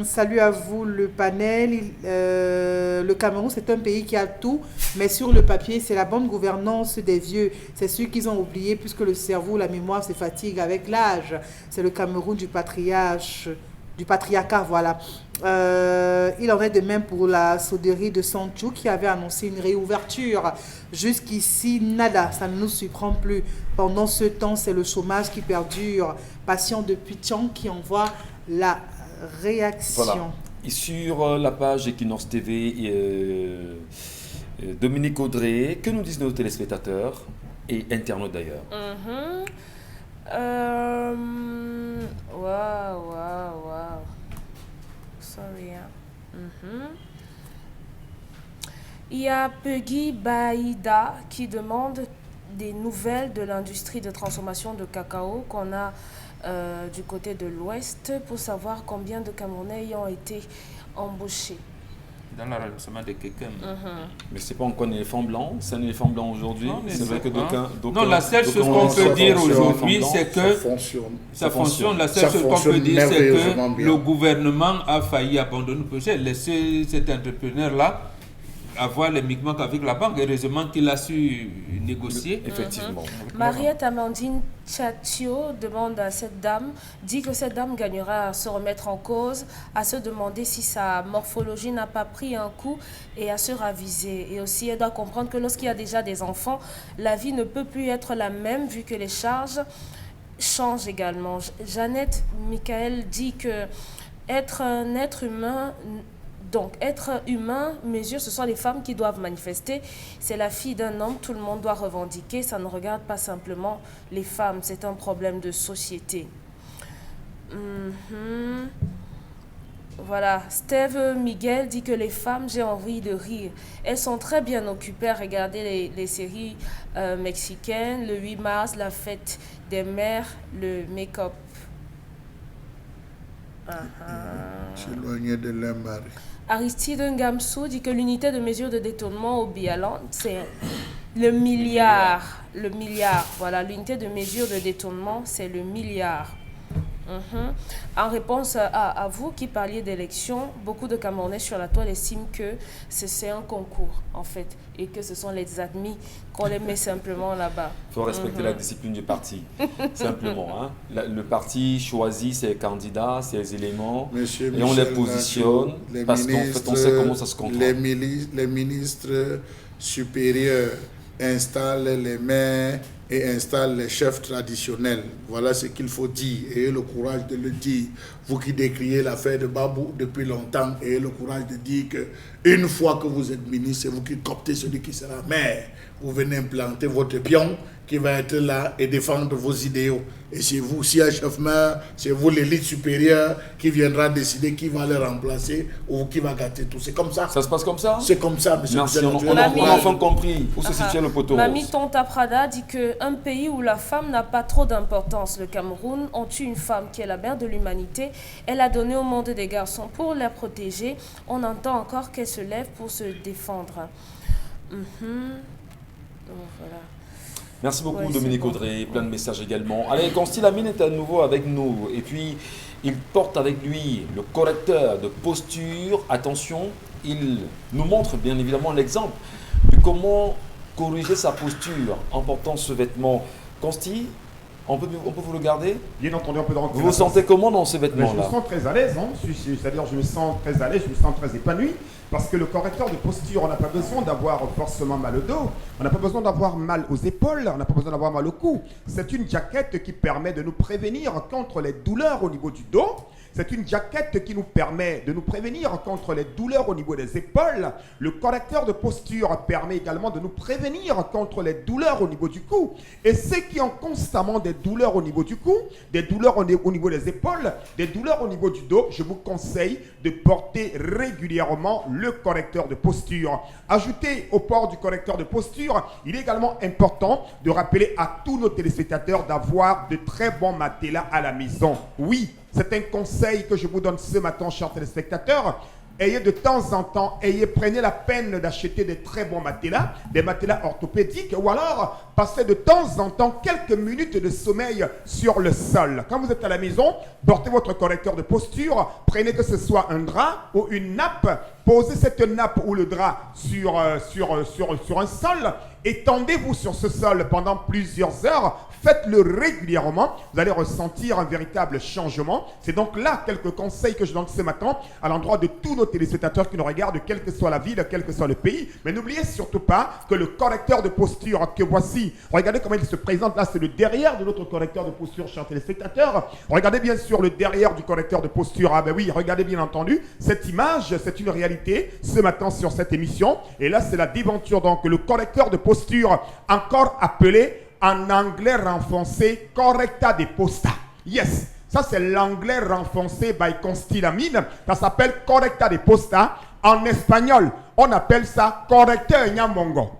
Salut à vous le panel. Le Cameroun, c'est un pays qui a tout, mais sur le papier, c'est la bonne gouvernance des vieux. C'est ceux qu'ils ont oublié puisque le cerveau, la mémoire se fatigue avec l'âge. C'est le Cameroun du patriarcat, voilà. Il en est de même pour la sauderie de Sanchou qui avait annoncé une réouverture. Jusqu'ici, nada, ça ne nous surprend plus. Pendant ce temps, c'est le chômage qui perdure. Patient de Pichon qui envoie la réaction. Voilà. Et sur la page Equinox TV, Dominique Audrey, que nous disent nos téléspectateurs et internautes d'ailleurs? Wow. Sorry. Il y a Peggy Baïda qui demande des nouvelles de l'industrie de transformation de cacao qu'on a du côté de l'Ouest pour savoir combien de Camerounais y ont été embauchés. Dans l'arrondissement de quelqu'un. Mais c'est pas encore un éléphant blanc, c'est un éléphant blanc aujourd'hui. C'est vrai que d'aucuns... Non, la seule chose qu'on peut dire aujourd'hui, c'est que ça fonctionne. La seule chose qu'on peut dire, c'est que le gouvernement a failli abandonner le projet, laisser cet entrepreneur-là avoir les micmacs avec la banque. Heureusement qu'il a su négocier. Effectivement. Mariette Amandine Tchatio demande à cette dame, dit que cette dame gagnera à se remettre en cause, à se demander si sa morphologie n'a pas pris un coup et à se raviser. Et aussi, elle doit comprendre que lorsqu'il y a déjà des enfants, la vie ne peut plus être la même vu que les charges changent également. Jeannette Michael dit que être un être humain... Donc, être humain, mesure, ce sont les femmes qui doivent manifester. C'est la fille d'un homme, tout le monde doit revendiquer. Ça ne regarde pas simplement les femmes, c'est un problème de société. Voilà, Steve Miguel dit que les femmes, j'ai envie de rire. Elles sont très bien occupées à regarder les séries mexicaines. Le 8 mars, la fête des mères, le make-up. S'éloigner de leur mari. Aristide Ngamsou dit que l'unité de mesure de détournement au Bialan, c'est le milliard. Le milliard, voilà, l'unité de mesure de détournement, c'est le milliard. En réponse à vous qui parliez d'élections, beaucoup de Camerounais sur la toile estiment que c'est un concours, en fait, et que ce sont les admis qu'on les met simplement là-bas. Il faut respecter la discipline du parti, simplement. Hein. Le parti choisit ses candidats, ses éléments, Monsieur et on les positionne parce qu'en fait, on sait comment ça se contrôle. Les ministres supérieurs installent les maires et installe les chefs traditionnels. Voilà ce qu'il faut dire. Ayez le courage de le dire. Vous qui décriez l'affaire de Babou depuis longtemps, ayez le courage de dire que une fois que vous êtes ministre, c'est vous qui coptez celui qui sera maire. Vous venez implanter votre pion qui va être là et défendre vos idéaux. Et c'est vous, si un chef meurt, c'est vous l'élite supérieure qui viendra décider qui va le remplacer ou qui va gâter tout. C'est comme ça. Ça se passe comme ça? C'est comme ça, monsieur. Merci, on a enfin compris où se situe le poteau Mamie rose. Tonta Prada dit qu'un pays où la femme n'a pas trop d'importance, le Cameroun, ont eu une femme qui est la mère de l'humanité. Elle a donné au monde des garçons pour les protéger. On entend encore qu'elle se lève pour se défendre. Donc, voilà. Merci beaucoup, Ouais, Dominique bon. Audrey. Plein de messages également. Allez, Consti Lamine est à nouveau avec nous. Et puis, il porte avec lui le correcteur de posture. Attention, il nous montre bien évidemment l'exemple de comment corriger sa posture en portant ce vêtement. Consti, On peut vous le garder? Bien entendu, on peut le rentrer. Vous vous sentez comment dans ces Mais je me vêtements-là? sens très à l'aise, hein. C'est-à-dire je me sens très à l'aise, je me sens très épanoui. Parce que le correcteur de posture, on n'a pas besoin d'avoir forcément mal au dos, on n'a pas besoin d'avoir mal aux épaules, on n'a pas besoin d'avoir mal au cou. C'est une jaquette qui permet de nous prévenir contre les douleurs au niveau du dos. C'est une jaquette qui nous permet de nous prévenir contre les douleurs au niveau des épaules. Le correcteur de posture permet également de nous prévenir contre les douleurs au niveau du cou. Et ceux qui ont constamment des douleurs au niveau du cou, des douleurs au niveau des épaules, des douleurs au niveau du dos, je vous conseille de porter régulièrement le correcteur de posture. Ajoutez au port du correcteur de posture, il est également important de rappeler à tous nos téléspectateurs d'avoir de très bons matelas à la maison. Oui, c'est un conseil que je vous donne ce matin, chers téléspectateurs. Ayez de temps en temps, prenez la peine d'acheter des très bons matelas, des matelas orthopédiques, ou alors passez de temps en temps quelques minutes de sommeil sur le sol. Quand vous êtes à la maison, portez votre correcteur de posture, prenez que ce soit un drap ou une nappe, posez cette nappe ou le drap sur un sol, étendez-vous sur ce sol pendant plusieurs heures, faites-le régulièrement, vous allez ressentir un véritable changement. C'est donc là quelques conseils que je donne ce matin à l'endroit de tous nos téléspectateurs qui nous regardent, quelle que soit la ville, quel que soit le pays. Mais n'oubliez surtout pas que le correcteur de posture que voici, regardez comment il se présente là, c'est le derrière de notre correcteur de posture, chers téléspectateurs. Regardez bien sûr le derrière du correcteur de posture. Ah ben oui, regardez bien entendu, cette image, c'est une réalité ce matin sur cette émission. Et là, c'est la déventure, donc le correcteur de posture, encore appelé en anglais renfoncé correcta de posta. Yes, ça c'est l'anglais renfoncé by Constilamine. Ça s'appelle correcta de posta. En espagnol, on appelle ça correcteur nyamongo.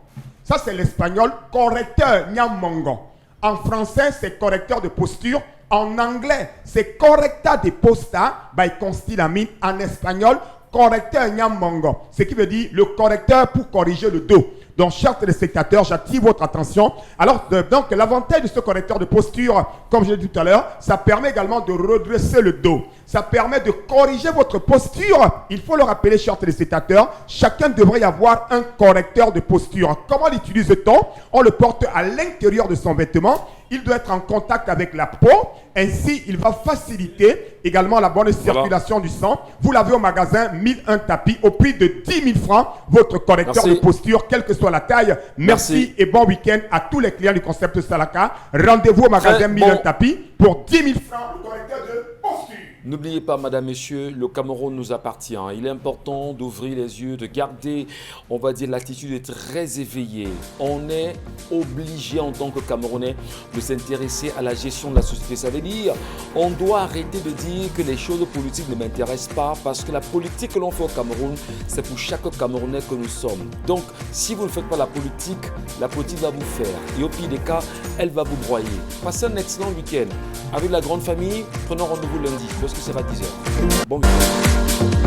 Ça c'est l'espagnol correcteur nyamongo. En français, c'est correcteur de posture. En anglais, c'est correcta de posta by Constilamine. En espagnol, correcteur nyamongo. Ce qui veut dire le correcteur pour corriger le dos. Donc, chers téléspectateurs, j'attire votre attention. Alors, donc, l'avantage de ce correcteur de posture, comme je l'ai dit tout à l'heure, ça permet également de redresser le dos. Ça permet de corriger votre posture. Il faut le rappeler, chers téléspectateurs, chacun devrait y avoir un correcteur de posture. Comment l'utilise-t-on? On le porte à l'intérieur de son vêtement. Il doit être en contact avec la peau. Ainsi, il va faciliter également la bonne circulation du sang. Vous l'avez au magasin 1001 tapis au prix de 10 000 francs. Votre correcteur de posture, quelle que soit la taille. Merci et bon week-end à tous les clients du concept Salaka. Rendez-vous au magasin 1001 tapis pour 10 000 francs le correcteur de posture. N'oubliez pas, madame, messieurs, le Cameroun nous appartient. Il est important d'ouvrir les yeux, de garder, on va dire, l'attitude très éveillée. On est obligé en tant que Camerounais de s'intéresser à la gestion de la société. Ça veut dire, on doit arrêter de dire que les choses politiques ne m'intéressent pas parce que la politique que l'on fait au Cameroun, c'est pour chaque Camerounais que nous sommes. Donc, si vous ne faites pas la politique va vous faire. Et au pire des cas, elle va vous broyer. Passez un excellent week-end. Avec la grande famille, prenons rendez-vous lundi, lorsque sera 10h. Bon week-end.